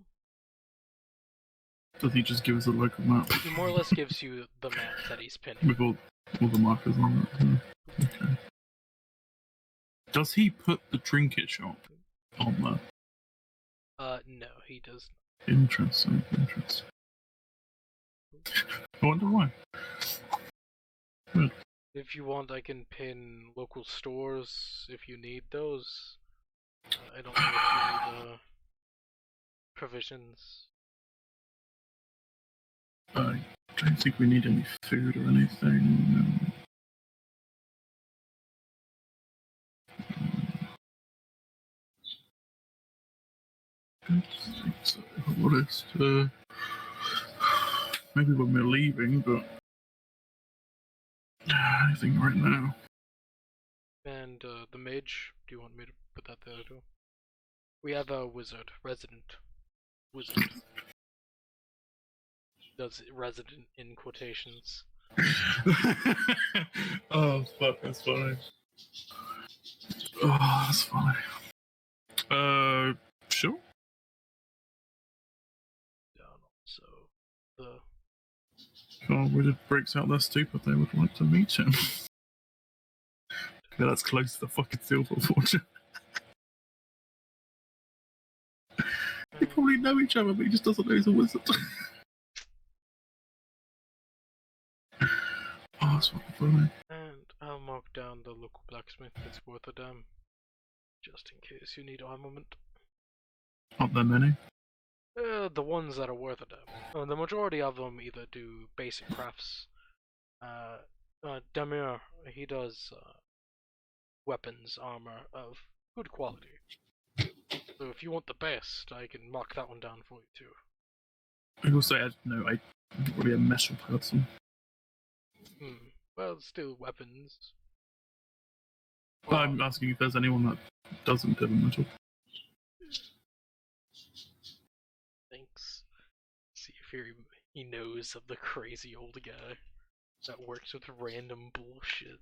Speaker 2: Does he just give us a local map?
Speaker 1: He more or less gives you the map that he's pinning.
Speaker 2: With all the markers on it. Okay. Does he put the trinket shop on there?
Speaker 1: No, he does
Speaker 2: not. Interesting. I wonder why. Good.
Speaker 1: If you want, I can pin local stores if you need those. I don't know if you need provisions.
Speaker 2: I don't think we need any food or anything. So, what is maybe when we're leaving, but anything right now.
Speaker 1: And the mage, do you want me to put that there too? We have a wizard, resident wizard. Does it resident in quotations?
Speaker 2: Oh fuck, that's funny. Oh, that's funny. Sure.
Speaker 1: So the
Speaker 2: wizard breaks out their stupid. They would like to meet him. Yeah, that's close to the fucking silver fortune. They probably know each other, but he just doesn't know he's a wizard. Oh, that's fucking funny.
Speaker 1: And I'll mark down the local blacksmith that's worth a damn, just in case you need armament.
Speaker 2: Aren't there many?
Speaker 1: The ones that are worth a damn. The majority of them either do basic crafts. Damir, he does weapons, armor of good quality. So if you want the best, I can mark that one down for you too.
Speaker 2: I will say, I'm not really a metal person.
Speaker 1: Well, still weapons.
Speaker 2: Well, I'm asking if there's anyone that doesn't do metal.
Speaker 1: Thanks. See if he knows of the crazy old guy that works with random bullshit.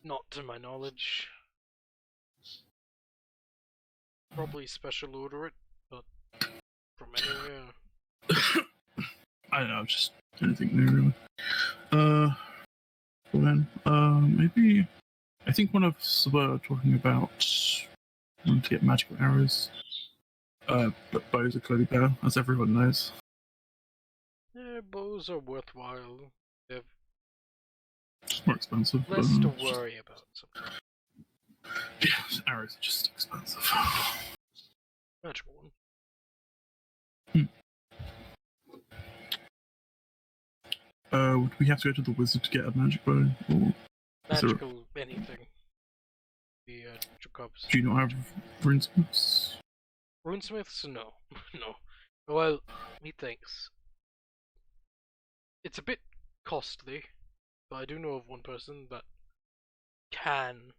Speaker 1: Not to my knowledge. Probably special order it, but from anywhere.
Speaker 2: I don't know, just anything new really. Well then, maybe I think one of us were talking about wanting to get magical arrows. But bows are clearly better, as everyone knows.
Speaker 1: Yeah, bows are worthwhile. They're
Speaker 2: more expensive.
Speaker 1: Less to worry about sometimes.
Speaker 2: Yeah, arrows are just expensive.
Speaker 1: Magical one.
Speaker 2: Would we have to go to the wizard to get a magic bow? Or
Speaker 1: magical anything. The Jacobs.
Speaker 2: Do you not have runesmiths?
Speaker 1: Runesmiths? No. No. Well, methinks. It's a bit costly, but I do know of one person that can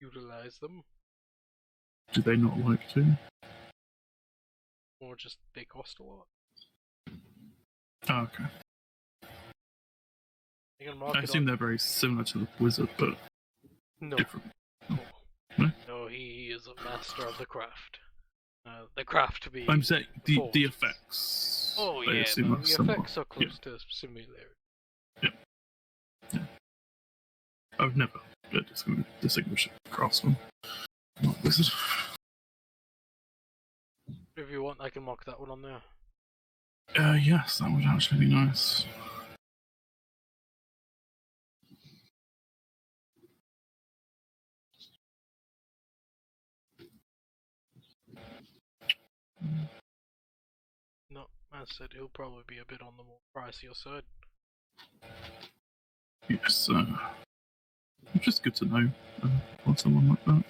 Speaker 1: utilize them.
Speaker 2: Do they not like to?
Speaker 1: Or just they cost a lot.
Speaker 2: Oh, okay. I assume they're very similar to the wizard, but
Speaker 1: no.
Speaker 2: Different.
Speaker 1: No, he is a master of the craft. The craft to be.
Speaker 2: I'm saying the effects.
Speaker 1: Oh yeah, the effects are close to similar.
Speaker 2: Yeah. I would never distinguish a craftsman. Not wizard.
Speaker 1: If you want, I can mark that one on there.
Speaker 2: Yes, that would actually be nice.
Speaker 1: No, as I said, he'll probably be a bit on the more pricier side.
Speaker 2: Yes, it's just good to know for someone like that.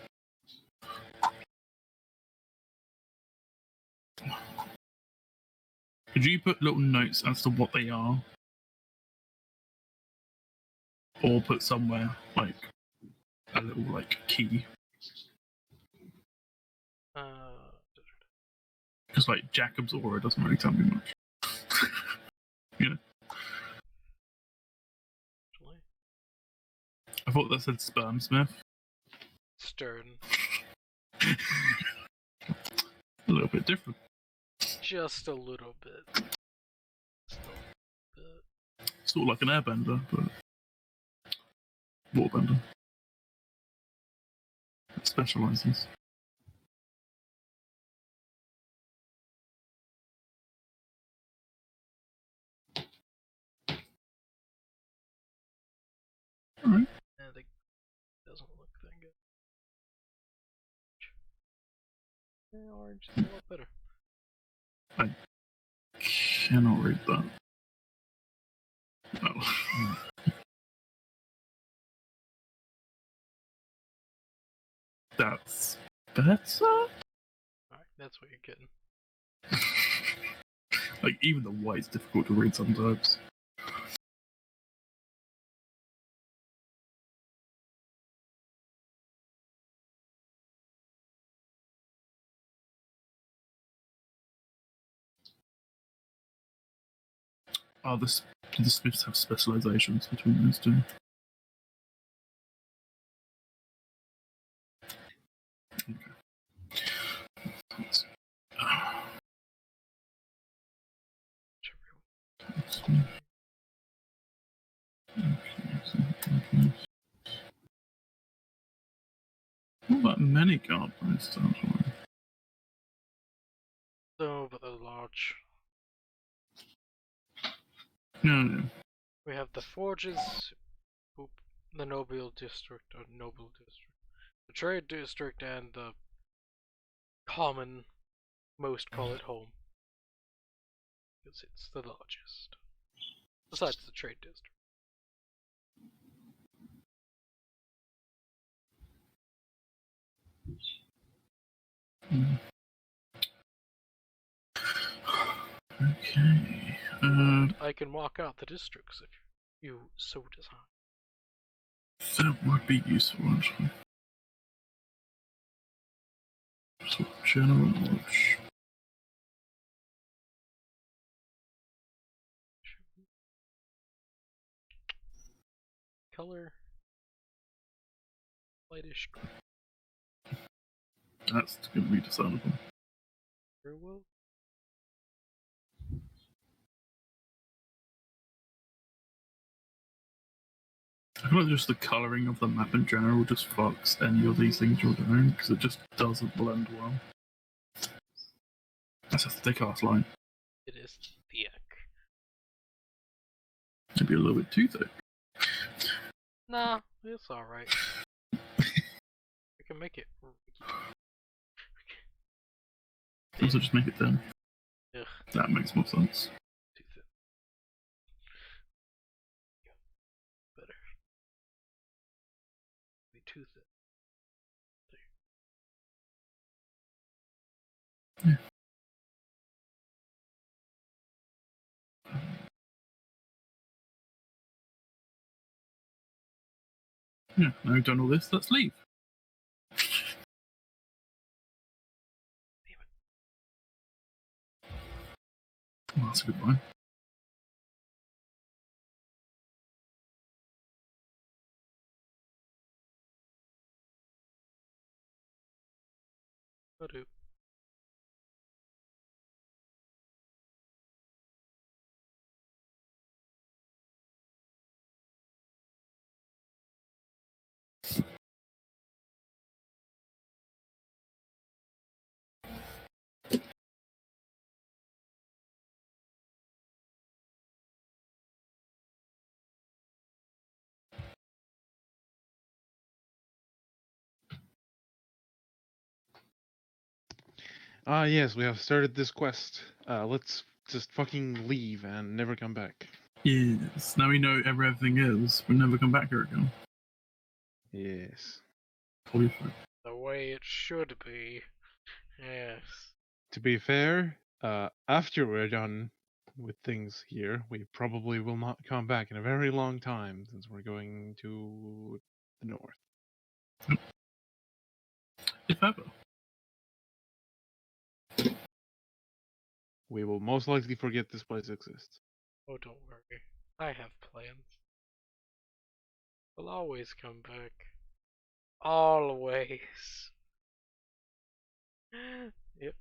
Speaker 2: Could you put little notes as to what they are? Or put somewhere, like, a little, key Because like Jacob's aura doesn't really tell me much. You know. I thought that said sperm smith.
Speaker 1: Stern.
Speaker 2: A little bit different.
Speaker 1: Just a little bit.
Speaker 2: Sort of like an airbender, but waterbender. It specializes. Alright.
Speaker 1: And it doesn't look that good. Yeah, orange is a lot better.
Speaker 2: I cannot read that. Oh. That's better?
Speaker 1: Alright, that's what you're getting.
Speaker 2: Like, even the white's difficult to read sometimes. Oh, the Smiths have specializations between those two. Not that many guard posts, actually.
Speaker 1: No, but they're large.
Speaker 2: Yeah.
Speaker 1: We have the forges, the Noble District, the Trade District, and the common, most call it home. Because it's the largest. Besides the Trade District.
Speaker 2: Okay.
Speaker 1: I can walk out the districts if you so desire.
Speaker 2: That would be useful, actually. So, general knowledge.
Speaker 1: Color. Lightish green.
Speaker 2: That's going to be decidable.
Speaker 1: Very well.
Speaker 2: I feel like just the colouring of the map in general just fucks any of these things you're doing, because it just doesn't blend well. That's a thick ass line.
Speaker 1: It is thick.
Speaker 2: Maybe a little bit too thick.
Speaker 1: Nah, it's alright. We can make it.
Speaker 2: Also, just make it thin.
Speaker 1: Ugh.
Speaker 2: That makes more sense.
Speaker 1: Too thin. Better. Be too thin.
Speaker 2: Yeah. Yeah, now we've done all this, let's leave. Oh, that's a good one.
Speaker 1: Ba-do.
Speaker 5: Ah, yes, we have started this quest. Let's just fucking leave and never come back.
Speaker 2: Yes, now we know everything is. We'll never come back here again.
Speaker 5: Yes.
Speaker 1: The way it should be. Yes.
Speaker 5: To be fair, after we're done with things here, we probably will not come back in a very long time, since we're going to the north.
Speaker 2: If ever.
Speaker 5: we will most likely forget this place exists.
Speaker 1: Oh, don't worry. I have plans. We'll always come back. Always. Yep.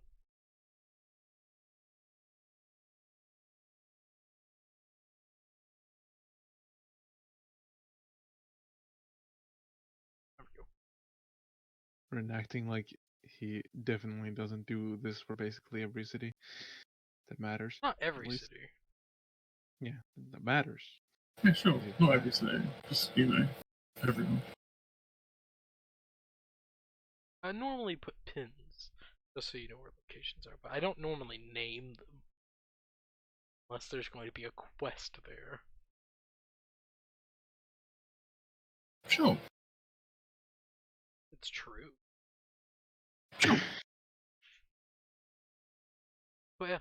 Speaker 1: There we go.
Speaker 5: We're enacting like he definitely doesn't do this for basically every city that matters.
Speaker 1: Not every
Speaker 5: At least-
Speaker 1: city.
Speaker 5: Yeah, that matters.
Speaker 2: Yeah, sure. Not every city. Just, everyone.
Speaker 1: I normally put pins, just so you know where locations are, but I don't normally name them. Unless there's going to be a quest there.
Speaker 2: Sure.
Speaker 1: It's true.
Speaker 2: Sure.
Speaker 1: But yeah.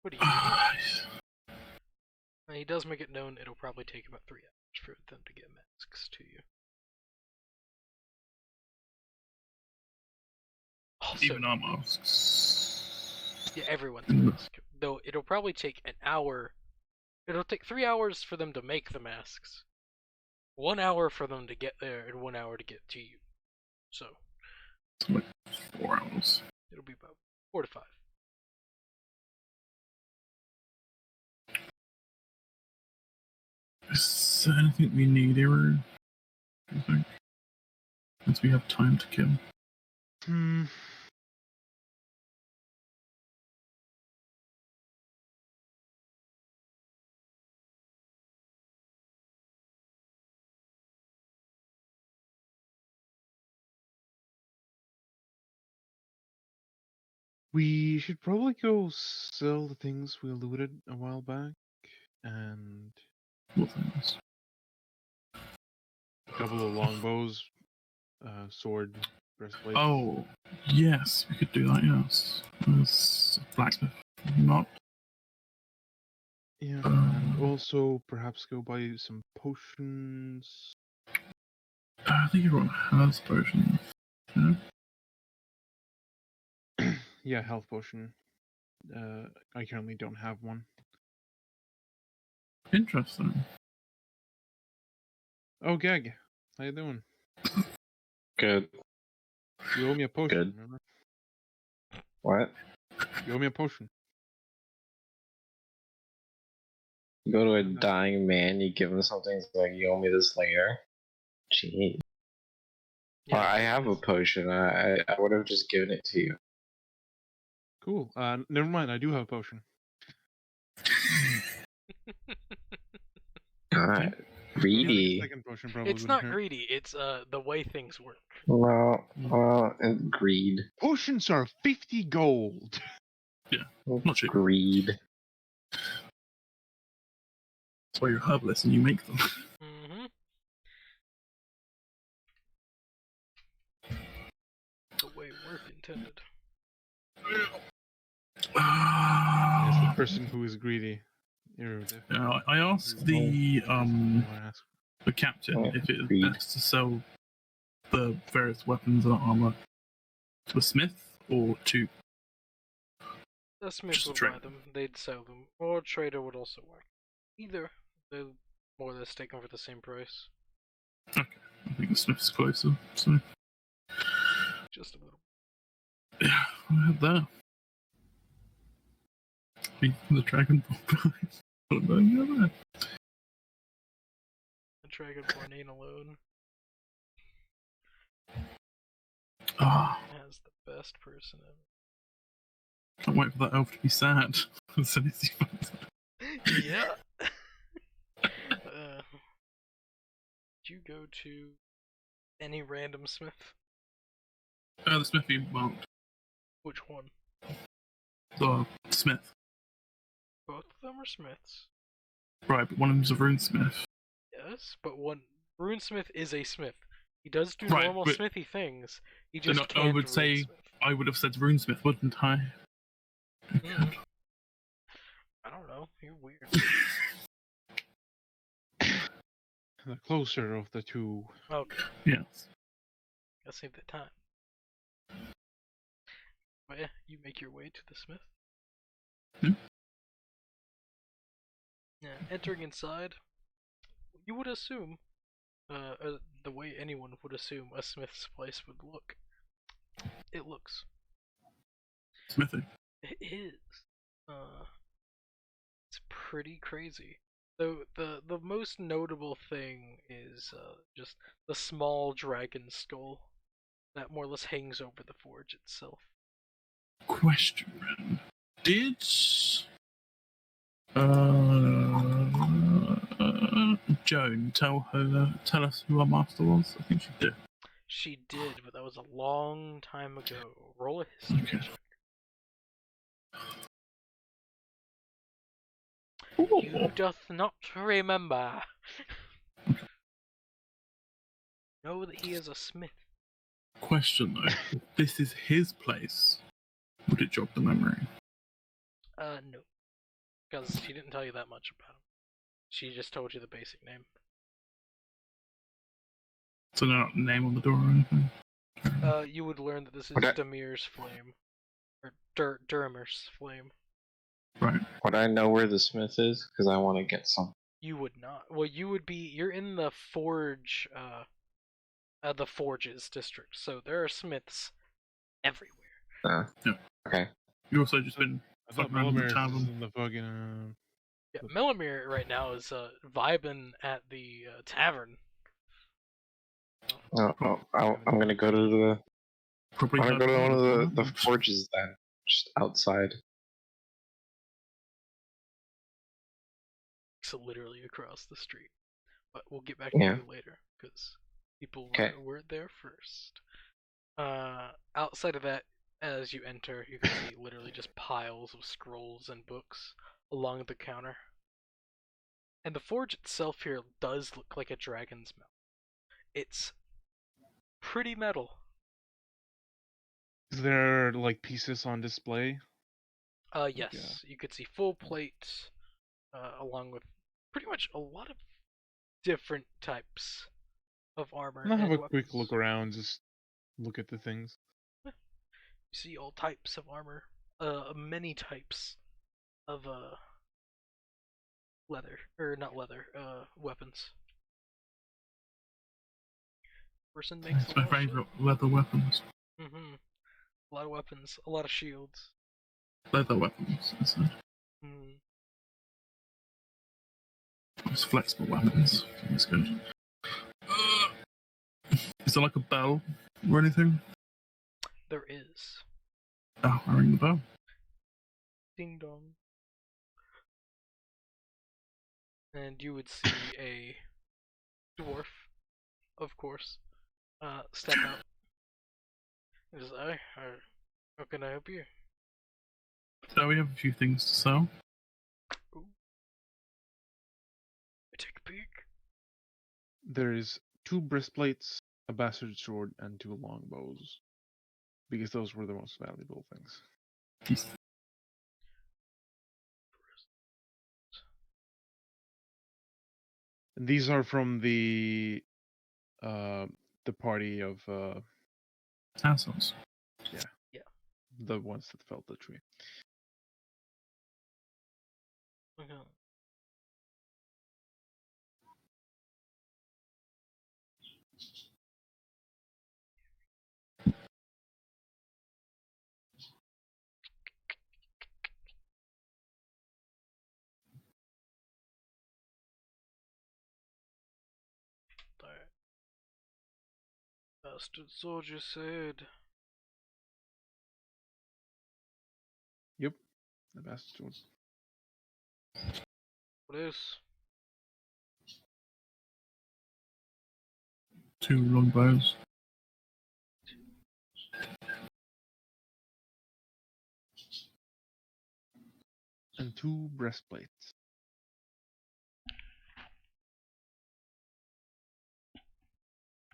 Speaker 1: What do you do? He does make it known it'll probably take about 3 hours for them to get masks to you. Also,
Speaker 2: Even our masks.
Speaker 1: yeah, everyone's mask. Though it'll probably take an hour. It'll take 3 hours for them to make the masks. 1 hour for them to get there, and 1 hour to get to you. So.
Speaker 2: It's like 4 hours.
Speaker 1: It'll be about 4 to 5.
Speaker 2: Is there anything we need here? Do you think? Since we have time to kill.
Speaker 5: We should probably go sell the things we looted a while back, and
Speaker 2: What things?
Speaker 5: a couple of longbows, sword, breastplate.
Speaker 2: Oh, yes, we could do that, yes. There's a blacksmith. Not.
Speaker 5: Yeah, and also perhaps go buy some potions.
Speaker 2: I think everyone has potions. Yeah?
Speaker 5: Yeah, health potion. I currently don't have one.
Speaker 2: Interesting.
Speaker 5: Oh, Gag, how you doing?
Speaker 6: Good.
Speaker 5: You owe me a potion,
Speaker 6: Good.
Speaker 5: remember?
Speaker 6: What?
Speaker 5: You owe me a potion.
Speaker 6: You go to a dying man, you give him something, it's like, you owe me this later? Gee.
Speaker 1: Yeah,
Speaker 6: Well, I have a potion. I would have just given it to you.
Speaker 5: Cool. Never mind, I do have a potion.
Speaker 6: God. Greedy.
Speaker 5: Second potion probably
Speaker 1: it's
Speaker 5: wouldn't
Speaker 1: not
Speaker 5: hurt.
Speaker 1: greedy, it's the way things work.
Speaker 6: Well, and greed.
Speaker 5: Potions are 50 gold.
Speaker 2: Not cheap.
Speaker 6: Greed.
Speaker 2: That's why you're herbalist and you make them.
Speaker 1: Mm-hmm. The way work intended.
Speaker 5: Yes, the person who is greedy.
Speaker 2: Yeah, I asked the captain if it's
Speaker 6: Greed.
Speaker 2: best to sell the various weapons and armor to a smith or to
Speaker 1: The Smith
Speaker 2: Just a
Speaker 1: would
Speaker 2: trade.
Speaker 1: buy them, they'd sell them, or a trader would also work. Either, they're more or less taken for the same price.
Speaker 2: I think the smith's closer, so
Speaker 1: Just a little.
Speaker 2: yeah, I had that. The Dragon Ball prize. I don't know that.
Speaker 1: The Dragonborn ain't alone.
Speaker 2: Ah,
Speaker 1: Has the best person ever.
Speaker 2: can't wait for that elf to be sad. As soon as he finds out.
Speaker 1: Yeah. Did you go to any random smith?
Speaker 2: The smithy marked.
Speaker 1: Which one?
Speaker 2: The smith.
Speaker 1: Both of them are smiths.
Speaker 2: Right, but one of them's a runesmith.
Speaker 1: Yes, but runesmith is a smith. He does do
Speaker 2: Right,
Speaker 1: normal
Speaker 2: but-
Speaker 1: smithy things. He
Speaker 2: Then
Speaker 1: just
Speaker 2: I
Speaker 1: can't
Speaker 2: would say
Speaker 1: runesmith.
Speaker 2: I would have said runesmith, wouldn't I?
Speaker 1: I don't know. You're weird.
Speaker 5: the closer of the two.
Speaker 1: Okay,
Speaker 2: Yes.
Speaker 1: gotta save that time. But yeah, you make your way to the smith. Yeah, entering inside, you would assume, the way anyone would assume a smith's place would look. It looks.
Speaker 2: Smithy.
Speaker 1: It is. It's pretty crazy. Though the most notable thing is just the small dragon skull that more or less hangs over the forge itself.
Speaker 2: Question. Did Joan tell us who our master was? I think she did.
Speaker 1: She did, but that was a long time ago. Roll a history
Speaker 2: Okay.
Speaker 1: check.
Speaker 2: Ooh.
Speaker 1: You doth not remember. Know that he is a smith.
Speaker 2: Question though, if this is his place, would it jog the memory?
Speaker 1: No. Because she didn't tell you that much about him. She just told you the basic name.
Speaker 2: So no name on the door or anything?
Speaker 1: You would learn that this is
Speaker 6: Okay.
Speaker 1: Damir's flame. Or Durimer's flame.
Speaker 2: Right.
Speaker 6: Would I know where the smith is? Because I want to get some.
Speaker 1: You would not. Well, you're in the forge, the forges district, so there are smiths everywhere.
Speaker 2: Yeah.
Speaker 6: Okay.
Speaker 2: You've also just been
Speaker 5: I thought
Speaker 2: fucking around in the
Speaker 5: Melimir's
Speaker 2: tavern.
Speaker 5: in the fucking.
Speaker 1: Yeah, Melamir right now is vibing at the tavern.
Speaker 6: I'm gonna go to the.
Speaker 2: Probably
Speaker 6: I'm gonna go to
Speaker 2: heard
Speaker 6: one
Speaker 2: about
Speaker 6: of the
Speaker 2: it.
Speaker 6: forges then, just outside.
Speaker 1: It's literally across the street. But we'll get back
Speaker 6: Yeah.
Speaker 1: to you later, because people
Speaker 6: Okay.
Speaker 1: were there first. Outside of that, as you enter, you can see literally just piles of scrolls and books along the counter. And the forge itself here does look like a dragon's mouth. It's pretty metal.
Speaker 5: Is there like pieces on display?
Speaker 1: Yes, you could see full plate, along with pretty much a lot of different types of armor.
Speaker 5: I'll have
Speaker 1: and
Speaker 5: a quick
Speaker 1: weapons.
Speaker 5: look around, just look at the things.
Speaker 1: You see all types of armor, many types of leather, or not leather, weapons. Person makes
Speaker 2: It's
Speaker 1: a
Speaker 2: my
Speaker 1: lot of shit.
Speaker 2: favourite leather weapons.
Speaker 1: A lot of weapons, a lot of shields.
Speaker 2: Leather weapons, I said. It's flexible weapons. That's good. Is there like a bell or anything?
Speaker 1: There is.
Speaker 2: Oh, I ring the bell.
Speaker 1: Ding dong. And you would see a dwarf, of course, step out. And just, how can I help you?
Speaker 2: So we have a few things to sell.
Speaker 1: Ooh. Take a peek.
Speaker 5: There's 2 breastplates, a bastard sword, and 2 longbows. Because those were the most valuable things. And these are from the party of
Speaker 2: Assholes.
Speaker 5: the ones that felled the tree.
Speaker 1: Okay. Alright. Bastard soldier said.
Speaker 5: Yep, the bastard sword.
Speaker 1: What is?
Speaker 2: 2 longbows.
Speaker 5: And 2 breastplates.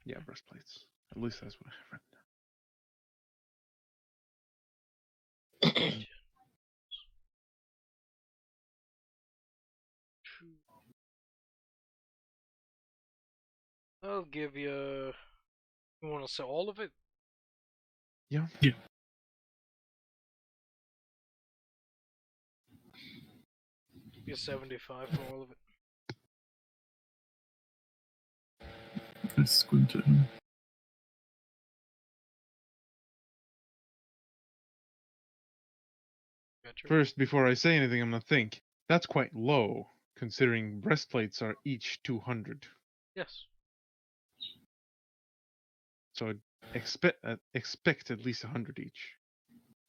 Speaker 5: Yeah, breastplates. At least that's what I have written.
Speaker 1: I'll give you. You want to sell all of it?
Speaker 5: Yeah.
Speaker 2: Yeah.
Speaker 1: Give you 75 for all of it.
Speaker 2: Let's squint it.
Speaker 1: Gotcha.
Speaker 5: First, before I say anything, I'm gonna think. That's quite low, considering breastplates are each 200.
Speaker 1: Yes.
Speaker 5: So I'd expect at least 100 each.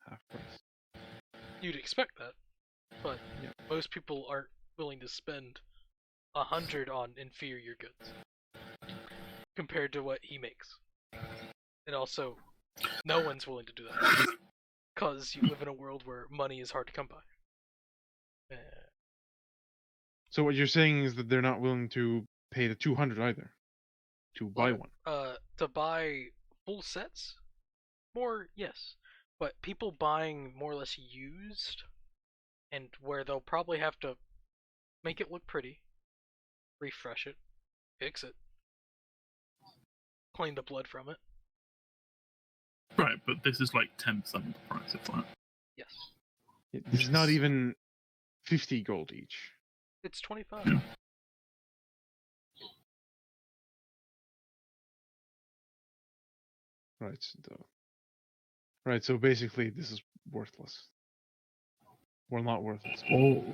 Speaker 5: Half price.
Speaker 1: You'd expect that, but
Speaker 5: Yeah.
Speaker 1: most people aren't willing to spend 100 on inferior goods compared to what he makes. And also, no one's willing to do that because you live in a world where money is hard to come by.
Speaker 5: So what you're saying is that they're not willing to pay the 200 either to buy one.
Speaker 1: To buy full sets, more yes, but people buying more or less used, and where they'll probably have to make it look pretty, refresh it, fix it, clean the blood from it.
Speaker 2: Right, but this is like 10% of the price of that.
Speaker 1: Yes.
Speaker 5: It's not even 50 gold each.
Speaker 1: It's 25.
Speaker 2: Yeah.
Speaker 5: Right, so basically this is worthless. Well, not worthless.
Speaker 2: Oh,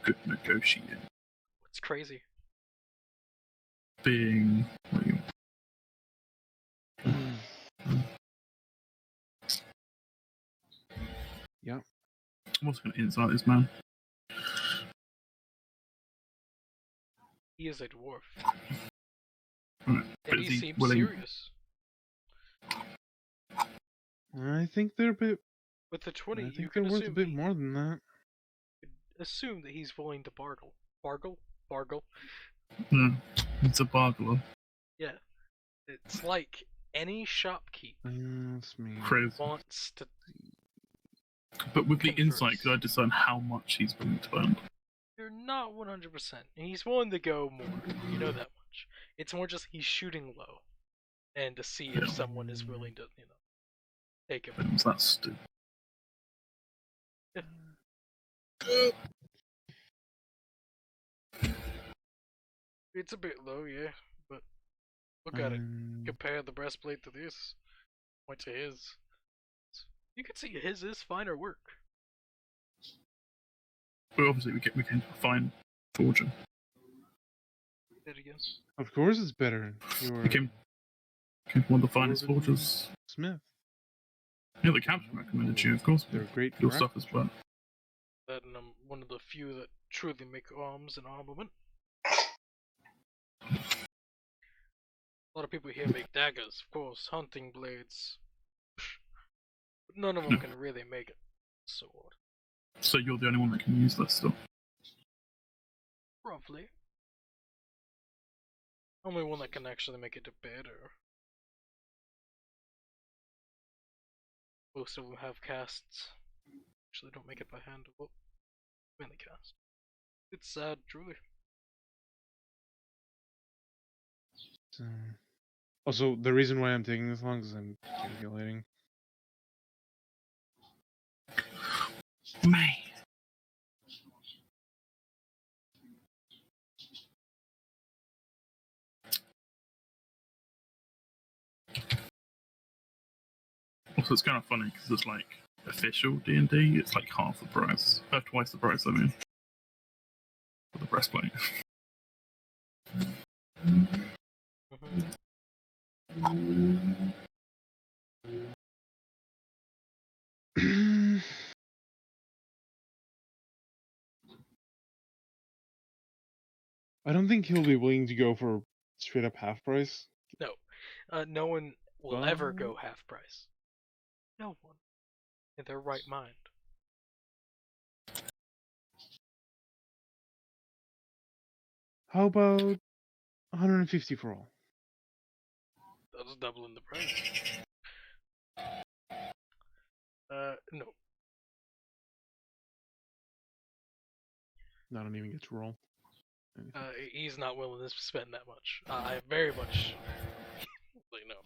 Speaker 2: good negotiating.
Speaker 1: It's crazy.
Speaker 2: Being.
Speaker 5: Yeah.
Speaker 2: What's going to insight this man?
Speaker 1: He is a dwarf.
Speaker 2: Right.
Speaker 1: And he seems serious.
Speaker 5: I think they're a bit.
Speaker 1: With the 20,
Speaker 5: I
Speaker 1: you
Speaker 5: think
Speaker 1: can
Speaker 5: they're worth a
Speaker 1: assume
Speaker 5: bit more than that.
Speaker 1: assume that he's willing to bargle. Bargle?
Speaker 2: Yeah, it's a bargain.
Speaker 1: Yeah. It's like any shopkeep
Speaker 5: That's me.
Speaker 2: Crazy.
Speaker 1: wants to.
Speaker 2: But with the
Speaker 1: converse.
Speaker 2: insight, could I discern how much he's willing to earn?
Speaker 1: You're not 100%. And he's willing to go more. You know that much. It's more just he's shooting low. And to see if someone is willing to, take him.
Speaker 2: That's stupid.
Speaker 1: Yeah. It's a bit low, yeah. But look at it. Compare the breastplate to this. Point to his. You can see his is finer work.
Speaker 2: But obviously, we can find Forger.
Speaker 1: That again.
Speaker 5: Of course, it's better.
Speaker 2: We can one of the finest forgers.
Speaker 5: Smith.
Speaker 2: Yeah, the captain recommended you, of course.
Speaker 5: They're great.
Speaker 2: Your stuff as well.
Speaker 1: That and I'm one of the few that truly make arms and armament. A lot of people here make daggers, of course, hunting blades. But none of them can really make a sword.
Speaker 2: So you're the only one that can use that stuff?
Speaker 1: Roughly. Only one that can actually make it better. Most of them have casts. Actually don't make it by hand, but mainly cast. It's sad, truly.
Speaker 5: Also, the reason why I'm taking this long is I'm calculating.
Speaker 2: Man. Also, it's kind of funny because it's like official D&D. It's like half the price, twice the price. I mean, for the breastplate.
Speaker 5: I don't think he'll be willing to go for straight up half price.
Speaker 1: No. No one will ever go half price. No one. In their right mind.
Speaker 5: How about 150 for all?
Speaker 1: That's doubling the price. No.
Speaker 5: I don't even get to roll. anything.
Speaker 1: He's not willing to spend that much. I very much like no.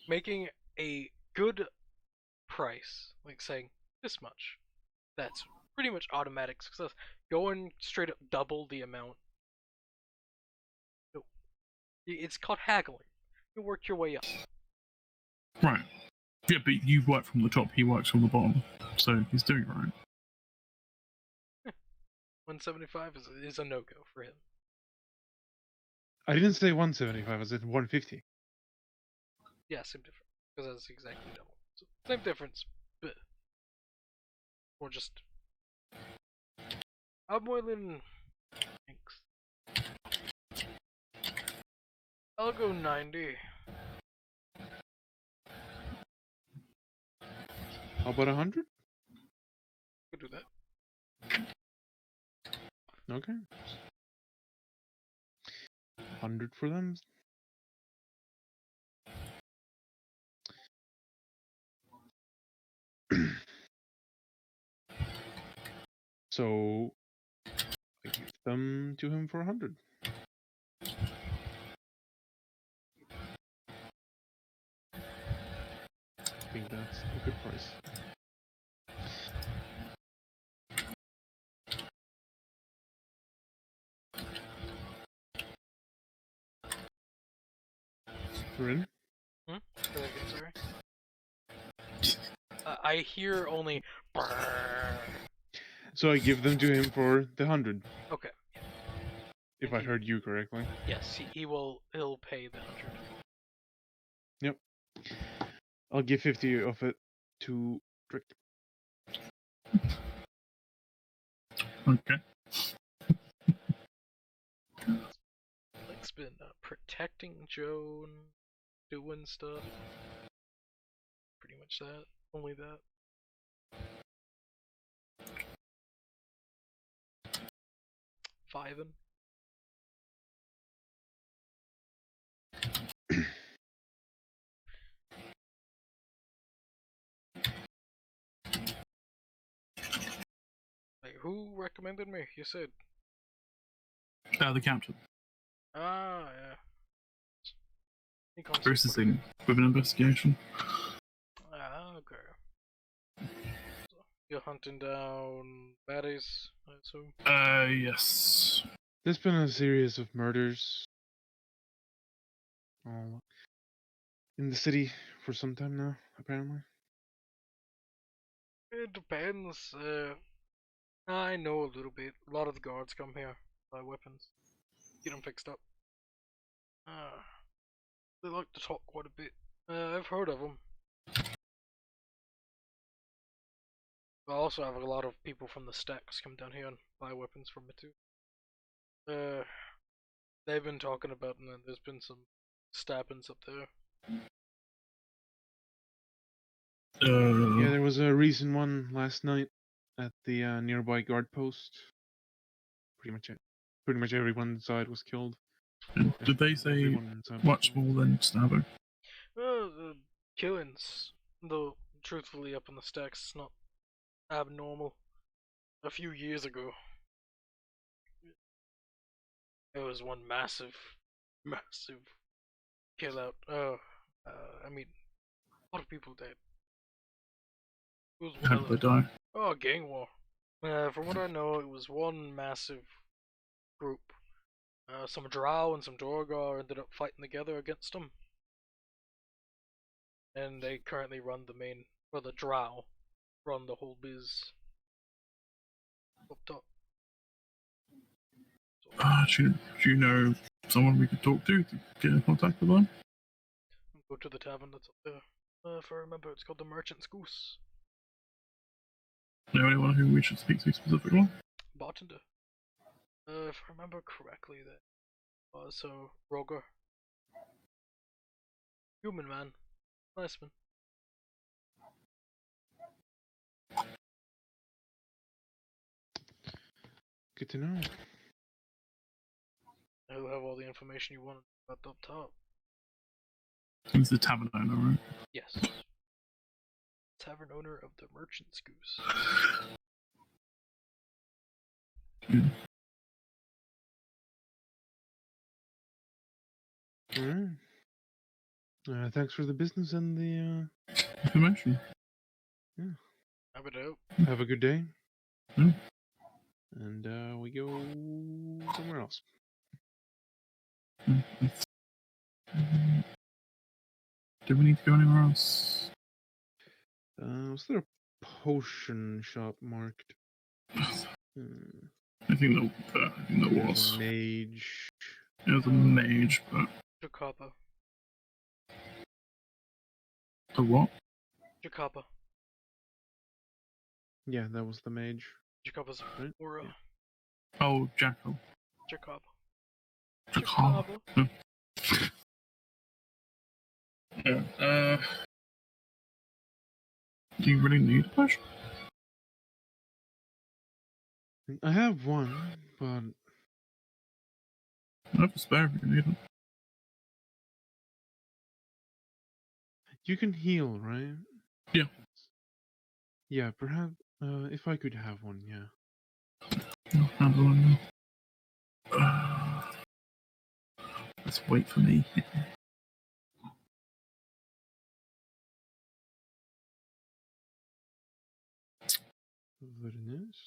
Speaker 1: Making a good price, like saying this much, that's pretty much automatic success. Going straight up double the amount, no. It's called haggling. You work your way up.
Speaker 2: Right. Yeah, but you work from the top, he works from the bottom, so he's doing it right.
Speaker 1: 175 is a no-go for him.
Speaker 5: I didn't say 175. I said 150.
Speaker 1: Yeah, same difference. Because that's exactly double. So, same difference, but or just I'm more than thanks. I'll go 90.
Speaker 5: How about 100?
Speaker 1: Could do that.
Speaker 5: Okay. 100 for them. So I give them to him for 100. I think that's a good price. Rin?
Speaker 1: Say that again, sorry. I hear only.
Speaker 5: So I give them to him for the 100.
Speaker 1: Okay.
Speaker 5: If I heard you correctly.
Speaker 1: Yes, he'll pay the 100.
Speaker 5: Yep. I'll give 50 of it to Drick.
Speaker 2: Okay.
Speaker 1: Blake's been protecting Joan, doing stuff. Pretty much that. Only that. Fiven. Like, who recommended me? You said.
Speaker 2: The captain.
Speaker 1: Ah, yeah.
Speaker 2: Processing with an investigation.
Speaker 1: Ah, okay. So, you're hunting down baddies, I assume?
Speaker 2: Yes.
Speaker 5: There's been a series of murders in the city for some time now, apparently.
Speaker 1: It depends. I know a little bit. A lot of the guards come here, buy weapons, get them fixed up. They like to talk quite a bit. I've heard of them. I also have a lot of people from the stacks come down here and buy weapons from me too. They've been talking about, and then there's been some stabbings up there.
Speaker 5: Yeah, there was a recent one last night at the nearby guard post. Pretty much everyone inside was killed.
Speaker 2: Did they say much more than stabbing?
Speaker 1: The killings, though, truthfully, up in the stacks, it's not abnormal. A few years ago, it was one massive kill out. I mean, a lot of people died.
Speaker 2: How did they die?
Speaker 1: Oh, gang war. From what I know, it was one massive group. Some Drow and some Dorgar ended up fighting together against them. And they currently run the Drow run the whole biz. Up top.
Speaker 2: Do you know someone we could talk to get in contact with them?
Speaker 1: Go to the tavern that's up there. If I remember, it's called the Merchant's Goose.
Speaker 2: Know anyone who we should speak to specifically?
Speaker 1: Bartender. If I remember correctly, that was Roger. Human man. Nice man.
Speaker 5: Good to know.
Speaker 1: He'll have all the information you want about up top.
Speaker 2: He's the tavern owner, right?
Speaker 1: Yes. tavern owner of the Merchant's Goose.
Speaker 5: Alright. Thanks for the business and the
Speaker 2: information.
Speaker 5: Yeah.
Speaker 1: Have a dope.
Speaker 5: Have a good day.
Speaker 2: Mm.
Speaker 5: And we go somewhere else.
Speaker 2: Do we need to go anywhere else?
Speaker 5: Was there a potion shop marked?
Speaker 2: I think there was.
Speaker 5: A mage.
Speaker 2: There's a mage, but
Speaker 1: Jacapa.
Speaker 2: a what?
Speaker 1: Jacapa.
Speaker 5: Yeah, that was the mage.
Speaker 1: Jacapa's
Speaker 5: right?
Speaker 1: aura.
Speaker 5: Yeah.
Speaker 2: Oh, Jackal.
Speaker 1: Jacapa.
Speaker 2: Jacapa. Yeah. Do you really need a potion?
Speaker 5: I have one, but
Speaker 2: I have a spare if you need it.
Speaker 5: you can heal, right?
Speaker 2: Yeah.
Speaker 5: Yeah, perhaps if I could have one, yeah.
Speaker 2: I'll have one. Let's wait for me.
Speaker 5: Very nice.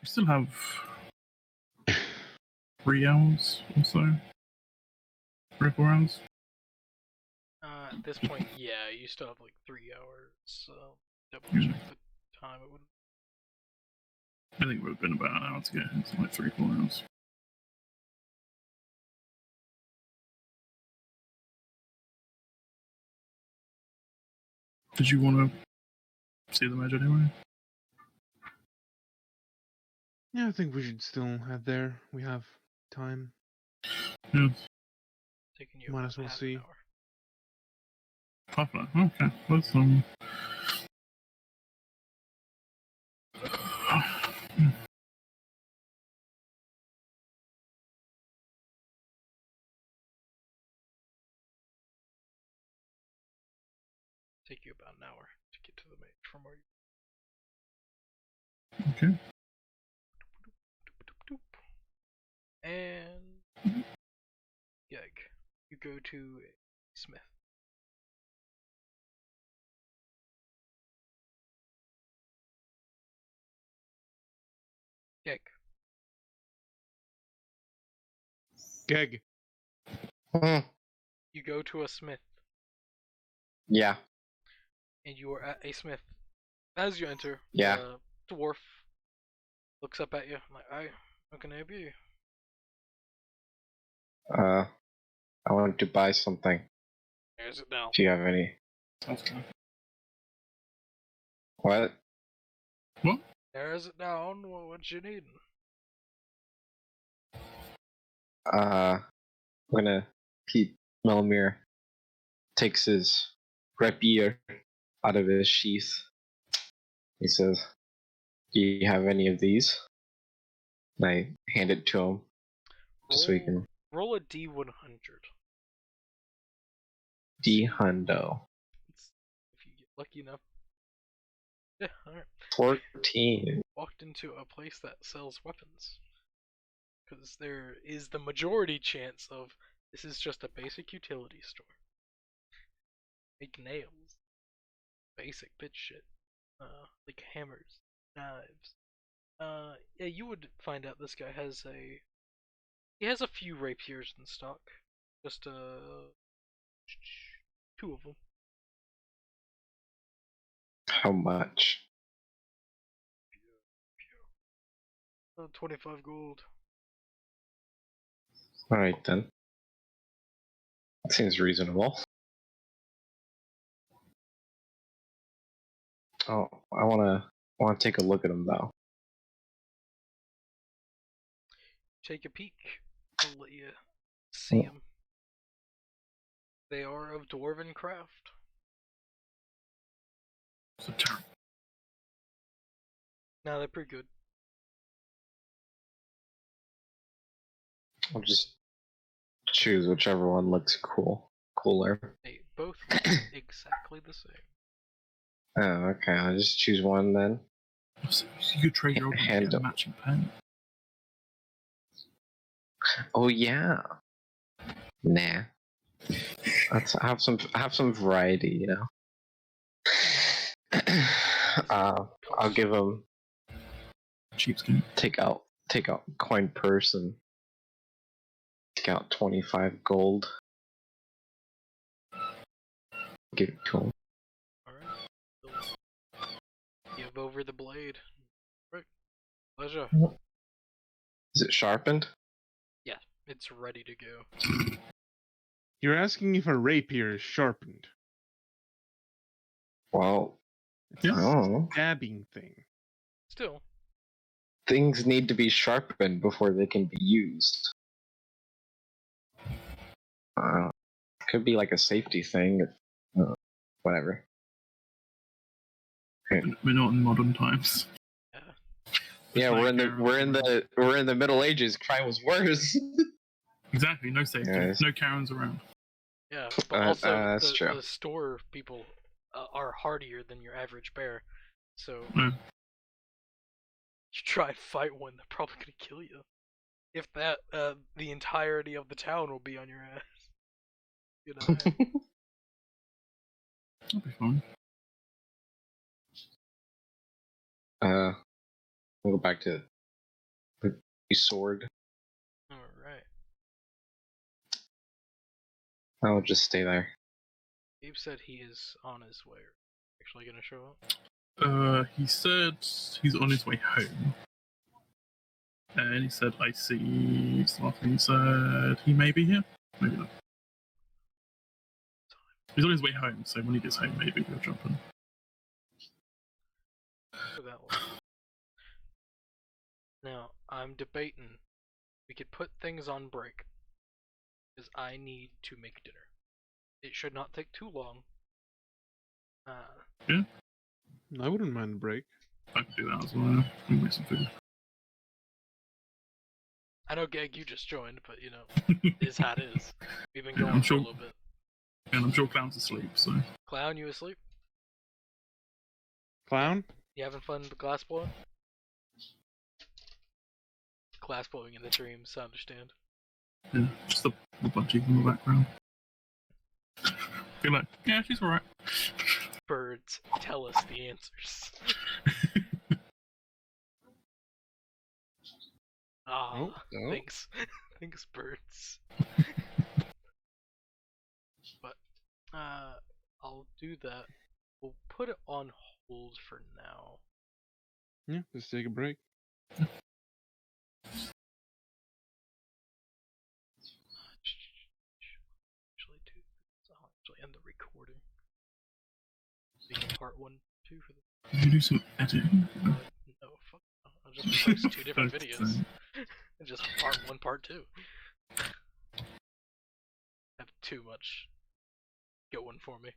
Speaker 2: We still have 3 hours or so. 3 or 4 hours.
Speaker 1: At this point, yeah, you still have like 3 hours, so double check the time it would.
Speaker 2: I think it would have been about an hour to get. It's like 3 or 4 hours. Did you want to see the mage anyway?
Speaker 5: Yeah, I think we should still head there. We have time.
Speaker 2: Yeah.
Speaker 1: Taking you
Speaker 5: Might
Speaker 1: about
Speaker 5: as well
Speaker 1: half
Speaker 5: see.
Speaker 1: an hour.
Speaker 2: Half an hour. Okay. Let's
Speaker 1: Take you about an hour to get to the mage from where you.
Speaker 2: Okay.
Speaker 1: And Geg, you go to Smith. Geg.
Speaker 5: Geg.
Speaker 1: You go to a smith.
Speaker 6: Yeah.
Speaker 1: And you are at a smith. As you enter,
Speaker 6: Yeah.
Speaker 1: the dwarf looks up at you. I'm like, how can I help you?
Speaker 6: I wanted to buy something.
Speaker 1: There's it now.
Speaker 6: Do you have any? What?
Speaker 2: What?
Speaker 1: There's it down. What you needing?
Speaker 6: I'm gonna keep Melmir takes his rapier out of his sheath. He says, "Do you have any of these?" And I hand it to him just so he can.
Speaker 1: Roll a D100.
Speaker 6: D-hundo.
Speaker 1: If you get lucky enough. Yeah, alright.
Speaker 6: 14.
Speaker 1: Walked into a place that sells weapons. Because there is the majority chance of this is just a basic utility store. Make nails. Basic bitch shit. Like hammers, knives. Yeah, you would find out this guy has he has a few rapiers in stock. Just 2 of them.
Speaker 6: How much?
Speaker 1: 25 gold.
Speaker 6: Alright then. That seems reasonable. Oh, I wanna take a look at them though.
Speaker 1: Take a peek. I'll let you see them. They are of dwarven craft.
Speaker 2: It's a terrible.
Speaker 1: No, they're pretty good.
Speaker 6: I'll just choose whichever one looks cooler.
Speaker 1: They both look exactly the same.
Speaker 6: Oh, okay. I'll just choose one then.
Speaker 2: So you could trade your old one to get a matching pen.
Speaker 6: Oh yeah. Nah. Let's have some variety, you know. I'll give him
Speaker 2: Cheapskate.
Speaker 6: take out coin purse and take out 25 gold. Give it to him.
Speaker 1: Alright. Give over the blade. Right. Pleasure.
Speaker 6: Is it sharpened?
Speaker 1: Yeah, it's ready to go.
Speaker 5: You're asking if a rapier is sharpened.
Speaker 6: Well,
Speaker 5: It's
Speaker 6: I don't know.
Speaker 5: a stabbing thing.
Speaker 1: Still.
Speaker 6: Things need to be sharpened before they can be used. Could be like a safety thing. Whatever.
Speaker 2: We're not in modern times.
Speaker 6: Yeah, we're in the Middle Ages. Crime was worse.
Speaker 2: Exactly, no safety, no Karens around.
Speaker 1: Yeah, but also
Speaker 6: that's true.
Speaker 1: the store people are hardier than your average bear, so
Speaker 2: Yeah.
Speaker 1: you try and fight one, they're probably gonna kill you. If that, the entirety of the town will be on your ass. You know.
Speaker 2: That'll be fun.
Speaker 6: We'll go back to the sword.
Speaker 1: Alright.
Speaker 6: I'll just stay there.
Speaker 1: Gabe said he is on his way. Actually gonna show up?
Speaker 2: He said he's on his way home. And he said, I see. So last thing he said, he may be here. Maybe not. He's on his way home, so when he gets home, maybe he'll jump in.
Speaker 1: For that one. Now, I'm debating. We could put things on break. Because I need to make dinner. It should not take too long.
Speaker 2: Yeah.
Speaker 5: I wouldn't mind a break.
Speaker 2: I can do that as well. I'll make some food.
Speaker 1: I know, Geg, you just joined, but you know, is how it is. We've been going for a little bit.
Speaker 2: And I'm sure Clown's asleep, so.
Speaker 1: Clown, you asleep?
Speaker 5: Clown?
Speaker 1: You having fun with glass blowing? Glass blowing in the dreams, I understand.
Speaker 2: Yeah, just a budgie in the background. Be like, yeah, she's alright.
Speaker 1: Birds, tell us the answers. Thanks. Thanks, birds. But, I'll do that. We'll put it on hold for now.
Speaker 5: Yeah, let's take a break.
Speaker 1: I'll actually end the recording. Speaking part 1, 2 for the.
Speaker 2: Can you do some editing?
Speaker 1: No, fuck. I'll just post 2 different videos. Just part 1, part 2. Have too much going for me.